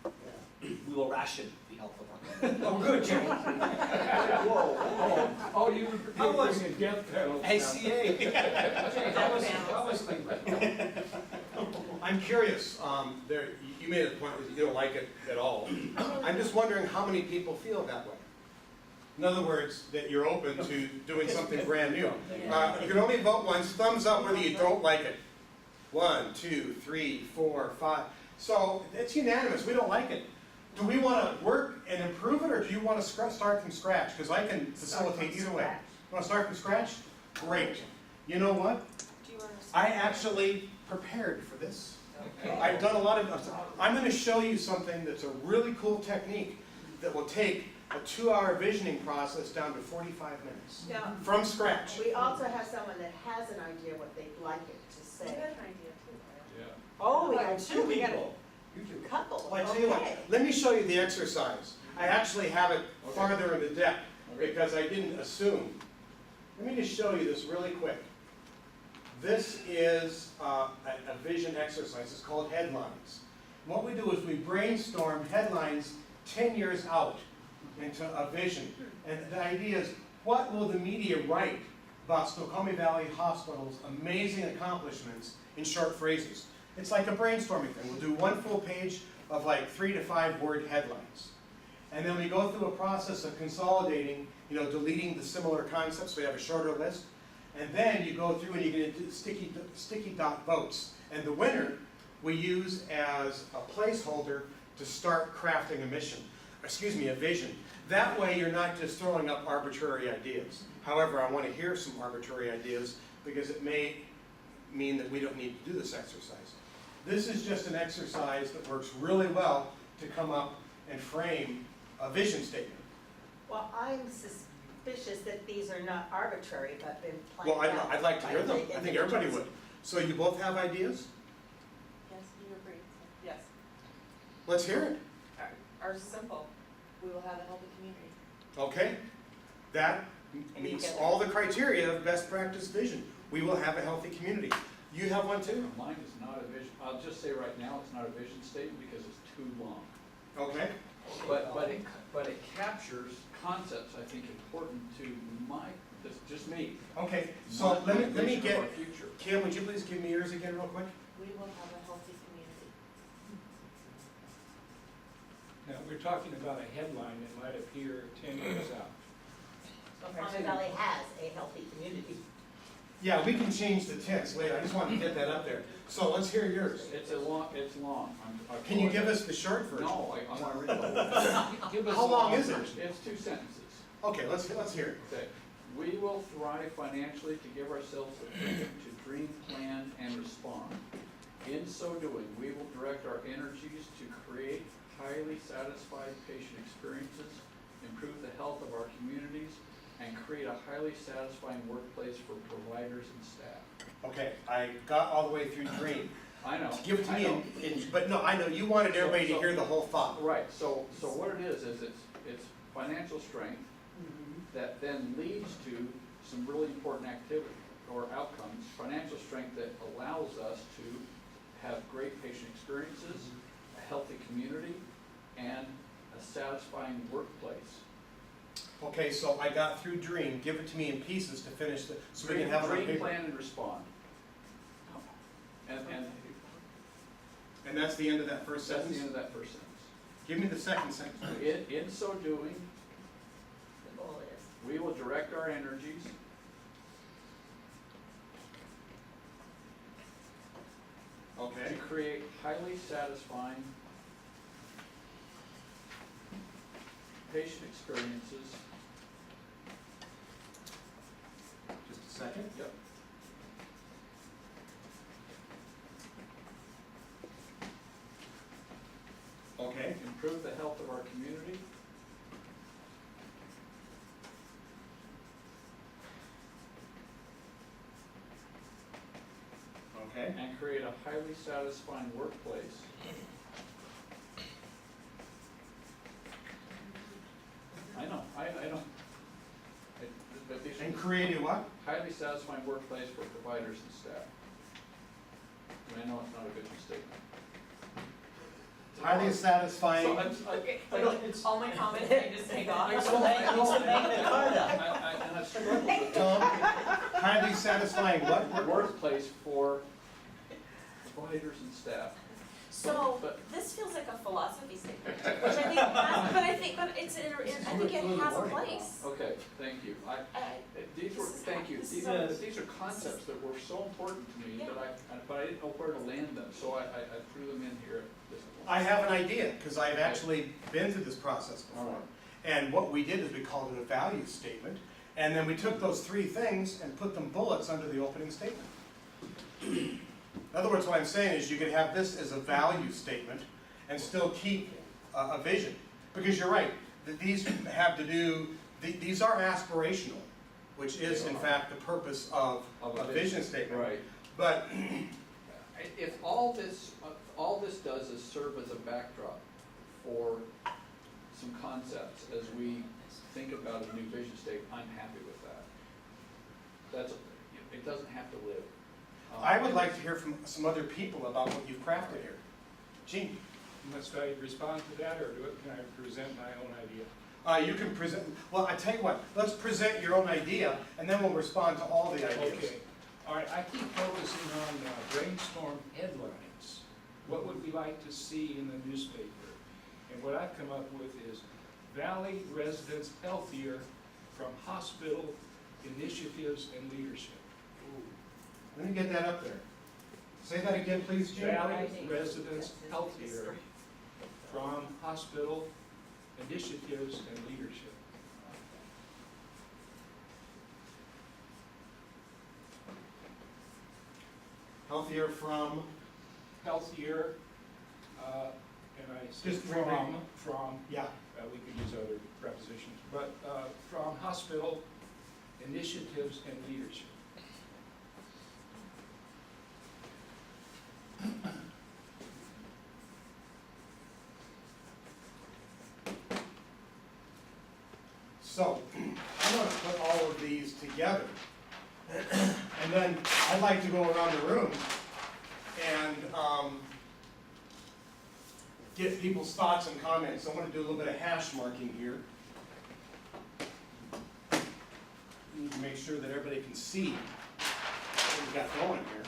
what. We will ration the health of our. Oh, good, Jim. Whoa, Oh, you were How was- bringing a death penalty. ACA. I'm curious, you made a point that you don't like it at all. I'm just wondering how many people feel that way. In other words, that you're open to doing something brand new. You can only vote once, thumbs up whether you don't like it. 1, 2, 3, 4, 5. So it's unanimous, we don't like it. Do we want to work and improve it, or do you want to start from scratch? Because I can facilitate either way. Want to start from scratch? Great. You know what? Do you wanna? I actually prepared for this. I've done a lot of, I'm going to show you something that's a really cool technique that will take a 2-hour visioning process down to 45 minutes, Now, from scratch. we also have someone that has an idea what they'd like it to You say. had an idea too, right? Yeah. Oh, we got two, we got people. You two. a couple, Well, I tell you what, okay. let me show you the exercise. I actually have it farther in the deck, because I didn't assume. Let me just show you this really quick. This is a vision exercise. It's called Headlines. What we do is we brainstorm headlines 10 years out into a vision. And the idea is, what will the media write about Snoqualmie Valley Hospital's amazing accomplishments in short phrases? It's like a brainstorming thing. We'll do one full page of like 3 to 5 word headlines. And then we go through a process of consolidating, deleting the similar concepts. We have a shorter list. And then you go through and you get into sticky dot votes. And the winner we use as a placeholder to start crafting a vision. That way you're not just throwing up arbitrary ideas. However, I want to hear some arbitrary ideas because it may mean that we don't need to do this exercise. This is just an exercise that works really well to come up and frame a vision statement. Well, I'm suspicious that these are not arbitrary, but been Well, planned out. I'd like to hear by them. the I think everybody individuals. would. So you both have ideas? Yes, you agree, yes. Let's hear it. Ours is simple, we will have a healthy community. Okay? That meets all the criteria of best practice vision. We will have a healthy community. You have one too? Mine is not a vision, I'll just say right now, it's not a vision statement because it's too long. Okay? But it captures concepts, I think, important to just me. Okay, so Not let the me vision get, of our future. Kim, would you please give me yours again real quick? We will have a healthy community. Now, we're talking about a headline that might appear 10 years out. Snoqualmie Valley has a healthy community. Yeah, we can change the tense later. I just wanted to get that up there. So let's hear yours. It's long. Can you give us the short version? No, I want to read the whole thing. Give us How the long is it? version. It's 2 sentences. Okay, let's hear it. Okay. We will thrive financially to give ourselves the freedom to dream, plan, and respond. In so doing, we will direct our energies to create highly satisfied patient experiences, improve the health of our communities, and create a highly satisfying workplace for providers and staff. Okay, I got all the way through dream. I know. Give it to I me, know. but no, I know, you wanted everybody to So- hear the whole thought. Right, so what it is it's financial strength that then leads to some really important activity or outcomes. Financial strength that allows us to have great patient experiences, a healthy community, and a satisfying workplace. Okay, so I got through dream. Give it to me in pieces to finish so we can have it on Dream, paper. plan, and respond. And And that's the end of that first that's sentence? the end of that first sentence. Give me the second sentence. In so doing, The goal is. we will direct our energies Okay. to create highly satisfying patient experiences. Just a second. Yep. Okay. Improve the health of our community. Okay. And create a highly satisfying workplace. I know. But these And are create a what? highly satisfying workplace for providers and staff. And I know it's not a vision statement. Highly satisfying. So it's, All my comments, I just take off. and I've struggled with Tom, highly satisfying what? workplace for providers and staff. So, But- this feels like a philosophy statement, which I think has, but it's, I think it has a place. Okay, thank you. These were, thank you. These are concepts that were so important to me that but I didn't know where to land them, so I threw them in here at this point. I have an idea, because I've actually been through this process before. Alright. And what we did is we called it a value statement, and then we took those 3 things and put them bullets under the opening statement. In other words, what I'm saying is you could have this as a value statement and still keep a vision. Because you're right, that these have to do, these are aspirational, which is in fact the purpose of a vision statement. Right. But If all this does is serve as a backdrop for some concepts as we think about a new vision statement, I'm happy with that. It doesn't have to live. I would like to hear from some other people about what you've crafted here. Gene? Must I respond to that, or can I present my own idea? You can present, well, I tell you what, let's present your own idea, and then we'll respond to all the ideas. Okay, all right, I keep focusing on brainstorm headlines. What would we like to see in the newspaper? And what I've come up with is Valley residents healthier from hospital initiatives and leadership. Let me get that up there. Say that again, please, Jim. Valley residents healthier from hospital initiatives and leadership. Healthier from, Healthier, and I said Just reread. from, yeah, we could use other prepositions, but from hospital initiatives and leadership. so I'm gonna put all of these together. And then I'd like to go around the room and get people's thoughts and comments. I'm gonna do a little bit of hash marking here. Need to make sure that everybody can see what we've got going here.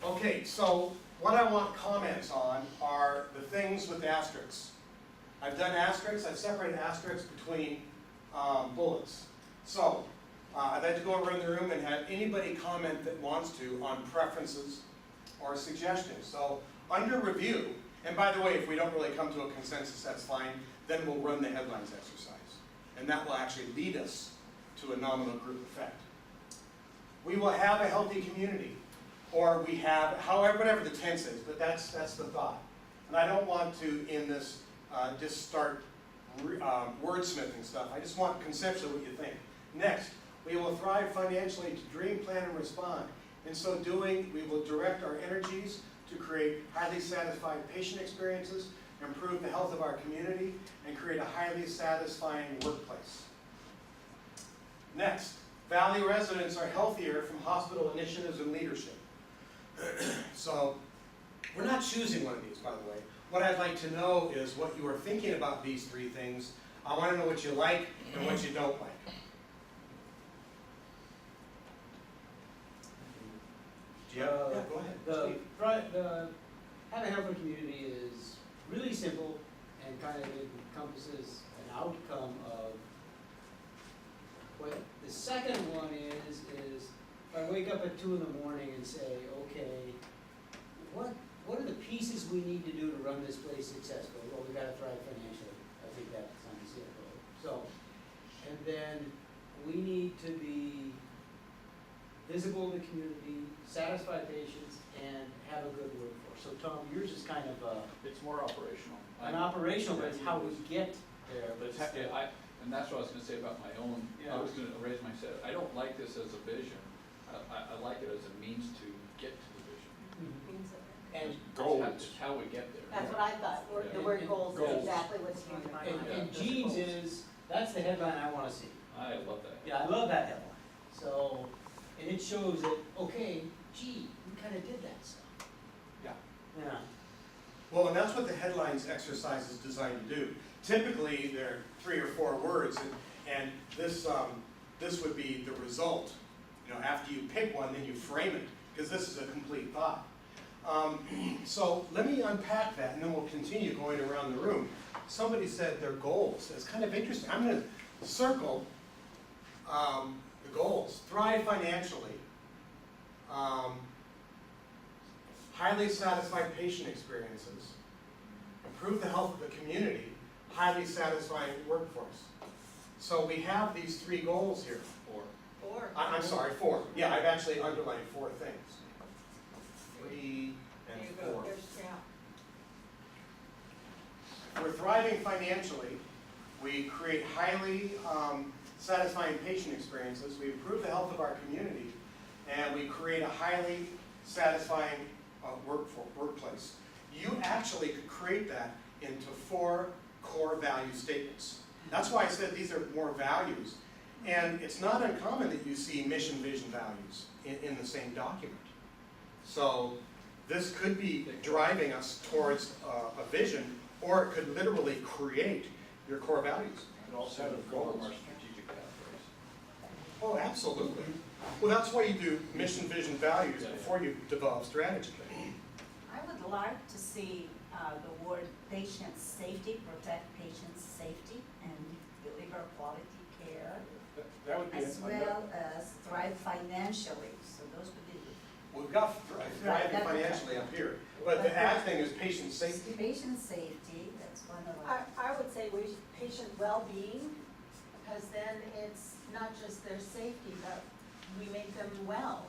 Okay, so what I want comments on are the things with asterisks. I've done asterisks, I've separated asterisks between bullets. So, I'd like to go around the room and have anybody comment that wants to on preferences or suggestions. So, under review, and by the way, if we don't really come to a consensus, that's fine, then we'll run the headlines exercise. And that will actually lead us to a nominal group effect. We will have a healthy community, or we have, however, whatever the tense is, but that's the thought. And I don't want to, in this, just start wordsmithing stuff. I just want conceptually what you think. Next, we will thrive financially to dream, plan, and respond. In so doing, we will direct our energies to create highly satisfied patient experiences, improve the health of our community, and create a highly satisfying workplace. Next, Valley residents are healthier from hospital initiatives and leadership. So, we're not choosing one of these, by the way. What I'd like to know is what you are thinking about these three things. I want to know what you like and what you don't like. Yeah, go ahead, Steve. The have a healthy community is really simple and kind of encompasses an outcome of what the second one is if I wake up at 2 in the morning and say, okay, what are the pieces we need to do to run this place successfully? Well, we gotta thrive financially. I think that's on the CFO. So, and then we need to be visible in the community, satisfy patients, and have a good workforce. So Tom, yours is kind of It's more operational. an operational, but it's how we get there. But and that's what I was gonna say about my own, I was gonna raise my set, I don't like this as a vision. I like it as a means to get to the vision. And, It's how we get there. That's what I thought, the word goals is Goals. exactly what's in my mind. and Gene's is, that's the headline I wanna see. I love that. Yeah, I love that headline. So, and it shows that, okay, gee, we kinda did that stuff. Yeah. Yeah. Well, and that's what the headlines exercise is designed to do. Typically, there are 3 or 4 words, and this would be the result. You know, after you pick one, then you frame it, because this is a complete thought. So let me unpack that, and then we'll continue going around the room. Somebody said their goals. It's kind of interesting. I'm going to circle the goals. Thrive financially. Highly satisfied patient experiences. Improve the health of the community. Highly satisfying workforce. So we have these 3 goals here. 4. I'm sorry, 4. Yeah, I've actually underlined 4 things. 3 There you and go. 4. There's thriving financially, we create highly satisfying patient experiences, we improve the health of our community, and we create a highly satisfying workplace. You actually could create that into 4 core value statements. That's why I said these are more values. And it's not uncommon that you see mission, vision, values in the same document. So this could be driving us towards a vision, or it could literally create your core values. And also inform our strategic pathways. Oh, absolutely. Well, that's why you do mission, vision, values before you develop strategy. I would like to see the word patient safety, protect patient safety and deliver quality care, That would be as well as thrive financially, so those would be We've got thriving financially up here, but the ad thing is patient safety. patient safety, that's one of our. I would say patient well-being, because then it's not just their safety, but we make them well.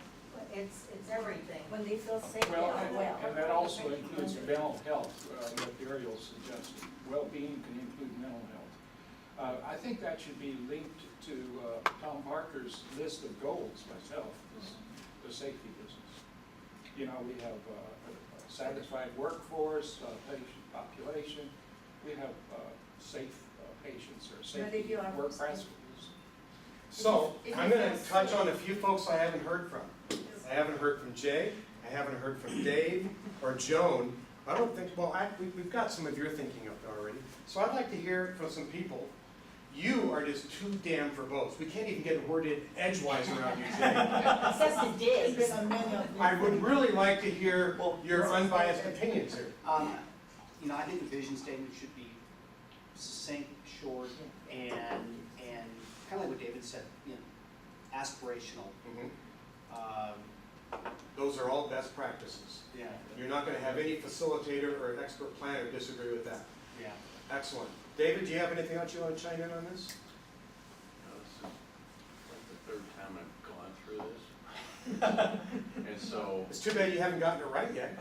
It's everything. When they feel safe, they Well, are well. and that also includes mental health, what Ariel suggested. Well-being can include mental health. I think that should be linked to Tom Parker's list of goals myself, is the safety business. You know, we have a satisfied workforce, patient population, we have safe patients or safe But if you are- work practices. So, If I'm you gonna feel touch safe- on a few folks I haven't heard from. I haven't heard from Jay, I haven't heard from Dave or Joan. I don't think, well, we've got some of your thinking up there already. So I'd like to hear from some people. You are just too damn verbose. We can't even get a word in edgewise around you, Jay. Except the digs. There's been many of these. I would really like to hear Well, your unbiased opinions here. You know, I think the vision statement should be succinct, short, and kind of like what David said, you know, aspirational. Those are all best practices. Yeah. You're not gonna have any facilitator or an expert planner disagree with that. Yeah. Excellent. David, do you have anything else you want to chime in on this? This is like the 3rd time I've gone through this. And so, It's too bad you haven't gotten it right yet.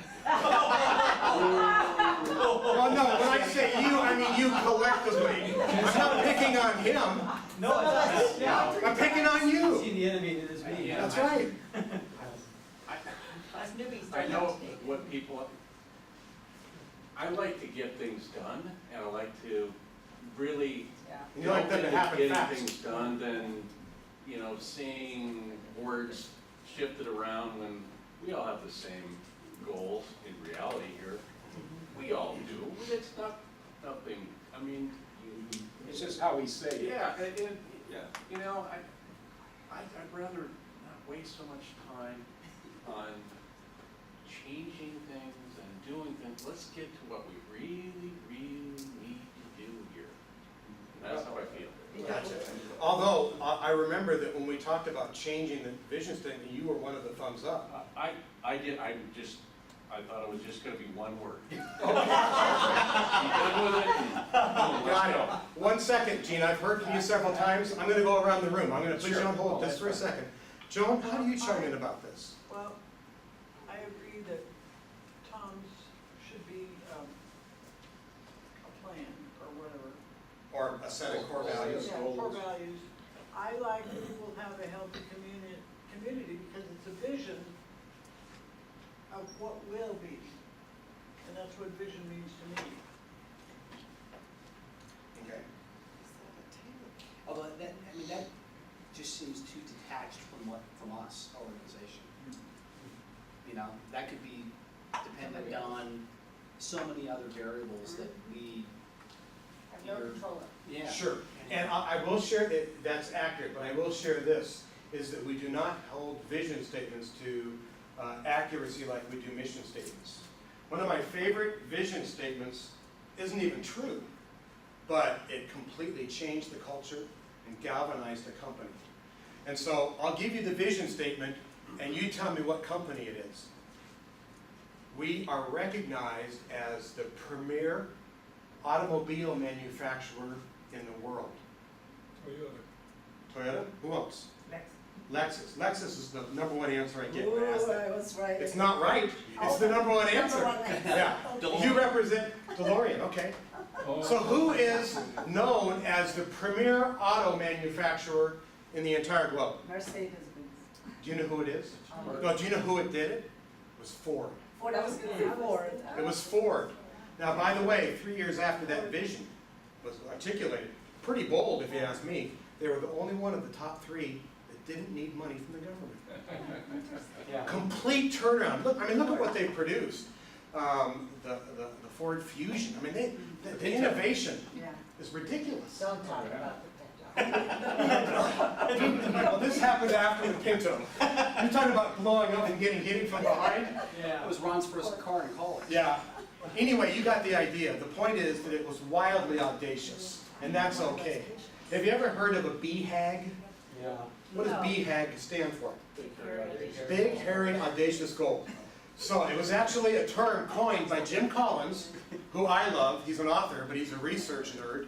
Well, no, when I say you, I mean you collectively. I'm not picking on him, No, it's not. I'm picking on you. See, the enemy that is me. Yeah. That's right. Us newbies I don't know have to. what people, I like to get things done, and I like to really Yeah. And you like them to happen getting fast. things done than, you know, seeing words shifted around when we all have the same goals in reality here. We all do. It's not nothing, I mean, It's just how we say it. yeah, you know, I'd rather not waste so much time on changing things and doing things. Let's get to what we really, really need to do here. And that's how I feel. Gotcha. Although, I remember that when we talked about changing the vision statement, you were one of the thumbs up. I thought it was just gonna be one word. Be done with it and boom, let's Got go. it. 1 second, Gene, I've heard from you several times. I'm gonna go around the room. I'm gonna put you Sure. on hold just for a second. Joan, how do you chime in about this? Well, I agree that Tom's should be a plan or whatever. Or a set of core values? Yeah, core values. I like that we will have a healthy community because it's a vision of what will be. And that's what vision means to me. Okay. Although that just seems too detached from us, our organization. You know, that could be dependent on so many other variables that we, Have no control of. yeah. Sure, and I will share that, that's accurate, but I will share this, is that we do not hold vision statements to accuracy like we do mission statements. One of my favorite vision statements isn't even true, but it completely changed the culture and galvanized the company. And so I'll give you the vision statement, and you tell me what company it is. We are recognized as the premier automobile manufacturer in the world. Toyota? Who else? Lexus. Lexus is the number one answer I get when I ask that. I was right. It's not right, it's the number one answer. Number one answer. Yeah, you represent DeLorean, okay. So who is known as the premier auto manufacturer in the entire globe? Mercedes-Benz. Do you know who it is? No, do you know who it did it? It was Ford. Ford, I was gonna say Ford. It was Ford. Now, by the way, 3 years after that vision was articulated, pretty bold if you ask me, they were the only one of the top 3 that didn't need money from the government. Yeah. Complete turnaround. Look, I mean, look at what they produced. The Ford Fusion. I mean, the innovation Yeah. is ridiculous. Don't talk about the Well, this happened after the Pinto. You're talking about blowing up and getting hit from behind? That was Ron's first car in college. Yeah. Anyway, you got the idea. The point is that it was wildly audacious, and that's okay. Have you ever heard of a BHAG? Yeah. What does No. BHAG stand for? Big, hairy, audacious goal. So it was actually a term coined by Jim Collins, who I love. He's an author, but he's a research nerd.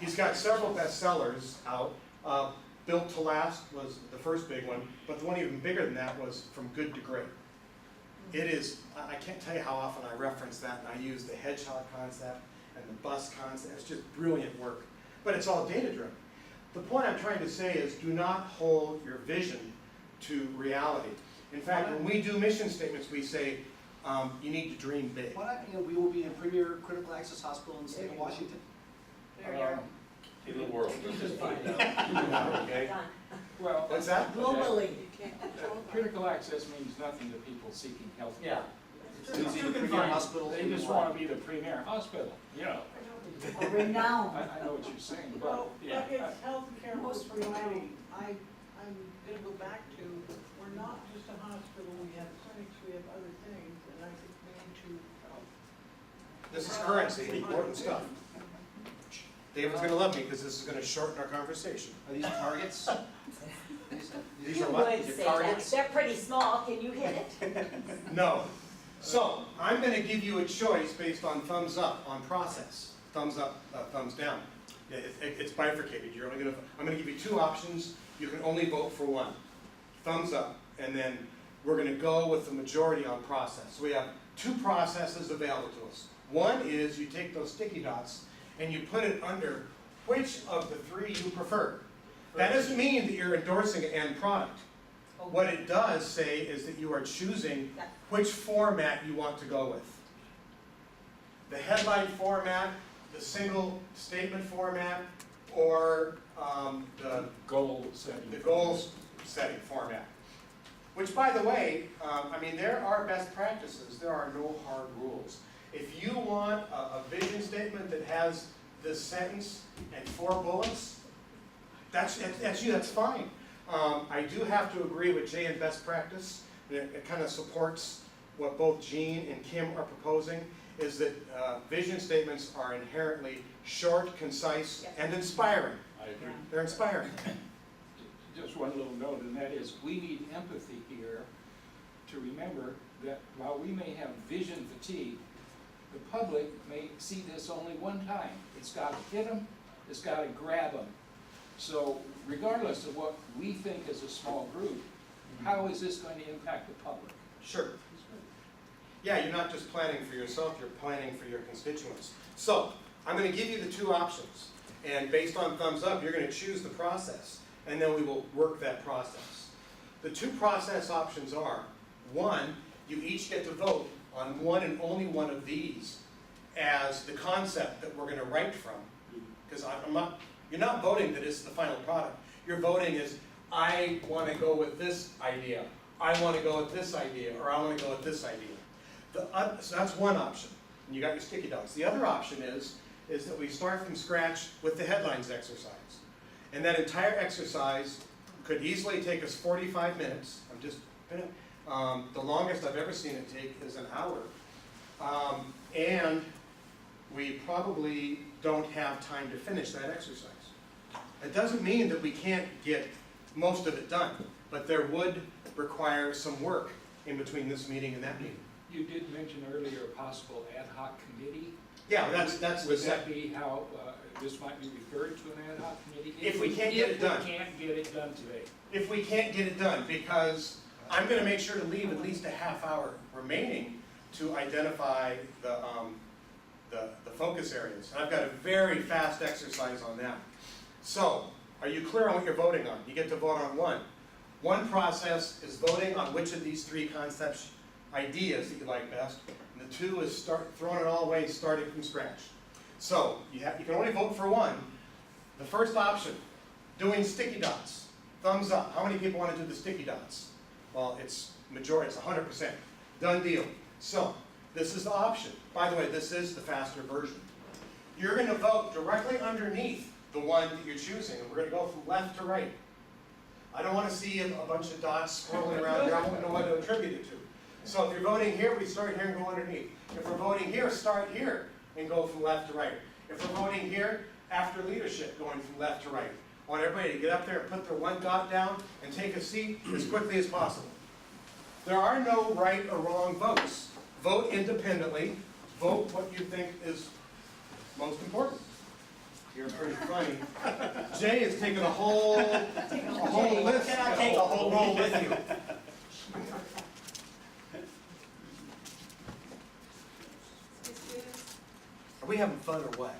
He's got several bestsellers out. Built to Last was the first big one, but the one even bigger than that was From Good to Great. It is, I can't tell you how often I reference that, and I use the hedgehog concept and the bus concept. It's just brilliant work, but it's all data-driven. The point I'm trying to say is do not hold your vision to reality. In fact, when we do mission statements, we say, you need to dream big. Why not, we will be a premier critical access hospital in the state of Washington. There you are. In the world, let's just find out. Okay? Done. Well, What's that? Globally. critical access means nothing to people seeking health care. Yeah. It's a premier hospital. They just want to be the premier hospital, you know. A renowned. I know what you're saying, but, Well, yeah. but it's healthcare Most providing. I'm gonna go back to, we're not just a hospital, we have clinics, we have other things, and I think we need to. This is currency, important stuff. David's gonna love me because this is gonna shorten our conversation. Are these targets? These You are what? would say that. They're pretty small. Can you hit it? No. So, I'm gonna give you a choice based on thumbs up on process. Thumbs up, thumbs down. It's bifurcated. I'm gonna give you 2 options. You can only vote for one. Thumbs up, and then we're gonna go with the majority on process. So we have 2 processes available to us. One is you take those sticky dots and you put it under which of the 3 you prefer. That doesn't mean that you're endorsing an end product. What it does say is that you are choosing which format you want to go with. The headline format, the single statement format, or the Goal setting. goals setting format. Which, by the way, I mean, there are best practices. There are no hard rules. If you want a vision statement that has this sentence and 4 bullets, that's you, that's fine. I do have to agree with Jay in best practice. It kind of supports what both Gene and Kim are proposing, is that vision statements are inherently short, concise, and inspiring. I agree. They're inspiring. Just one little note, and that is, we need empathy here to remember that while we may have vision fatigue, the public may see this only one time. It's got to hit them, it's got to grab them. So regardless of what we think is a small group, how is this going to impact the public? Sure. Yeah, you're not just planning for yourself, you're planning for your constituents. So, I'm going to give you the 2 options. And based on thumbs up, you're going to choose the process. And then we will work that process. The 2 process options are, 1, you each get to vote on one and only one of these as the concept that we're going to write from. Because you're not voting that it's the final product. You're voting as, I want to go with this idea, I want to go with this idea, or I want to go with this idea. So that's one option, and you got your sticky dots. The other option is that we start from scratch with the headlines exercise. And that entire exercise could easily take us 45 minutes. The longest I've ever seen it take is an hour. And we probably don't have time to finish that exercise. It doesn't mean that we can't get most of it done, but there would require some work in between this meeting and that meeting. You did mention earlier a possible ad hoc committee. Yeah, that's the Would that be how this might be referred to, an ad hoc committee? If we can't get it done. If we can't get it done today. If we can't get it done, because I'm going to make sure to leave at least a half hour remaining to identify the focus areas. And I've got a very fast exercise on that. So, are you clear on what you're voting on? You get to vote on one. One process is voting on which of these three concepts, ideas that you like best. And the two is throwing it all away, starting from scratch. So, you can only vote for one. The first option, doing sticky dots. Thumbs up. How many people want to do the sticky dots? Well, it's majority, it's 100%. Done deal. So, this is the option. By the way, this is the faster version. You're going to vote directly underneath the one that you're choosing, and we're going to go from left to right. I don't want to see a bunch of dots swirling around here. I won't know what to attribute it to. So if you're voting here, we start here and go underneath. If we're voting here, start here and go from left to right. If we're voting here, after leadership, going from left to right. I want everybody to get up there and put their one dot down and take a seat as quickly as possible. There are no right or wrong votes. Vote independently. Vote what you think is most important. You're pretty funny. Jay is taking a whole list, a whole roll with you. Are we having fun or what?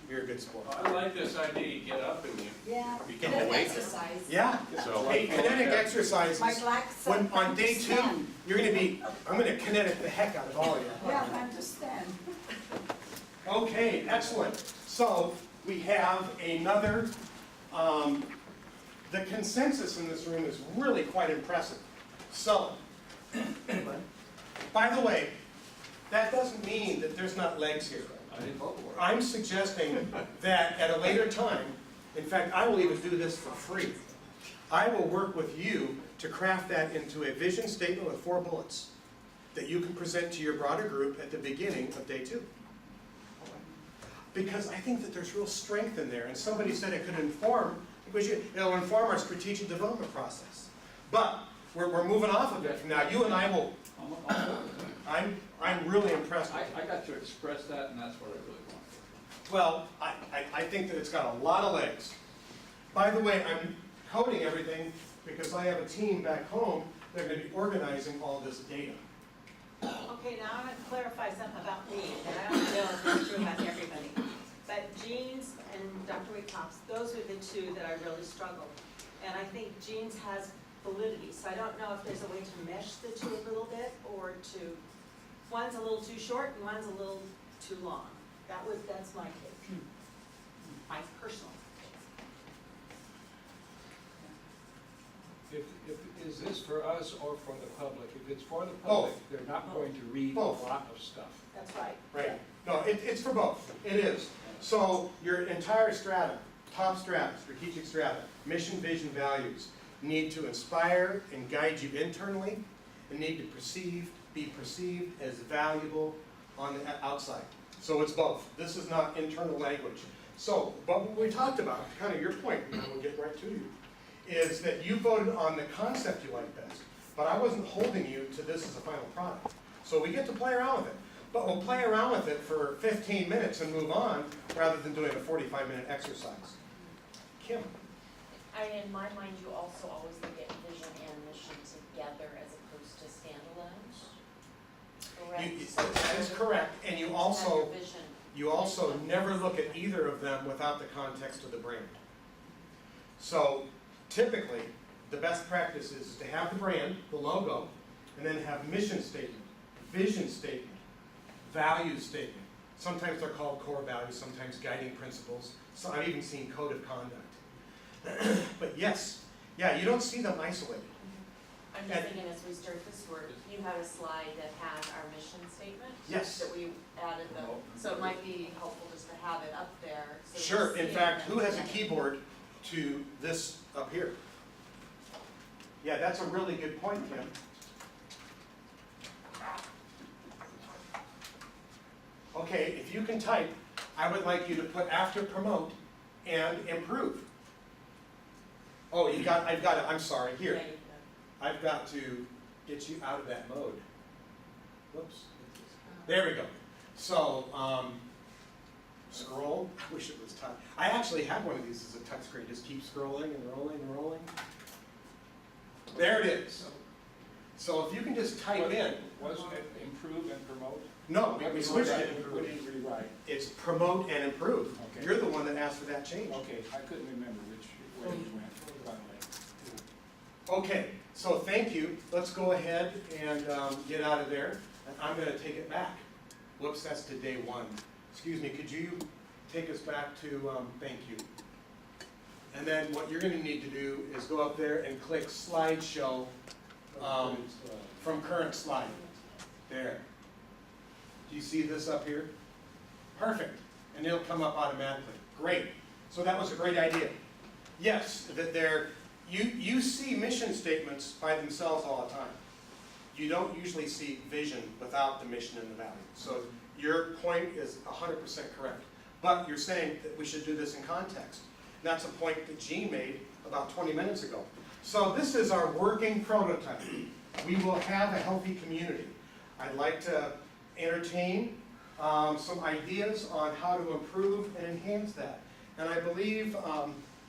You're a good sport. I like this idea, you get up and you Yeah. become Good awake. exercise. Yeah. So, Hey, kinetic exercises. My black When, son on day two, understand. you're going to be, I'm going to kinetic the heck out of all of you. Yeah, I understand. Okay, excellent. So we have another, the consensus in this room is really quite impressive. So, by the way, that doesn't mean that there's not legs here. I didn't vote for it. I'm suggesting that at a later time, in fact, I will even do this for free. I will work with you to craft that into a vision statement with 4 bullets that you can present to your broader group at the beginning of day 2. Because I think that there's real strength in there, and somebody said it could inform, because it'll inform our strategic development process. But we're moving off of it from now. You and I will. I'm really impressed with I got to express that, and that's what I really want. Well, I think that it's got a lot of legs. By the way, I'm coding everything because I have a team back home that are going to be organizing all this data. Okay, now I'm going to clarify something about me, and I don't know if it's true about everybody. But Jean's and Dr. Wickoff's, those are the two that I really struggle. And I think Jean's has validity, so I don't know if there's a way to mesh the two a little bit, or to, one's a little too short and one's a little too long. That's my take, my personal. Is this for us or for the public? If it's for the public, they're not going to read a Both. lot of stuff. That's right. Right? No, it's for both. It is. So your entire strata, top strata, strategic strata, mission, vision, values, need to inspire and guide you internally, and need to be perceived as valuable on the outside. So it's both. This is not internal language. So, but what we talked about, kind of your point, and we'll get right to you, is that you voted on the concept you like best, but I wasn't holding you to this as a final product. So we get to play around with it. But we'll play around with it for 15 minutes and move on, rather than doing a 45-minute exercise. Kim? In my mind, you also always look at vision and mission together as opposed to standalone. Correct? That is correct, and you Have also, your vision. you also never look at either of them without the context of the brand. So typically, the best practice is to have the brand, the logo, and then have mission statement, vision statement, value statement. Sometimes they're called core values, sometimes guiding principles. So I've even seen code of conduct. But yes, yeah, you don't see them isolated. I'm just thinking as we start this work, you had a slide that had our mission statement. Yes. That we added so it might be helpful just to have it up there. So you Sure, see in it fact, and- who has a keyboard to this up here? Yeah, that's a really good point, Kim. Okay, if you can type, I would like you to put after promote and improve. Oh, I've got it, I'm sorry, here. Yeah, you I've got to get you out of that mode. Whoops. There we go. So, scroll. I wish it was touch. I actually have one of these as a touch screen. Just keep scrolling and rolling and rolling. There it is. So if you can just type in, Wasn't it improve and promote? no, we switched it. We didn't rewrite. It's promote and improve. Okay. You're the one that asked for that change. Okay, I couldn't remember which way it went, by the way. Okay, so thank you. Let's go ahead and get out of there. And I'm gonna take it back. Whoops, that's to day one. Excuse me, could you take us back to, thank you. And then what you're gonna need to do is go up there and click slideshow from current slide. There. Do you see this up here? Perfect. And it'll come up automatically. Great. So that was a great idea. Yes, that you see mission statements by themselves all the time. You don't usually see vision without the mission and the value. So your point is 100% correct. But you're saying that we should do this in context. That's a point that Gene made about 20 minutes ago. So this is our working prototype. We will have a healthy community. I'd like to entertain some ideas on how to improve and enhance that. And I believe,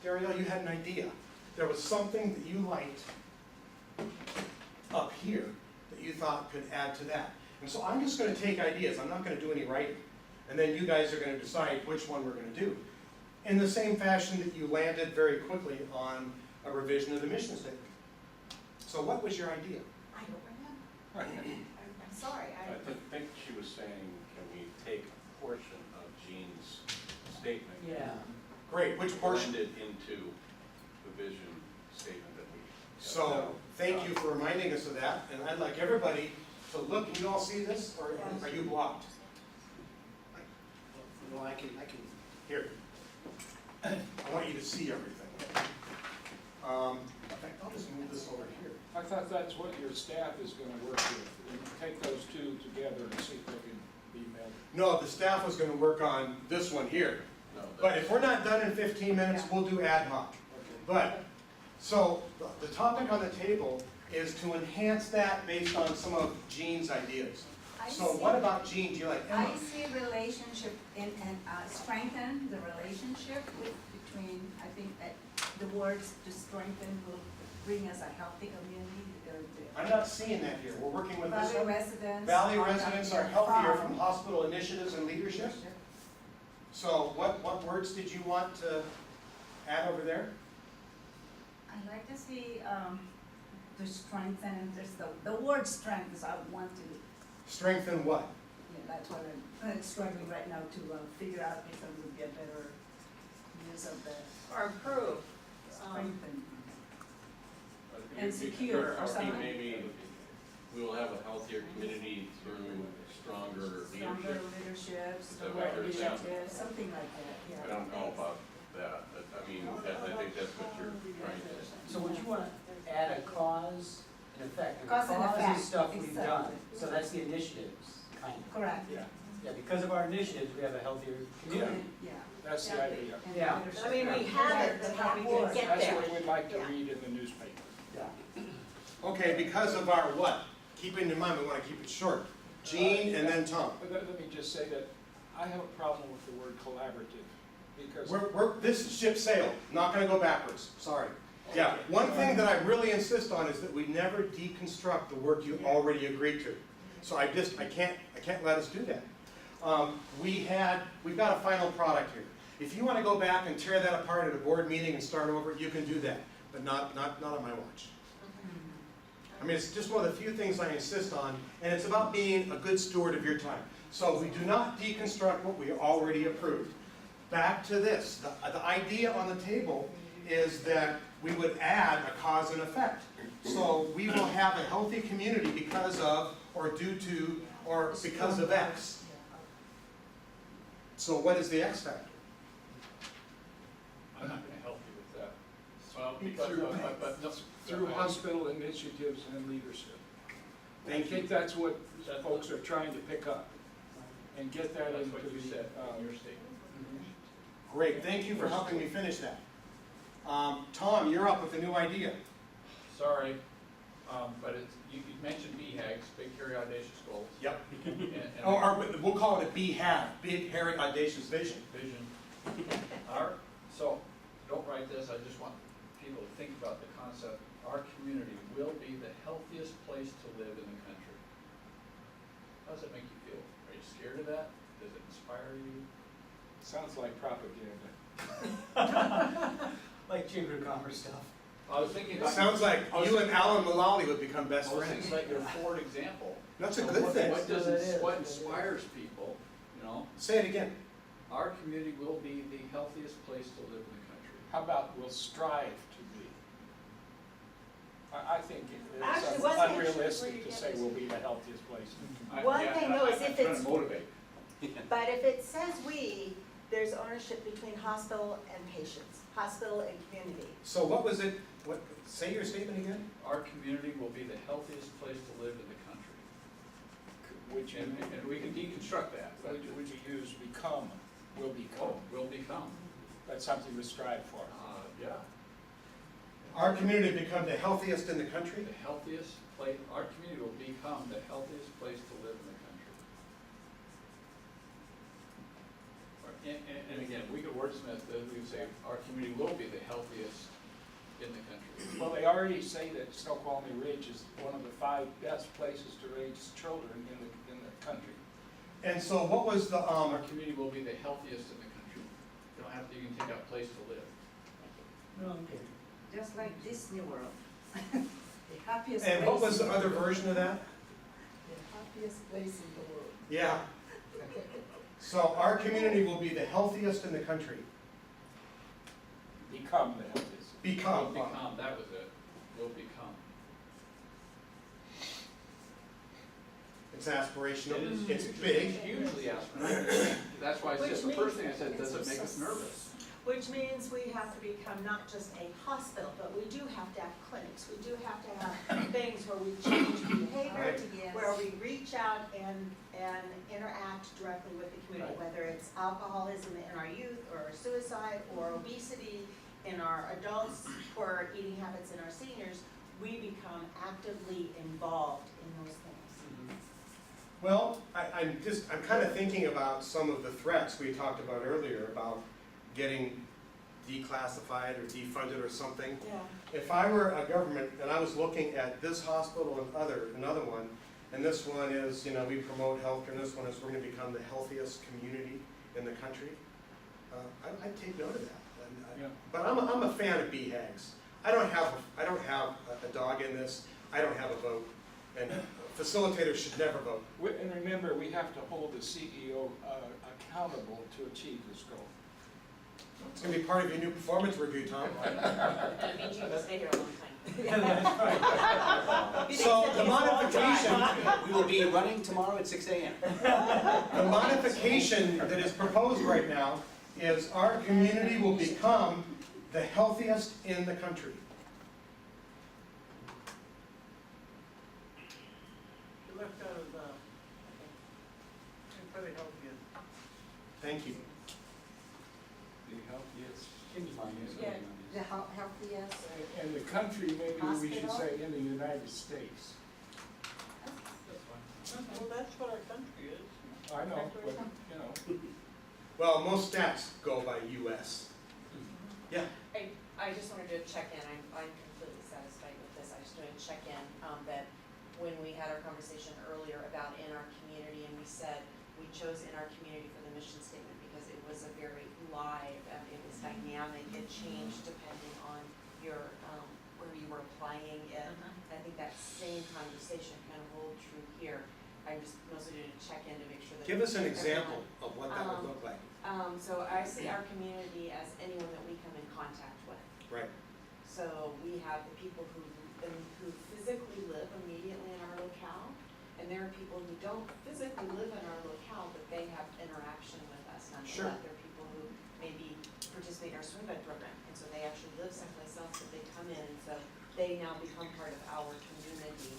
Daryl, you had an idea. There was something that you liked up here that you thought could add to that. And so I'm just going to take ideas. I'm not going to do any writing. And then you guys are going to decide which one we're going to do. In the same fashion that you landed very quickly on a revision of the mission statement. So what was your idea? I don't remember. I'm sorry, I think she was saying, can we take a portion of Jean's statement? Yeah. Great, which portion? Blend it into the vision statement that we. So, thank you for reminding us of that, and I'd like everybody to look. Can you all see this, or are you blocked? Well, I can, Here. I want you to see everything. In fact, I'll just move this over here. I thought that's what your staff is gonna work with, and take those two together and see if they can be melded. No, the staff was gonna work on this one here. No, But if we're not done in 15 minutes, we'll do ad hoc. Okay. But, so, the topic on the table is to enhance that based on some of Jean's ideas. So what about Jean, do you like Emma? I see relationship and strengthen the relationship between, I think that the words to strengthen will bring us a healthy community. I'm not seeing that here. We're working with this Valley one. residents. Valley residents are healthier from farm. hospital initiatives and leadership. So what words did you want to add over there? I'd like to see, to strengthen, just the word strength is I want to, Strengthen what? yeah, that's what I'm struggling right now to figure out if I would get better use of the Or improve. strengthen. You're And secure or talking something. Maybe we will have a healthier community through stronger Stronger leadership. leadership, Is that stronger what you're saying? leadership, something like that, yeah. I don't know about that, but I mean, I think that's what you're trying to say. so would you want to add a cause and effect? And Cause and Cause effect, is stuff we've done, exactly. so that's the initiatives, kind of. Correct. Yeah, Yeah, because of our initiatives, we have a healthier community. Yeah. that's the idea. And Yeah. leadership. I mean, we have it, but how we can get That's there. what we'd like to Yeah. read in the newspaper. Yeah. Okay, because of our what? Keeping in mind, we want to keep it short. Jean and then Tom. But let me just say that I have a problem with the word collaborative, because. This ship sailed, not gonna go backwards, sorry. Yeah, one thing that I really insist on is that we never deconstruct the work you already agreed to. So I can't let us do that. We've got a final product here. If you wanna go back and tear that apart at a board meeting and start over, you can do that, but not on my watch. I mean, it's just one of the few things I insist on, and it's about being a good steward of your time. So we do not deconstruct what we already approved. Back to this, the idea on the table is that we would add a cause and effect. So we will have a healthy community because of, or due to, or because of X. So what is the X factor? I'm not gonna help you with that. Well, But no, Through hospital initiatives and leadership. I Thank you. think that's what folks are trying to pick up, and get that That's into what you the, said in your statement. Great, thank you for helping me finish that. Tom, you're up with a new idea. Sorry, but it's, you mentioned BHAGs, big, hairy, audacious goals. Yep. And Or we'll call it a BHAV, Big, Hairy, Audacious Vision. vision. So, don't write this, I just want people to think about the concept. our community will be the healthiest place to live in the country. How does that make you feel? Are you scared of that? Does it inspire you? Sounds like propaganda. Like Chamber of Commerce stuff. I was thinking. It sounds like you and Alan Mullally would become best I was friends. thinking like your Ford example. That's a So good thing. What does That is, what that is. inspires people, you know? Say it again. Our community will be the healthiest place to live in the country. How about we'll strive to be? I think Actually, it's one thing- unrealistic to say we'll be the healthiest place in the country. One thing though is if it's, I'm trying to motivate. but if it says we, there's ownership between hospital and patients, hospital and community. So what was it, say your statement again? Our community will be the healthiest place to live in the country. Which, And we can deconstruct that. but- would you use become, will Oh, become? will become. That's something to strive for. Yeah. Our community become the healthiest in the country? The healthiest place, our community will become the healthiest place to live in the country. And again, we could wordsmith this, we could say, our community will be the healthiest in the country. Well, they already say that Snoqualmie Ridge is one of the 5 best places to raise children in the country. And so what was the, Our community will be the healthiest in the country. You don't have to, you can take out place to live. No, I'm kidding. Just like Disney World. The happiest place. and what was in the other world. version of that? The happiest place in the world. Yeah. So our community will be the healthiest in the country. Become the healthiest. Become. Will become, that was it. Will become. It's aspirational. It is- It's big. Hugely aspirational. That's why I said, Which the first thing I means- said, does it make us nervous? Which means we have to become not just a hospital, but we do have to have clinics, we do have to have things where we change behavior, Yes. where we reach out and interact directly with the community, Right. whether it's alcoholism in our youth, or suicide, or obesity in our adults, or eating habits in our seniors, we become actively involved in those things. Well, I'm kind of thinking about some of the threats we talked about earlier about getting declassified or defunded or something. Yeah. If I were a government and I was looking at this hospital and another one, and this one is, you know, we promote healthcare, and this one is we're going to become the healthiest community in the country, I'd take note of that. Yeah. But I'm a fan of BHAGs. I don't have a dog in this. I don't have a vote, and facilitators should never vote. And remember, we have to hold the CEO accountable to achieve this goal. It's going to be part of your new performance review, Tom. That means you can stay here a long time. So the modification, We will be running tomorrow at 6 a.m. the modification that is proposed right now is our community will become the healthiest in the country. You left out of, pretty healthy. Thank you. The healthiest. Yeah. The healthiest. And the country, maybe we should Hospital? say in the United States. Well, that's what our country is. I know, but, you know. Well, most stats go by US. Yeah. I just wanted to check in, I'm completely satisfied with this, I just wanted to check in, that when we had our conversation earlier about in our community, and we said we chose in our community for the mission statement because it was a very live, it was dynamic, it changed depending on your, where you were applying it. I think that same conversation kind of hold true here. I just mostly did a check in to make sure that. Give us an example of what that would look like. So I see our community as anyone that we come in contact with. Right. So we have the people who physically live immediately in our locale, and there are people who don't physically live in our locale, but they have interaction with us nonetheless. Sure. There are people who maybe participate in our swim vet program, and so they actually live someplace else, but they come in, and so they now become part of our community.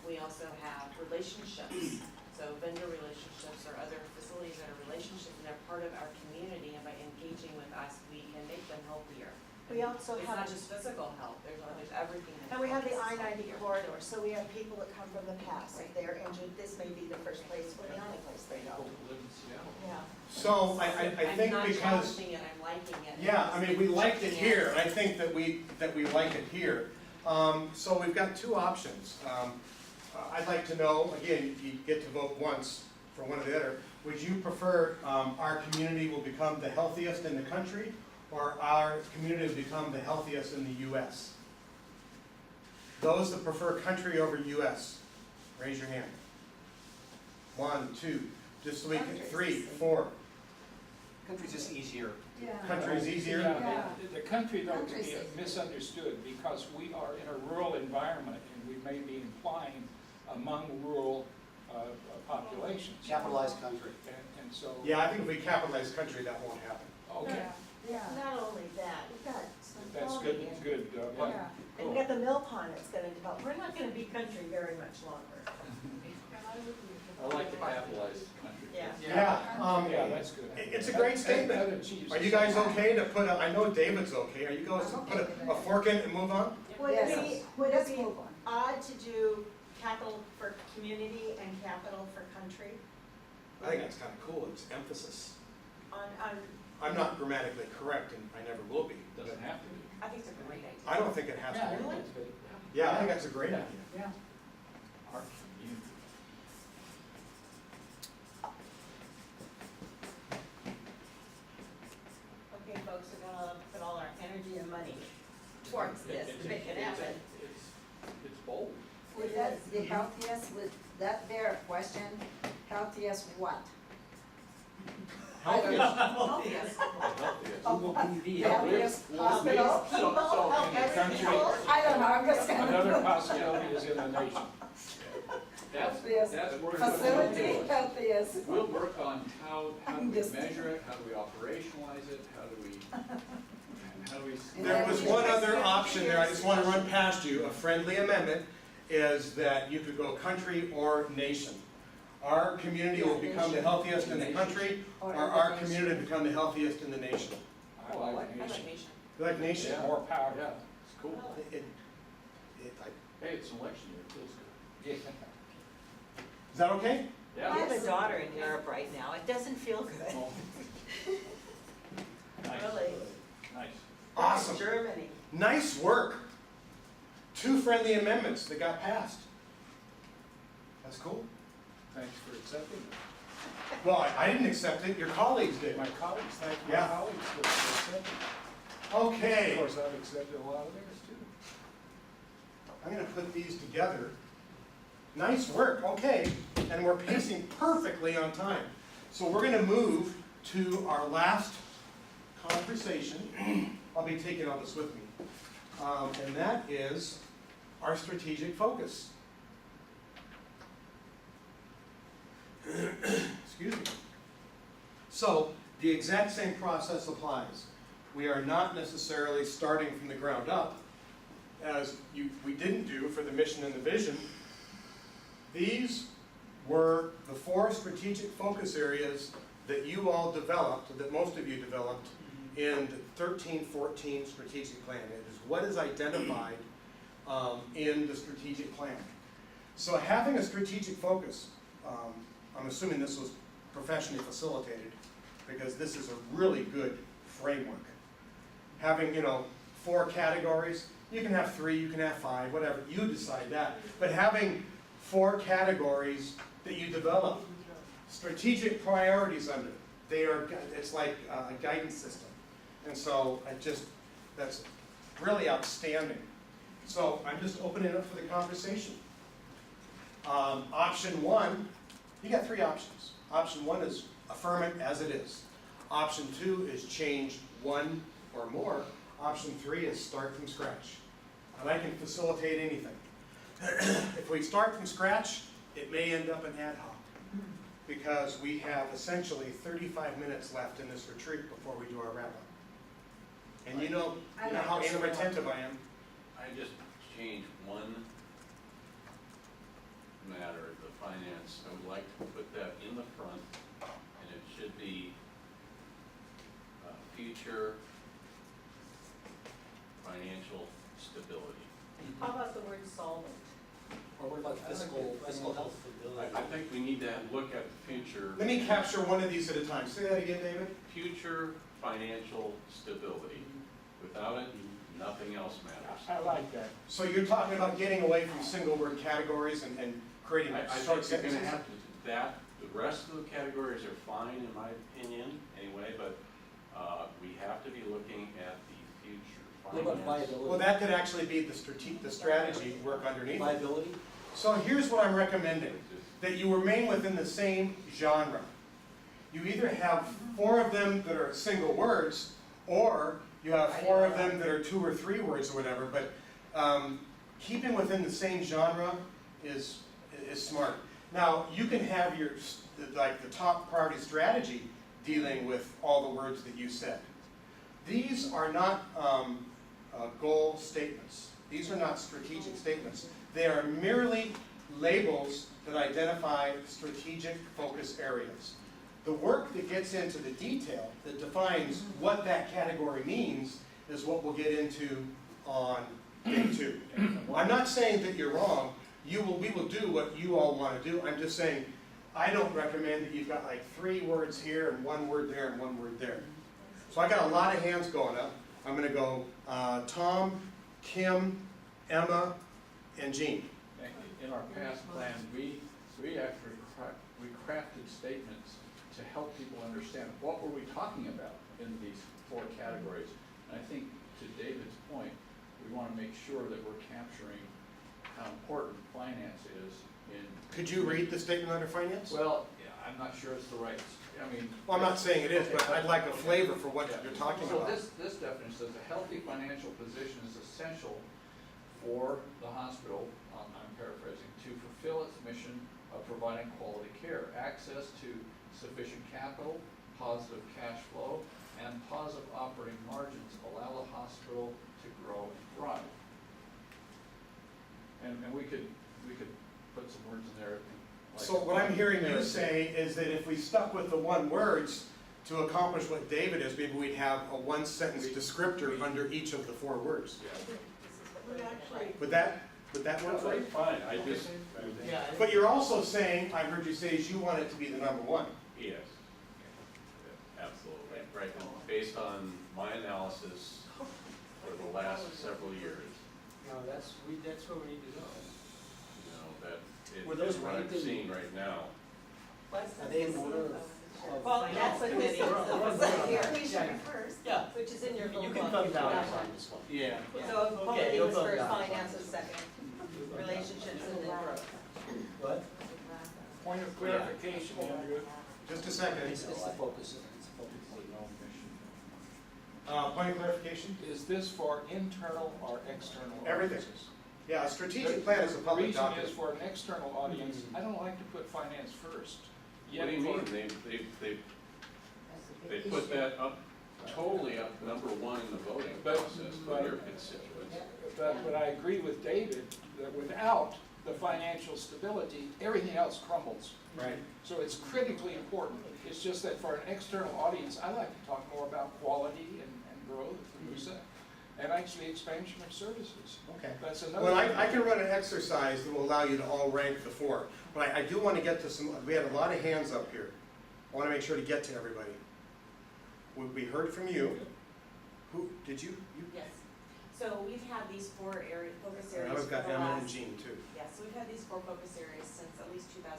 We also have relationships, so vendor relationships or other facilities that are relationships, and they're part of our community, and by engaging with us, we can make them healthier. We also It's have, not just physical health, there's everything. that and we have the encompasses I-90 corridor, so we have people that come from the past. If they're injured, this may be the first place or the only place they go. People who live in Seattle. Yeah. So I think I'm not because, challenging it, I'm liking it. yeah, I mean, we liked it Checking here. I think that we like it here. So we've got two options. I'd like to know, again, you get to vote once for one or the other. Would you prefer our community will become the healthiest in the country, or our community will become the healthiest in the US? Those that prefer country over US, raise your hand. 1, 2, just so we can, 3, 4. Country's just easier. Yeah. Country's easier? Yeah. The country though can Country's be easier. misunderstood because we are in a rural environment and we may be implying among rural populations. Capitalized country. And so. Yeah, I think if we capitalize country, that won't happen. Okay, Yeah. Not only that, we've got some that's farming good, in- good. Yeah. And we got the mill pond that's gonna develop. We're not gonna be country very much longer. I like the capitalized country. Yeah. Yeah, that's good. It's a great statement. That achieves Are you it. guys okay to put a, I know David's okay, are you guys to put a fork in and move on? Would it Yes. be, would it Let's be move on. odd to do capital for community and capital for country? I think that's kind of cool, it's emphasis. On, I'm not grammatically correct, and I never will be. Doesn't have to be. I think it's a great idea. I don't think it has Yeah, I to be. think it's good. Yeah, I think that's a great idea. Yeah. Our community. Okay, folks, we're gonna put all our energy and money towards this to make it happen. It's bold. With that, the healthiest, with that there question, healthiest what? Healthiest. Healthiest. Healthiest. Healthiest hospital? People, So, help in the every country- people. I don't know, I'm just kind Another of. possibility is in the nation. Healthiest That's where. facility, healthiest. We'll work on how do I'm we just- measure it, how do we operationalize it, how do we, and how do we. There was one other option there, I just want to run past you, a friendly amendment, is that you could go country or nation. Our community will become the healthiest in the country, or our community become the healthiest in the nation. I like nation. You like nation? It's more powerful. Yeah, it's cool. I- Hey, it's an election year, it feels good. Yeah. Is that okay? Yeah. I have a daughter in Europe right now. It doesn't feel good. Oh. Nice. Really. Nice. Awesome. Germany. Nice work. 2 friendly amendments that got passed. That's cool. Thanks for accepting it. Well, I didn't accept it, your colleagues did. My colleagues, thank my Yeah. colleagues for accepting it. Okay. Of course, I've accepted a lot of theirs too. I'm gonna put these together. Nice work, okay, and we're pacing perfectly on time. So we're gonna move to our last conversation. I'll be taking all this with me. And that is our strategic focus. Excuse me. So, the exact same process applies. We are not necessarily starting from the ground up, as we didn't do for the mission and the vision. These were the 4 strategic focus areas that you all developed, that most of you developed, in the 13-14 strategic plan. It is what is identified in the strategic plan. So having a strategic focus, I'm assuming this was professionally facilitated, because this is a really good framework. Having, 4 categories, you can have 3, you can have 5, whatever, you decide that. But having 4 categories that you develop, strategic priorities under it, it's like a guidance system. And so that's really outstanding. So I'm just opening it up for the conversation. Option 1, you got 3 options. Option 1 is affirm it as it is. Option 2 is change 1 or more. Option 3 is start from scratch. And I can facilitate anything. If we start from scratch, it may end up an ad hoc, because we have essentially 35 minutes left in this retreat before we do our wrap-up. And you know how inattentive I am. I just changed one matter, the finance. I would like to put that in the front, and it should be future financial stability. How about the word solvent? Or what about fiscal health? I think we need to look at the future. Let me capture one of these at a time. Say that again, David. Future financial stability. Without it, Nothing else matters. I like that. So you're talking about getting away from single word categories and creating I short think you're sentences? gonna have to, the rest of the categories are fine in my opinion, anyway, but, we have to be looking at the future What about finance. Well, viability? that could actually be the strategy work underneath it. Viability? So here's what I'm recommending, that you remain within the same genre. You either have 4 of them that are single words, or you have 4 of them that are 2 or 3 words or whatever, but keeping within the same genre is smart. Now, you can have your, like the top priority strategy dealing with all the words that you said. These are not goal statements. These are not strategic statements. They are merely labels that identify strategic focus areas. The work that gets into the detail, that defines what that category means, is what we'll get into on day 2. I'm not saying that you're wrong. We will do what you all want to do. I'm just saying, I don't recommend that you've got like 3 words here and 1 word there and 1 word there. So I got a lot of hands going up. I'm going to go Tom, Kim, Emma, and Jean. In our past plan, we actually we crafted statements to help people understand what were we talking about in these 4 categories. And I think to David's point, we want to make sure that we're capturing how important finance is in. Could you read the statement under finance? Well, yeah, I'm not sure it's the right, I mean. Well, I'm not saying it is, but I'd like a flavor for what you're talking So about. this definition says a healthy financial position is essential for the hospital, I'm paraphrasing, to fulfill its mission of providing quality care. Access to sufficient capital, positive cash flow, and positive operating margins allow the hospital to grow and thrive. And we could put some words in there. Like, So what I'm hearing you say is that if we stuck with the 1 words to accomplish what David is, maybe we'd have a 1-sentence descriptor under each of the 4 words. Yeah. We actually, Would that work for you? Fine, I just, Yeah. But you're also saying, I heard you say, is you want it to be the number 1. yes. Absolutely, right, based on my analysis for the last several years, No, that's where we need to go. you know, that Were it those is what I'm ranked in- seeing right now. Are they in order of? Well, that's what this is, the completion first, Yeah. which is in your little You book. can come if down got on one. this one. Yeah. So Okay, quality you'll was come first, down. finance was second, relationships and then growth. What? Point of clarification, Andrew. Just a second. It's the focus, it's the focus. Point of clarification? Is this for internal or external Everything. audiences? Yeah, a strategic plan is a public The reason document. is for an external audience, I don't like to put finance first. What do you mean? They put that up, totally up number 1 in the voting But- process for your constituents. But I agree with David that without the financial stability, everything else crumbles. Right. So it's critically important. It's just that for an external audience, I like to talk more about quality and growth, and reset, and actually expansion of services. Okay. That's another. Well, I can run an exercise that will allow you to all rank the 4. But I do want to get to some, we had a lot of hands up here. I want to make sure to get to everybody. We heard from you. Who, did you? Yes. So we've had these 4 focus areas I've for got the Emma last. and Jean too. Yes, we've had these 4 focus areas since at least 2012,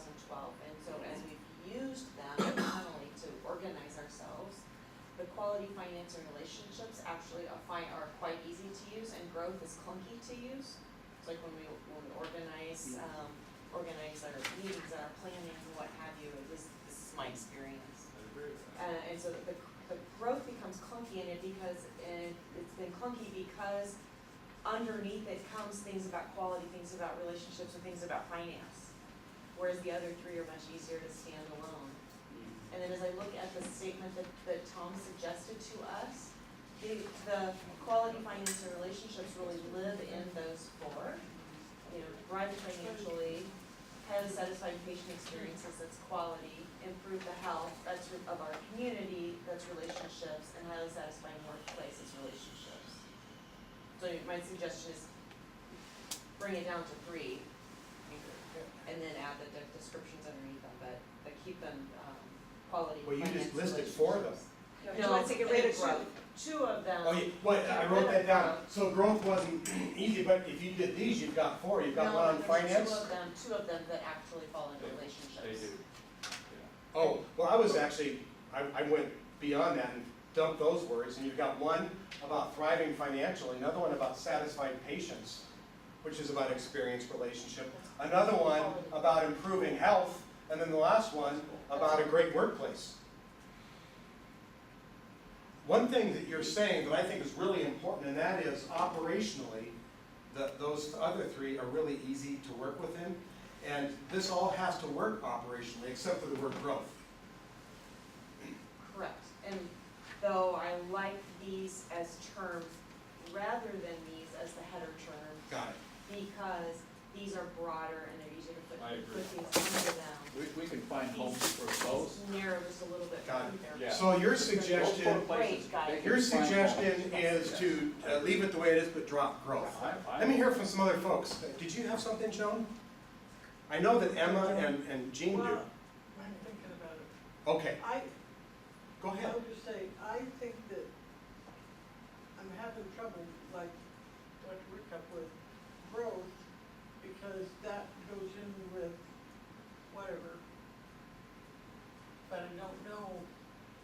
and so as we've used them internally to organize ourselves, the quality, finance, and relationships actually are quite easy to use, and growth is clunky to use. It's like when we organize our meetings and our planning and what have you, this is my experience. I agree with that. And so the growth becomes clunky in it because it's been clunky because underneath it comes things about quality, things about relationships, and things about finance. Whereas the other 3 are much easier to stand alone. And then as I look at the statement that Tom suggested to us, the quality, finance, and relationships really live in those 4. You know, thrive financially, have satisfying patient experiences, that's quality, improve the health, that's of our community, that's relationships, and highly satisfying workplace is relationships. So my suggestion is bring it down to 3, and then add the descriptions underneath them, but keep them quality. Well, you just finance, listed 4 of them. relationships. No, to get rid of and growth. two of them. Oh, yeah, well, I wrote that down. So growth wasn't easy, but if you did these, you've got 4. You've got No, one on there's finance. two of them that actually fall into relationships. They do. Oh, well, I was actually, I went beyond that and dumped those words, and you've got one about thriving financially, another one about satisfied patients, which is about experienced relationship, another one about improving health, and then the last one about a great workplace. One thing that you're saying that I think is really important, and that is operationally, those other 3 are really easy to work within, and this all has to work operationally, except for the word growth. Correct, and though I like these as terms rather than these as the header term, Got it. because these are broader and they're easier to I agree. put things under them. We can find homes for both. These narrow just a little bit Got it. further. Yeah. So your suggestion, Both places, Great, got they it. can your find suggestion homes. is to leave it the way it is, but drop growth. Let me hear from some other folks. Did you have something, Joan? I know that Emma and Jean do. Well, I'm thinking about it. Okay, go ahead. I would just say, I think that I'm having trouble, like Dr. Wickup, with growth, because that goes in with whatever. But I don't know.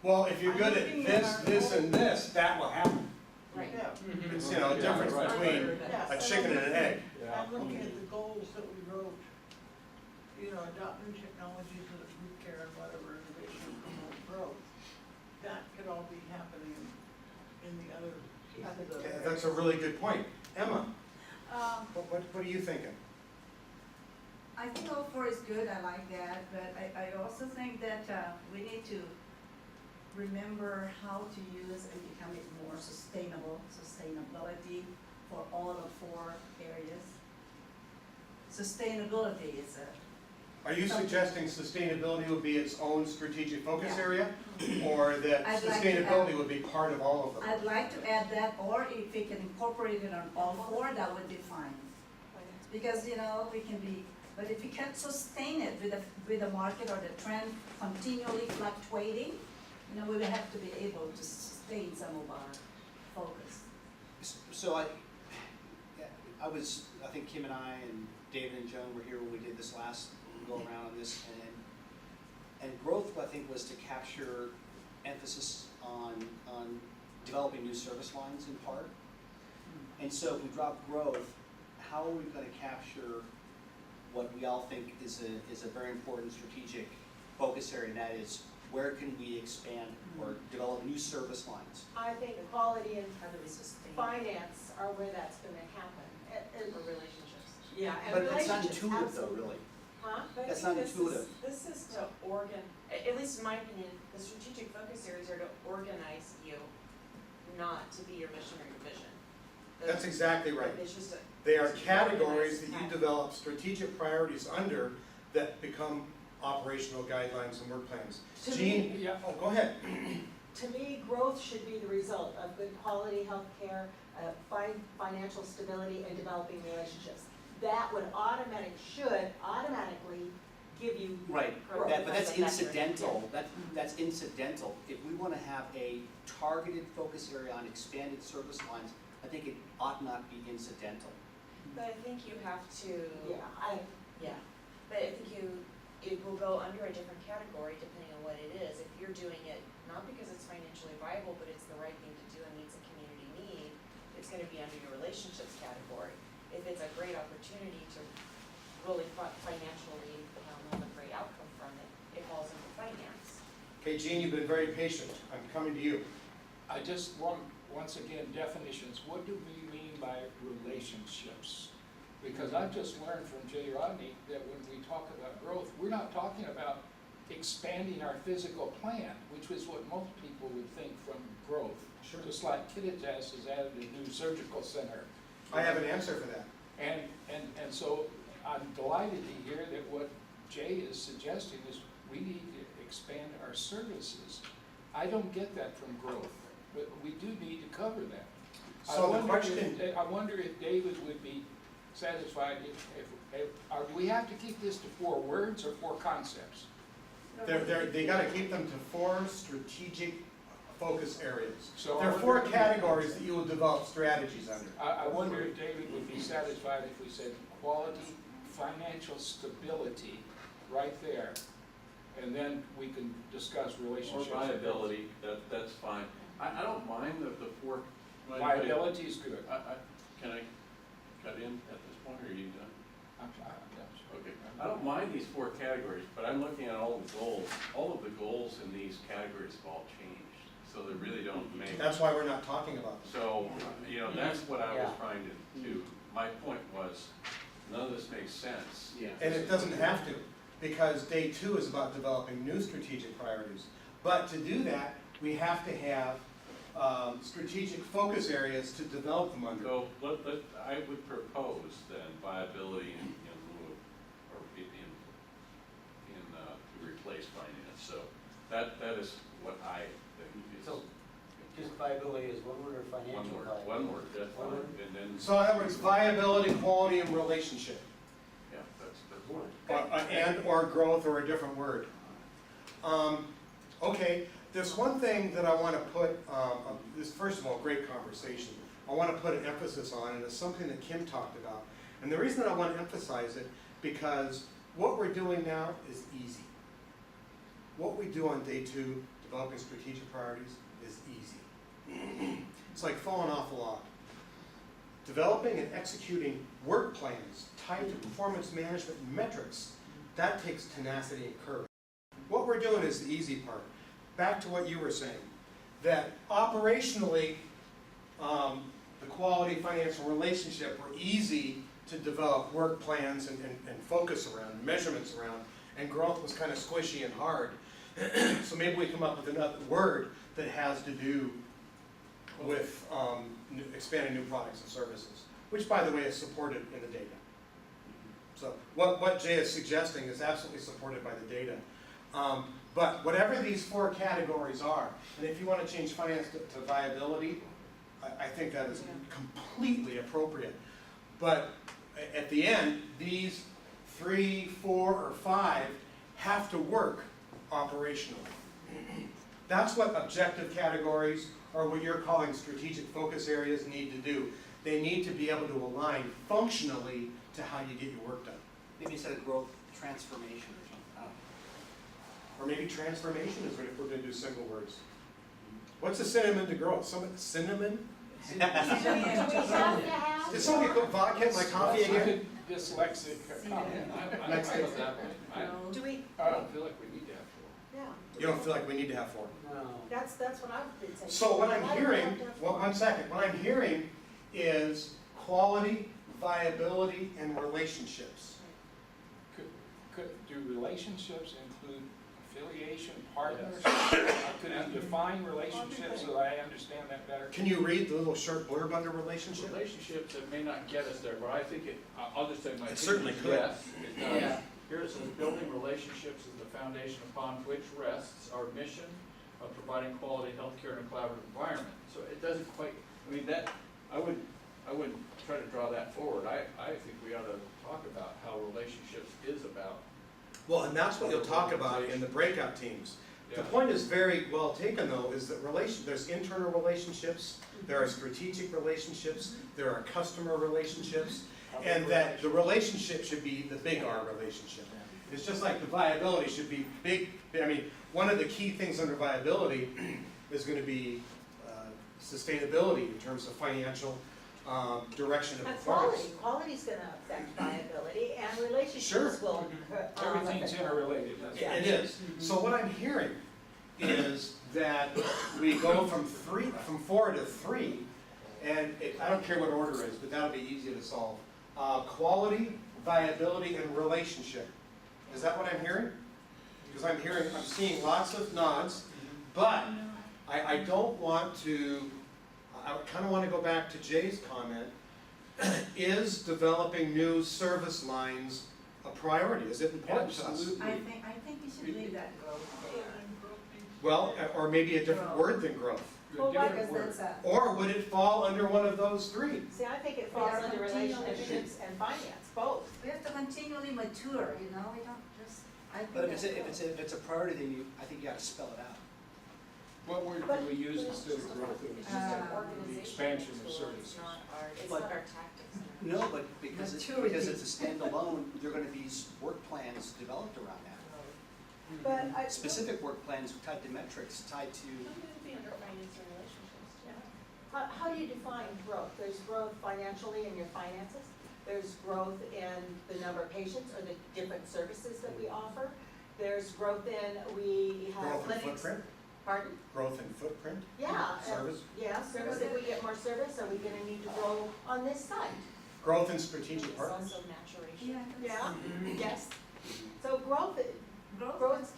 Well, if you're good at I'm looking this, at our this, goals. and this, that will happen. Right. Yeah. It's, you know, a Yeah, difference right. between Yes, a and chicken and an egg. Yeah. I'm looking at the goals that we wrote, you know, adopt new technologies that root care and whatever, innovation and promote growth. That could all be happening in the other pieces of Yeah, it. that's a really good point. Emma, Um, what are you thinking? I think all 4 is good, I like that, but I also think that we need to remember how to use and become it more sustainability for all of 4 areas. Sustainability is Are you suggesting sustainability would be its own strategic focus Yeah. area? Or that I'd like to sustainability would be part of all of them? I'd like to add that, or if we can incorporate it on all 4, that would be fine. Because, you know, we can be, but if we can't sustain it with the market or the trend continually fluctuating, you know, we will have to be able to sustain some of our focus. So I think Kim and I and David and Joan were here when we did this last go around on this, and growth, I think, was to capture emphasis on developing new service lines in part. And so if we drop growth, how are we gonna capture what we all think is a very important strategic focus area, and that is, where can we expand or develop new service lines? I think quality and Sustain. finance are where that's gonna happen, and relationships. Yeah, and But that's not relationships, intuitive though, absolutely. really. Huh? But I That's think not this is- intuitive. This is to at least in my opinion, the strategic focus areas are to organize you, not to be your mission or your vision. That's exactly right. It's just They are categories that you develop strategic priorities under that become operational guidelines and work plans. To Jean, Yeah. oh, go ahead. To me, growth should be the result of good quality healthcare, financial stability, and developing relationships. That would should automatically give you Right, growth. but that's That's a factor. incidental, that's incidental. If we wanna have a targeted focus area on expanded service lines, I think it ought not be incidental. But I think you have to. Yeah, But I think it will go under a different category depending on what it is. If you're doing it not because it's financially viable, but it's the right thing to do and meets a community need, it's gonna be under your relationships category. If it's a great opportunity to really financially have a great outcome from it, it falls under finance. Okay, Jean, you've been very patient. I'm coming to you. I just want, once again, definitions. What do we mean by relationships? Because I've just learned from Jay Rodney that when we talk about growth, we're not talking about expanding our physical plan, which is what most people would think from growth. Sure. Just like Kittitas has added a new surgical center. I have an answer for that. And so I'm delighted to hear that what Jay is suggesting is we need to expand our services. I don't get that from growth, but we do need to cover that. So the question, I wonder if David would be satisfied do we have to keep this to 4 words or 4 concepts? they gotta keep them to 4 strategic focus areas. So There are I 4 wonder- categories that you will develop strategies under. I wonder if David would be satisfied if we said quality, financial stability, right there. And then we can discuss Or relationships. viability, that's fine. I don't mind the 4. Viability is good. Can I cut in at this point, or are you done? I'm done. Okay, I don't mind these 4 categories, but I'm looking at all the goals. All of the goals in these categories have all changed, so they really don't make. That's why we're not talking about them. So, that's what I was Yeah. trying to do. My point was, none of this makes sense. Yeah. And it doesn't have to, because day 2 is about developing new strategic priorities. But to do that, we have to have strategic focus areas to develop them under. So, I would propose then viability in lieu of, or to replace finance. So, that is what I think is. So, just viability is one word or financial One word, viability? one word, that's One fine, word? and then, So in other words, viability, quality, and relationship. yeah, that's And or growth, or a different word. Okay, there's one thing that I want to put, this, first of all, great conversation. I want to put an emphasis on, and it's something that Kim talked about. And the reason that I want to emphasize it, because what we're doing now is easy. What we do on day 2, developing strategic priorities, is easy. It's like falling off a log. Developing and executing work plans tied to performance management metrics, that takes tenacity and courage. What we're doing is the easy part. Back to what you were saying, that operationally, the quality, financial relationship were easy to develop work plans and focus around, measurements around, and growth was kind of squishy and hard. So maybe we come up with another word that has to do with expanding new products and services, which, by the way, is supported in the data. So what Jay is suggesting is absolutely supported by the data. But whatever these 4 categories are, and if you want to change finance to viability, I think that is completely appropriate. But at the end, these 3, 4, or 5 have to work operationally. That's what objective categories, or what you're calling strategic focus areas, need to do. They need to be able to align functionally to how you get your work done. Maybe instead of growth, transformation or something. I don't know. Or maybe transformation is what if we're going to do single words. What's a synonym to growth? Cinnamon? Do we have to have? Did somebody put vodka in my coffee again? Dyslexic comment. Next thing. Do we, I don't feel like we need to have 4. yeah, You don't feel like we need to have 4. No. that's what I've been saying. So what Why I'm do we hearing, have to have well, four? 1 second, what I'm hearing is quality, viability, and relationships. Do relationships include affiliation, partners? Could you define relationships so that I understand that better? Can you read the little short blurb under relationship? Relationships that may not get us there, but I think I'll just say my opinion. It certainly could. Yes, it does. Yeah. Here it says, building relationships is the foundation upon which rests our mission of providing quality healthcare in a collaborative environment. So it doesn't quite, I wouldn't try to draw that forward. I think we ought to talk about how relationships is about. Well, and that's what you'll talk about in the breakout teams. The Yeah. point is very well taken, though, is that there's internal relationships, there are strategic relationships, there are customer relationships, and that the relationship should be the big R relationship. It's just like the viability should be big. I mean, one of the key things under viability is going to be sustainability in terms of financial direction of And performance. quality's gonna affect viability, and Sure. relationships will. Everything's affect- interrelated, that's Yeah. It is. So what I'm hearing is that we go from 4 to 3, and I don't care what order it is, but that'll be easy to solve. Quality, viability, and relationship. Is that what I'm hearing? Because I'm seeing lots of nods, but I don't want to, I kind of want to go back to Jay's comment. Is developing new service lines a priority? Is it important to us? Absolutely. I think we should leave that growth. Well, or maybe a different word than growth. The Well, why different Because word. that's Or would it fall under one of those 3? See, I think it falls Yeah. under relationships and finance, both. we have to continually mature, we don't just, I think But if that's it's a priority, then I think you gotta spell it out. What word But- do we use instead of growth? It was It's just our Uh, organizational the expansion of tool, services. It's not our, it's But- not our tactics. No, but because Maturity. it's a standalone, there are gonna be work plans developed around that. But I. Specific work plans tied to metrics, tied to, It could be under finance and relationships, too. How do you define growth? There's growth financially in your finances. There's growth in the number of patients or the different services that we offer. There's growth in, we have Growth in clinics. footprint, Pardon? growth in footprint, Yeah. service, Yeah, service, if we get more service, are we gonna need to grow on this side? growth in strategic It's partners. also maturation. Yeah, yes. So growth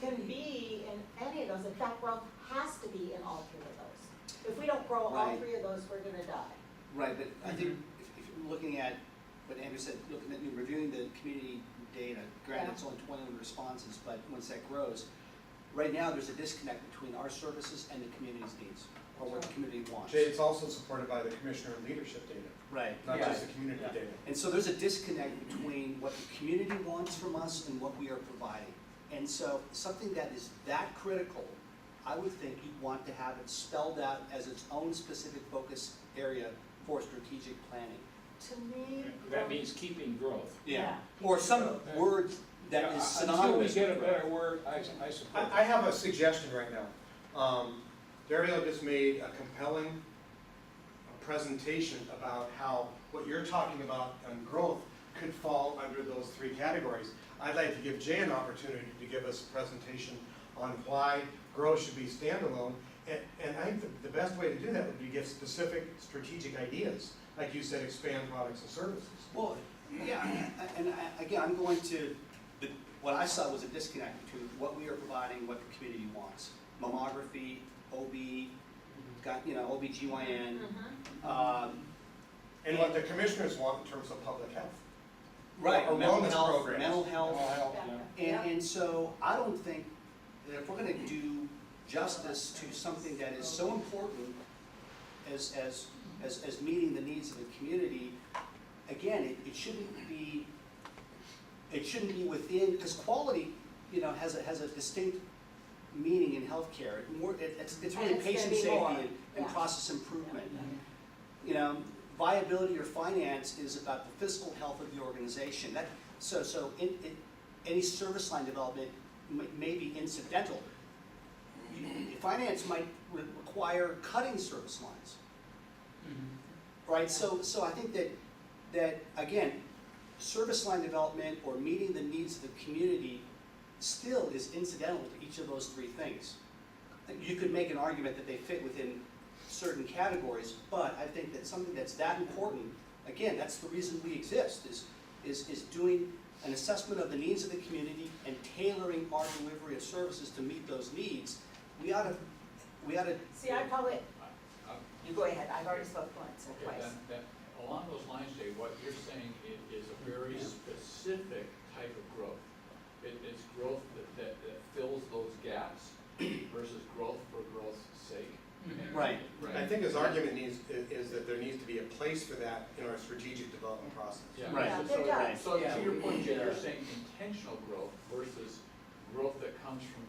can be in any of those. In fact, growth has to be in all three of those. If we don't grow all Right. three of those, we're gonna die. right, but I think if you're looking at what Andrew said, looking at, reviewing the community data, granted, it's only 21 responses, but once that grows, right now, there's a disconnect between our services and the community's needs, or what the community wants. Jay, it's also supported by the commissioner leadership data, Right. not yeah. just the community Yeah. data. And so there's a disconnect between what the community wants from us and what we are providing. And so something that is that critical, I would think you'd want to have it spelled out as its own specific focus area for strategic planning. To me. That growth- means keeping growth. Yeah. Or some words that Yeah, is Until we synonymous get a with growth. better word, I suppose. I have a suggestion right now. Dario just made a compelling presentation about how what you're talking about on growth could fall under those three categories. I'd like to give Jay an opportunity to give us a presentation on why growth should be standalone. And I think the best way to do that would be give specific strategic ideas, like you said, expand products and services. Well, yeah, again, I'm going to, what I saw was a disconnect between what we are providing, what the community wants. Mammography, OB, OBGYN, Mhm. And what the commissioners want in terms of public health. right, Or mental wellness health, programs. mental health. Mental health, yeah. And so I don't think that if we're gonna do justice to something that is so important as meeting the needs of the community, again, it shouldn't be within, because quality, has a distinct meaning in healthcare. It's And really it's gonna patient be safety more. and Yeah. process improvement. Viability or finance is about the physical health of the organization. Any service line development may be incidental. Finance might require cutting service lines, right? So I think that again, service line development or meeting the needs of the community still is incidental to each of those three things. You could make an argument that they fit within certain categories, but I think that something that's that important, again, that's the reason we exist, is doing an assessment of the needs of the community and tailoring our delivery of services to meet those needs. We ought to, See, I probably, Uh, you go ahead, I've already spoken once or Okay, twice. then, along those lines, Jay, what you're saying is a very specific type of growth. It's growth that fills those gaps versus growth for growth's sake. Right. I think his argument is that there needs to be a place for that in our strategic development process. Yeah. Right. Yeah, So- there does. So Yeah. to your point, Jay, you're saying intentional growth versus growth that comes from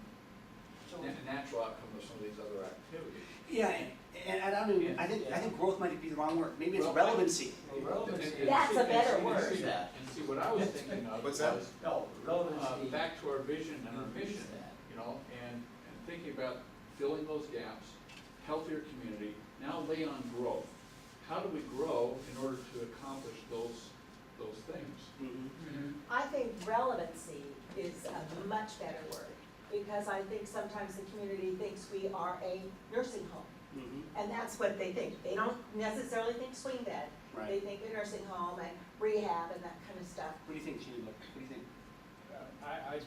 natural outcome of some of these other activities. yeah, and I don't even, I think growth might be the wrong word, maybe it's Well, relevancy. That's a better word. And see, what I was thinking of What's was, that? No, relevancy. back to our vision and our mission, and thinking about filling those gaps, healthier community, now lay on growth. How do we grow in order to accomplish those things? Mhm. I think relevancy is a much better word, because I think sometimes the community thinks we are a nursing home, Mhm. and that's what they think. They don't necessarily think swing bed. They Right. think a nursing home and rehab and that kind of stuff. What do you think, Gene? What do you think? I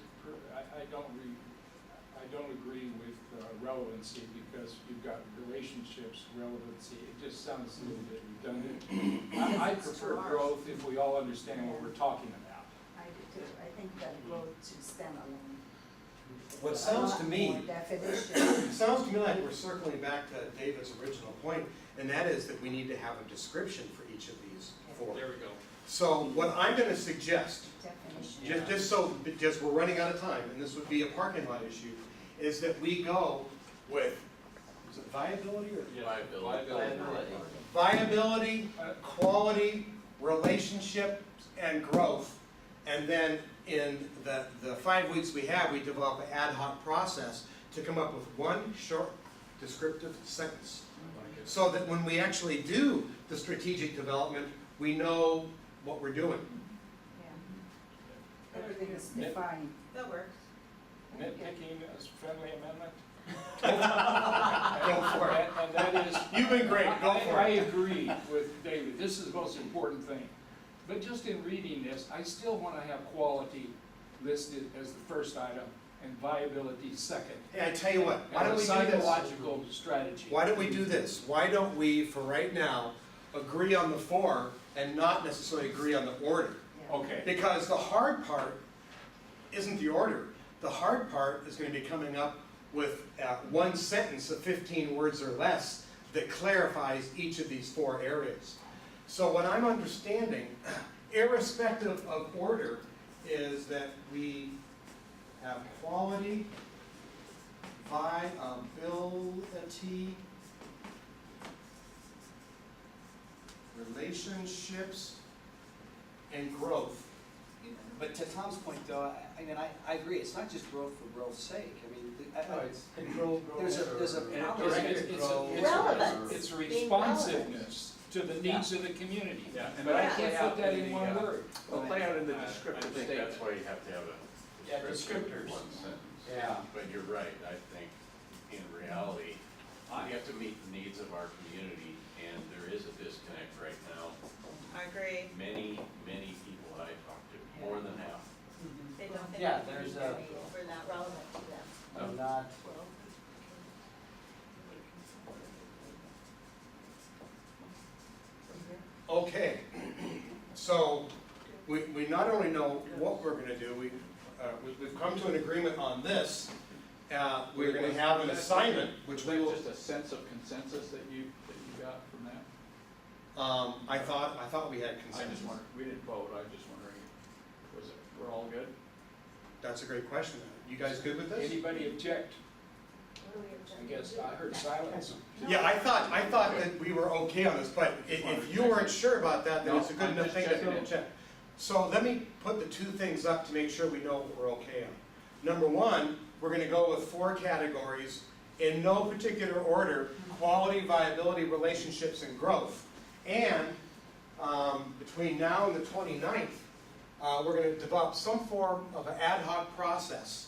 don't agree with relevancy, because you've got relationships, relevancy, it just sounds a little bit redundant. I prefer growth if we all understand what we're talking about. I do too, I think that growth should stand alone. What sounds to me, More definition. it sounds to me like we're circling back to David's original point, and that is that we need to have a description for each of these four. There we go. So what I'm gonna suggest, Definition. just we're running out of time, and this would be a parking lot issue, is that we go with is it viability or? Liability. Viability, quality, relationship, and growth. And then in the 5 weeks we have, we develop an ad hoc process to come up with one short descriptive sentence. So that when we actually do the strategic development, we know what we're doing. Yeah. Everything is defined. That works. Nitpicking is friendly amendment? Go for it. And that is. You've been great, go for I it. agree with David, this is the most important thing. But just in reading this, I still want to have quality listed as the first item and viability second. Hey, I tell you what, why don't we As a do this? psychological strategy. Why don't we do this? Why don't we, for right now, agree on the 4 and not necessarily agree on the order? Okay. Because the hard part isn't the order. The hard part is going to be coming up with one sentence of 15 words or less that clarifies each of these 4 areas. So what I'm understanding, irrespective of order, is that we have quality, viability, relationships, and growth. But to Tom's point though, I mean, I agree, it's not just growth for growth's sake, I mean, It's control, growth. there's a And it- problem. Relevance. It's Being responsiveness to the needs of the community. Yeah, and But I that's can't play out put that in in the, one word. Well, play out in the I descriptive think statement. that's why you have to have Yeah, a descriptor descriptors. one sentence. Yeah. But you're right, I think in reality, we have to meet the needs of our community, and there is a disconnect right now. I agree. Many people I talk to, more than half. They don't think Yeah, that there's we're a- not relevant to them. I'm not, Okay, so we not only know what we're going to do, we've come to an agreement on this. We're going to have an assignment, which we will. Just a sense of consensus that you got from that? I thought we had I just consensus. wondered, we didn't vote, I was just wondering, we're all good? That's a great question. You guys good with this? Anybody object? I guess I heard silence. Yeah, I thought that we were okay on this, but if you weren't sure about that, then it's a good No, I'm enough just thing to checking double in. check. So let me put the 2 things up to make sure we know what we're okay on. Number 1, we're going to go with 4 categories in no particular order: quality, viability, relationships, and growth. And between now and the 29th, we're going to develop some form of an ad hoc process.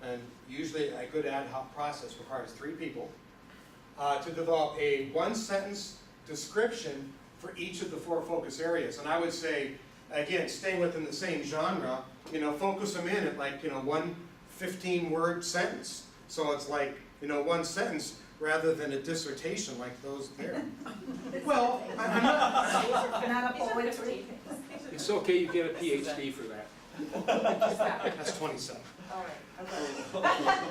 And usually a good ad hoc process requires 3 people to develop a 1-sentence description for each of the 4 focus areas. And I would say, again, staying within the same genre, focus them in at like, 1 15-word sentence. So it's like, 1 sentence rather than a dissertation like those there. Well, I'm not, Not a poetry. It's okay, you get a PhD for that. that's 27. All right.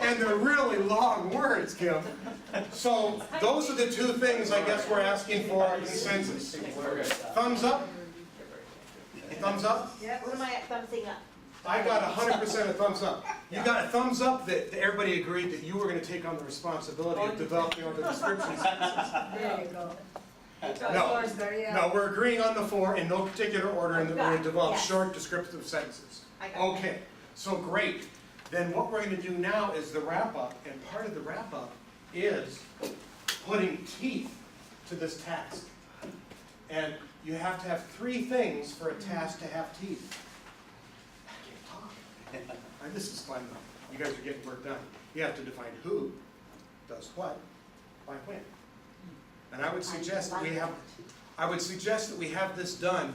And they're really long words, Kim. So those are the 2 things I guess we're asking for consensus. Thumbs up? Thumbs up? What am I thumbsing up? I got 100% of thumbs up. You got a thumbs up that everybody agreed that you were going to take on the responsibility of developing all the descriptions. There you go. No. Of course, there, yeah. No, we're agreeing on the 4 in no particular order, and that we're going to develop Yes. short descriptive sentences. I got it. Okay, so great. Then what we're going to do now is the wrap-up, and part of the wrap-up is putting teeth to this task. And you have to have 3 things for a task to have teeth. I can't talk. And this is fun though. You guys are getting work done. You have to define who does what by when. And I would suggest that we have this done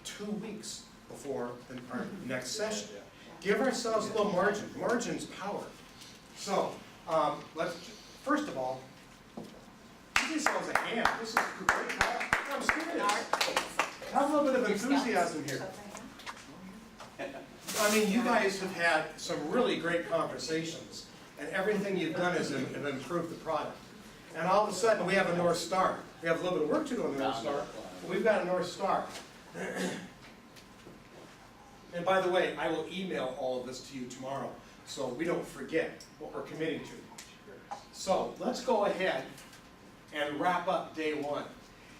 2 weeks before our next session. Give ourselves a little margin. Margin's power. So, let's, first of all, give yourselves a hand. This is a great talk. I'm serious. Have a little bit of enthusiasm here. I mean, you guys have had some really great conversations, and everything you've done has improved the product. And all of a sudden, we have a North Star. We have a little bit of work to do on the North Star, but we've got a North Star. And by the way, I will email all of this to you tomorrow, so we don't forget what we're committing to. So let's go ahead and wrap up day one.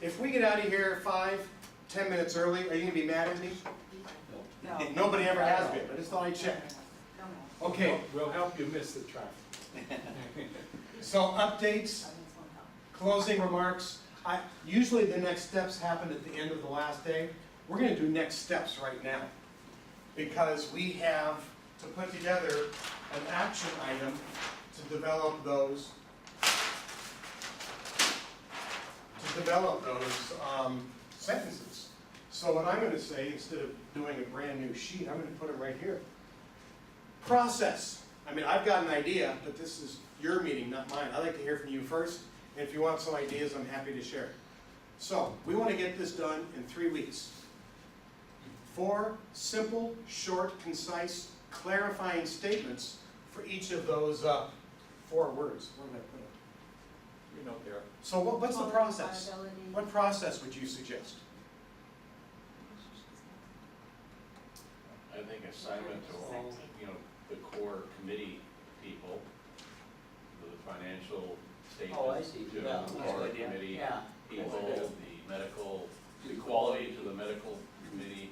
If we get out of here 5-10 minutes early, are you gonna be mad at me? No. Nobody ever has been, I just thought I'd check. No, Okay, We'll help you miss the traffic. so updates, closing remarks. Usually the next steps happen at the end of the last day. We're gonna do next steps right now, because we have to put together an action item to develop those sentences. So what I'm gonna say, instead of doing a brand new sheet, I'm gonna put it right here. Process. I mean, I've got an idea, but this is your meeting, not mine. I'd like to hear from you first, and if you want some ideas, I'm happy to share. So, we want to get this done in 3 weeks. 4 simple, short, concise, clarifying statements for each of those 4 words. Where did I put it? You know, there. So what's the process? What process would you suggest? I think assignment to all, the core committee people, the financial statements. Oh, I see. To Yeah, the that's a core good idea. committee Yeah. people, the medical, the quality to the medical committee,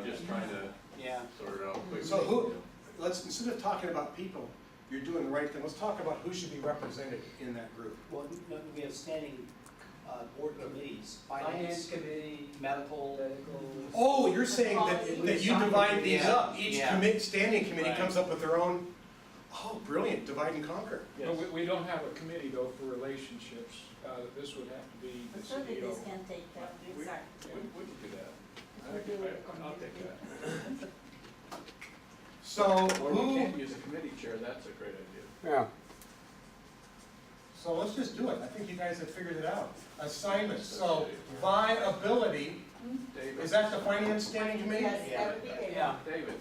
just trying to Yeah. sort it out quickly. So instead of talking about people, you're doing the right thing. Let's talk about who should be represented in that group. Well, no, we have standing, board committees, Finance committee, medical. Oh, you're saying that you divide these up. Each Yeah. standing committee Right. comes up with their own, brilliant, divide and conquer. But we don't have a committee though for relationships. This would have to be the CEO. can take that. Exactly. We can do that. I'll take that. So Or we who, can use a committee chair, that's a great idea. yeah. So let's just do it. I think you guys have figured it out. Assignments, so viability, David. is that the finance standing committee? Yes, that would be good. Yeah. David.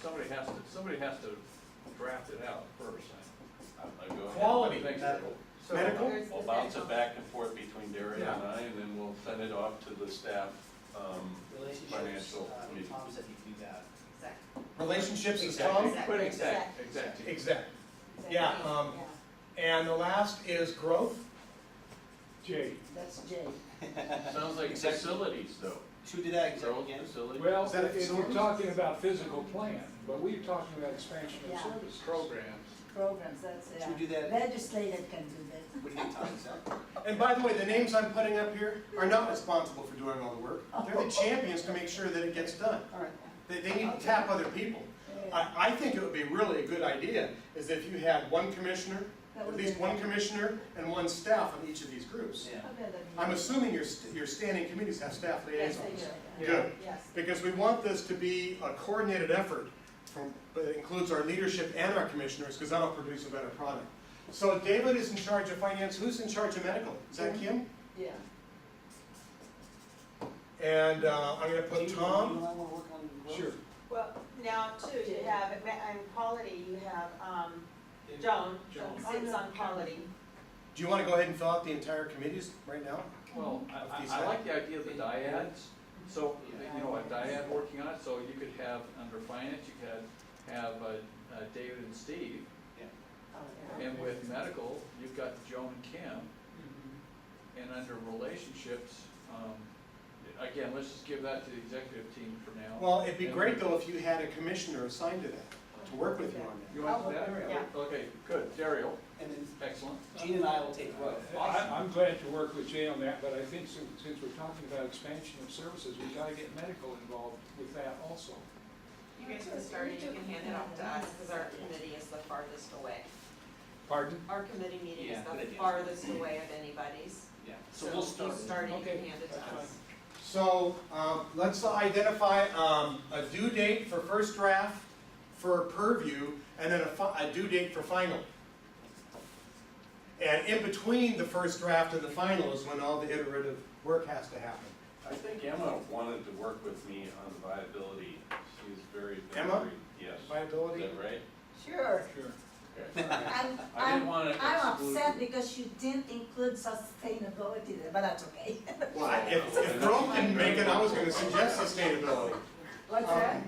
Somebody has to draft it out first. I go ahead. Quality, Medical. medical? We'll bounce it back and forth between Darren and I, and then we'll send it off to the staff. Relationships, Financial committee. Tom said he could do that. Exactly. Relationships is Exactly. Tom? Put exact. Exec. Yeah, and the last is growth? Jay. That's Jay. Sounds like facilities though. Should we do that Growth again? facility. Well, Is that a if you're facilities? talking about physical plan, but we're talking about expansion of Yeah. service programs. Programs, that's, Should we do that? Legislator can do that. What do you think, Tom? Is that? And by the way, the names I'm putting up here are not responsible for doing all the work. They're the champions to make sure that it gets done. All right. They need to tap other people. I think it would be really a good idea is if you had one commissioner, at least one commissioner and one staff on each of these groups. Yeah. I'm assuming your standing committees have staff Yes, liaisons. they do. Good. Yes. Because we want this to be a coordinated effort but it includes our leadership and our commissioners, because that'll produce a better product. So David is in charge of finance. Who's in charge of medical? Is that Kim? Yeah. And I'm gonna put Do you Tom. and I wanna work on growth? Sure. Well, now too, you have, in quality, you have, Joan, Joan. sits on quality. Do you wanna go ahead and fill out the entire committees right now? Well, I like the idea of the dyads, so, a dyad working on it, so you could have, under finance, you could have David and Steve, and with medical, you've got Joan and Kim, and under relationships, again, let's just give that to the executive team for now. Well, it'd be great though if you had a commissioner assigned to that, to work with you on that. You want that? Yeah. Okay, good, Daryl, And then excellent. Gene and I will take growth. I'm glad to work with Jay on that, but I think since we're talking about expansion of services, we've got to get medical involved with that also. You guys can start it, you can hand it off to us, because our committee is the farthest away. Pardon? Our committee meeting is Yeah, good the idea. farthest away of anybody's. Yeah. So we'll start. you start it, you Okay, can hand it to that's us. fine. So, let's identify a due date for first draft, for purview, and then a due date for final. And in between the first draft and the final is when all the iterative work has to happen. I think Emma wanted to work with me on viability. She's very. Emma? Yes. Is Viability? that right? Sure. Sure. Okay. I'm, I didn't want to I'm exclude. upset because you didn't include sustainability there, but that's okay. Well, if growth didn't make it, I was gonna suggest sustainability. What's that?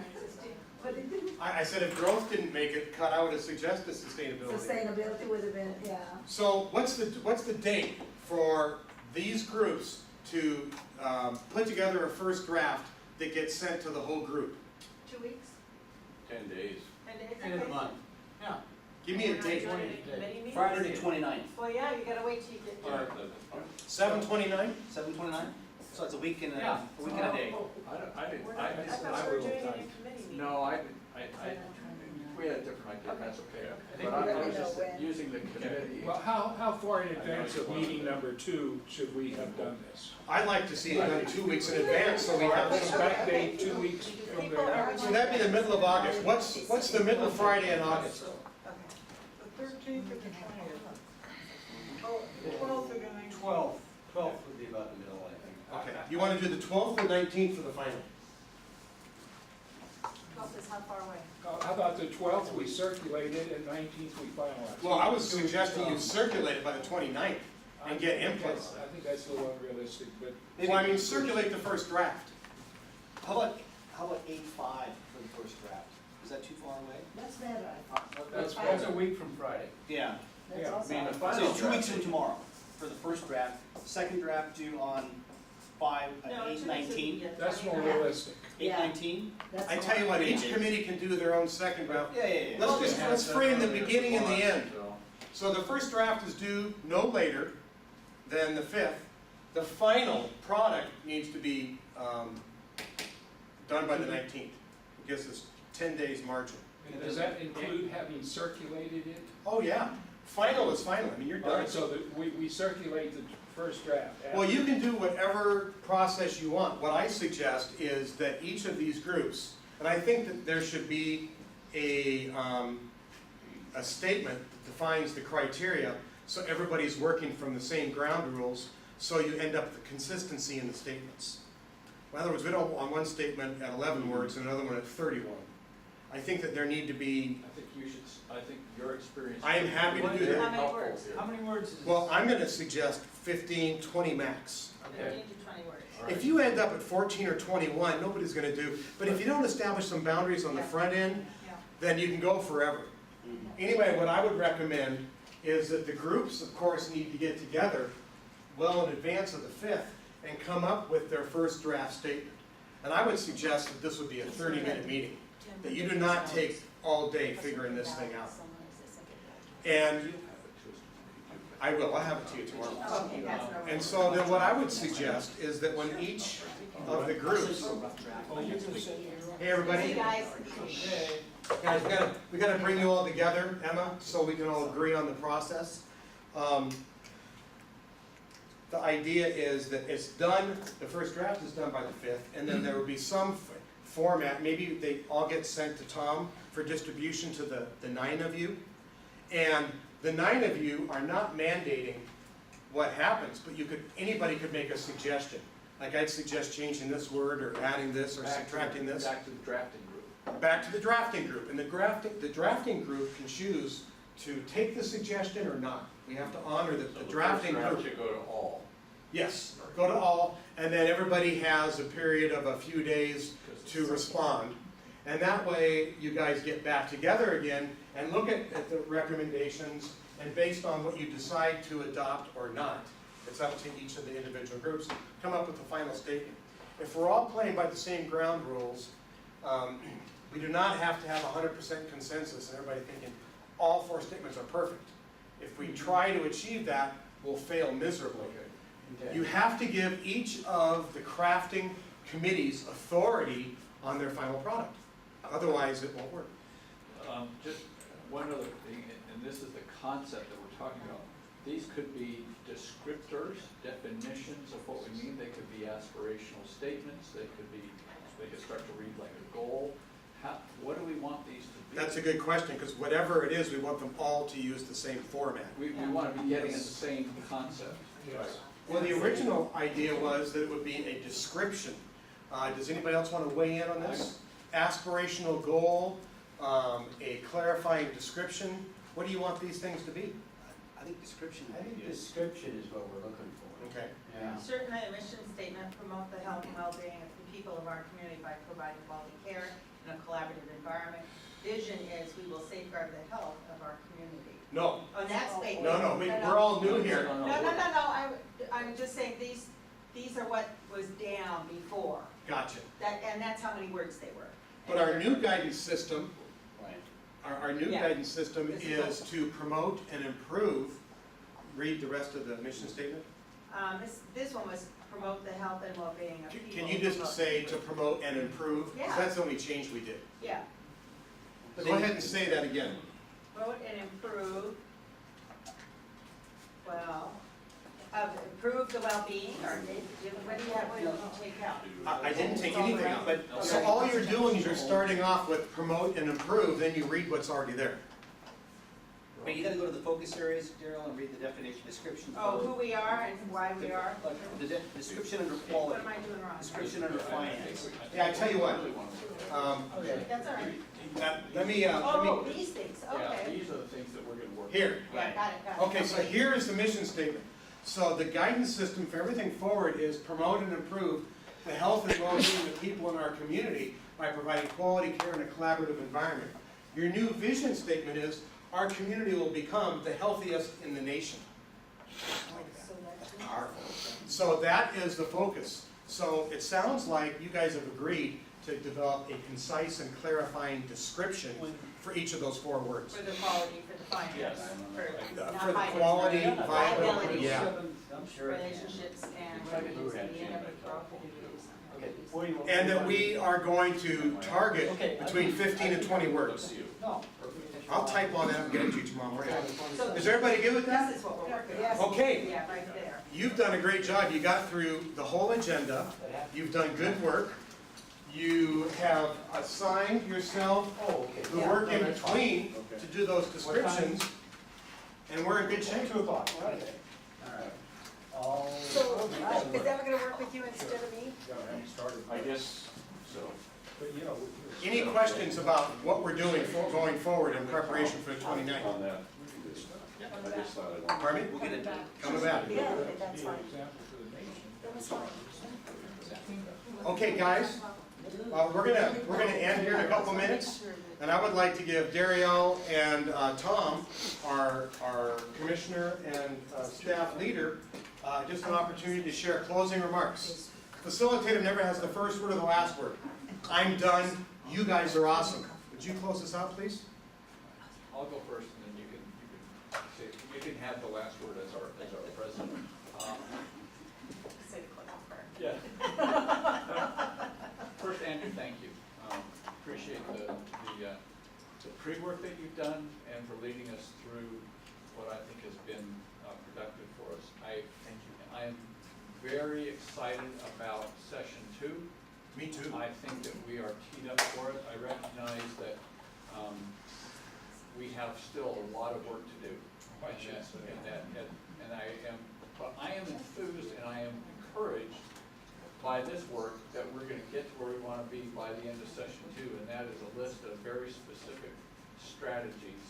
But it didn't. I said if growth didn't make it cut, I would have suggested sustainability. Sustainability would have been, yeah. So what's the date for these groups to put together a first draft that gets sent to the whole group? 2 weeks? 10 days. And it's End of the okay. month. Yeah. Give me a date. We're not doing any committee meetings? Friday the 29th. Well, yeah, you gotta wait till you get All there. right, that's fine. 7/29? 7/29? So it's a week and a, Yeah. a week and a day. I didn't, We're I not, I just, thought I we were will doing tell it you. in committee meetings. No, we had a different idea, that's okay. But I was just using the committee. Well, how far in advance of meeting number 2 should we have done this? I'd like to see it done 2 weeks in advance, so we have Let's some. back date 2 weeks from People are there. So that'd be the middle of August. What's the middle of Friday in August? Okay. The 13th and the 20th. Oh, the 12th and the 19th. 12th would be about the middle, I think. Okay, you wanna do the 12th or 19th for the final? 12th is how far away? How about the 12th, we circulate it, and 19th we finalize? Well, I was suggesting you circulate it by the 29th and get input. I think that's a little unrealistic, but Well, I mean, circulate the first draft. How about 8/5 for the first draft? Is that too far away? That's better, I thought. That's a week from Friday. Yeah. That's Yeah, also. I mean, the So final 2 weeks draft- from tomorrow for the first draft. Second draft due on No, 8/19. that's more 29th. realistic. 8/19? That's I tell you what, each committee can do their own second draft. Yeah. Let's frame the beginning and the end. So, So the first draft is due no later than the 5th. The final product needs to be done by the 19th. It gives us 10 days margin. And does that include having circulated it? Oh, yeah. Final is final. I mean, you're All done. right, so that we circulate the first draft. Well, you can do whatever process you want. What I suggest is that each of these groups, and I think that there should be a statement that defines the criteria, so everybody's working from the same ground rules, so you end up with consistency in the statements. In other words, we don't want one statement at 11 words and another one at 31. I think that there need to be, I think your experience. I am happy to do Very that. How many helpful words? here. How many words is this? well, I'm gonna suggest 15, 20 max. 15 to 20 words. All right. If you end up at 14 or 21, nobody's gonna do, but if you don't establish some boundaries on the front end, Yeah. then you can go forever. Anyway, what I would recommend is that the groups, of course, need to get together well in advance of the 5th and come up with their first draft statement. And I would suggest that this would be a 30-minute meeting, that you do not take all day figuring this thing out. And I will, I'll have it to you tomorrow. Okay, that's no. And so then what I would suggest is that when each of the groups, hey, everybody. See you guys. Guys, we gotta bring you all together, Emma, so we can all agree on the process. The idea is that it's done, the first draft is done by the 5th, and then there will be some format, maybe they all get sent to Tom for distribution to the 9 of you. And the 9 of you are not mandating what happens, but anybody could make a suggestion. Like I'd suggest changing this word, or adding this, or subtracting this. Back to the drafting group. Back to the drafting group, and the drafting group can choose to take the suggestion or not. We have to honor So the the drafting first draft group. should go to all. Yes, go to all, and then everybody has a period of a few days to respond. And that way, you guys get back together again and look at the recommendations, and based on what you decide to adopt or not, it's up to each of the individual groups, come up with the final statement. If we're all playing by the same ground rules, we do not have to have 100% consensus and everybody thinking all 4 statements are perfect. If we try to achieve that, we'll fail miserably. Okay. You have to give each of the crafting committees authority on their final product. Otherwise, it won't work. Just one other thing, and this is the concept that we're talking about. These could be descriptors, definitions of what we mean. They could be aspirational statements. They could start to read like a goal. What do we want these to be? That's a good question, because whatever it is, we want them all to use the same format. We want to be getting at the same concept. Yes. Well, the original idea was that it would be a description. Does anybody else want to weigh in on this? Aspirational goal, a clarifying description. What do you want these things to be? I think description. I think description is what we're looking for. Okay. Yeah. Certainly, a mission statement, promote the health and well-being of the people of our community by providing quality care in a collaborative environment. vision is we will safeguard the health of our community. No, On that statement. no, we're all new here. No, I'm just saying these are what was down before. Gotcha. And that's how many words they were. But our new guidance system, Right. our new Yeah. guidance system This is is to promote and improve, read the rest of the mission statement. This one was promote the health and well-being of people. Can you just say to promote and improve? 'Cause Yeah. that's the only change we did. Yeah, Go ahead and say that again. promote and improve, well, improve the well-being, or what do you have, what did you take out? I didn't take anything out. But, So all you're doing is you're starting off with promote and improve, then you read what's already there. but you gotta go to the focus areas, Daryl, and read the definition, description. Oh, who we are and why we are? Like, the description under What quality, am I doing wrong? description under finance. Yeah, I tell you what, Okay, that's all right. let me, Oh, these things, Yeah, okay. these are the things that we're gonna work on. here. Yeah, got it. Okay, so here is the mission statement. So the guidance system for everything forward is promote and improve the health and well-being of people in our community by providing quality care in a collaborative environment. Your new vision statement is our community will become the healthiest in the nation. So that's Powerful. So that is the focus. So it sounds like you guys have agreed to develop a concise and clarifying description for each of those 4 words. for the quality, for the finance, Yes. for not For the finance, quality, for viability, liability, yeah. I'm sure. relationships and communities, and the inevitable communities. And that we are going to target between 15 and 20 words. No. I'll type on that and get it to you tomorrow morning. So Is everybody good with that? this is what we're working on. Okay. Yeah, right there. You've done a great job. You got through the whole agenda. You've done good work. You have assigned yourself the work in between to do those descriptions, and we're in good shape. 2 o'clock. All right. So, is that gonna work with you instead of me? I guess, so. Any questions about what we're doing going forward in preparation for the 29th? On that. I just thought I'd. Pardon me? We'll get it done. Coming back. Yeah, that's fine. That was fine. Okay, guys, we're gonna end here in a couple minutes, and I would like to give Daryl and Tom, our commissioner and staff leader, just an opportunity to share closing remarks. Facilitator never has the first word or the last word. I'm done. You guys are awesome. Would you close this out, please? I'll go first, and then you can have the last word as our president. Say the clip part. Yeah. First, Andrew, thank you. Appreciate the pre-work that you've done and for leading us through what I think has been productive for us. Thank you. I am very excited about session 2. Me too. I think that we are teed up for it. I recognize that we have still a lot of work to do. But I am enthused and I am encouraged by this work that we're gonna get to where we wanna be by the end of session 2, and that is a list of very specific strategies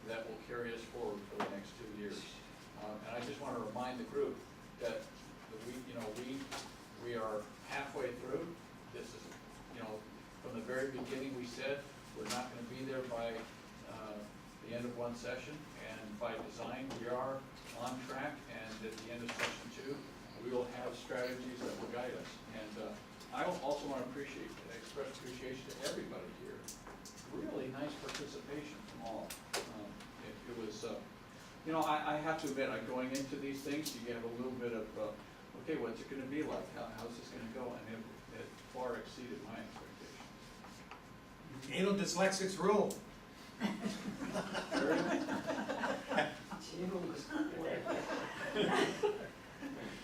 that will carry us forward for the next 2 years. And I just wanna remind the group that we are halfway through. This is, from the very beginning, we said we're not gonna be there by the end of one session, and by design, we are on track, and at the end of session 2, we will have strategies that will guide us. And I also want to express appreciation to everybody here. Really nice participation from all. It was, I have to admit, going into these things, you have a little bit of, okay, what's it gonna be like? How's this gonna go? And it far exceeded my expectations. Anal dyslexics rule.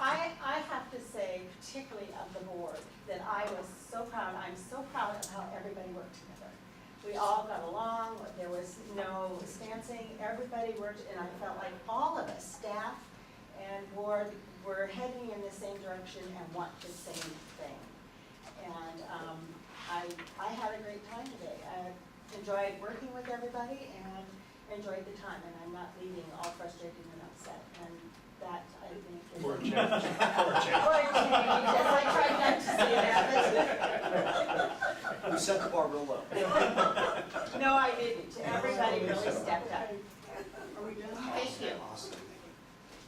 I have to say, particularly of the board, that I was so proud, I'm so proud of how everybody worked together. We all got along, there was no stancing, everybody worked, and I felt like all of us, staff and board, were heading in the same direction and want the same thing. And I had a great time today. I enjoyed working with everybody and enjoyed the time, and I'm not leaving all frustrated and upset. And that, I think, is Or a challenge. Or a change, yes, I tried not to say that. We set the bar real low. No, I didn't. Everybody really stepped up. Are we done? Thank you. Awesome.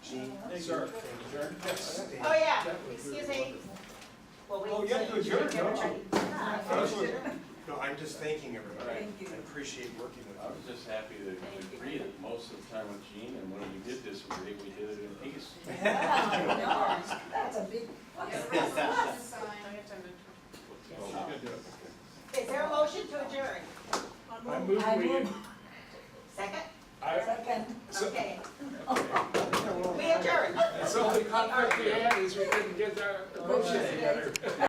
Gene? Sir. Oh, yeah, excuse me. Well, we. Oh, you have to adjourn, don't you? Yeah. No, I'm just thanking everybody. Thank you. I appreciate working with I was you. just happy to agree that most of the time with Gene, and when we did this, we did it in peace. No, that's a big. Is there a motion to adjourn? I move I we, move. Second? Second. Okay. We adjourn. so the conflict we had is we couldn't get our motion together.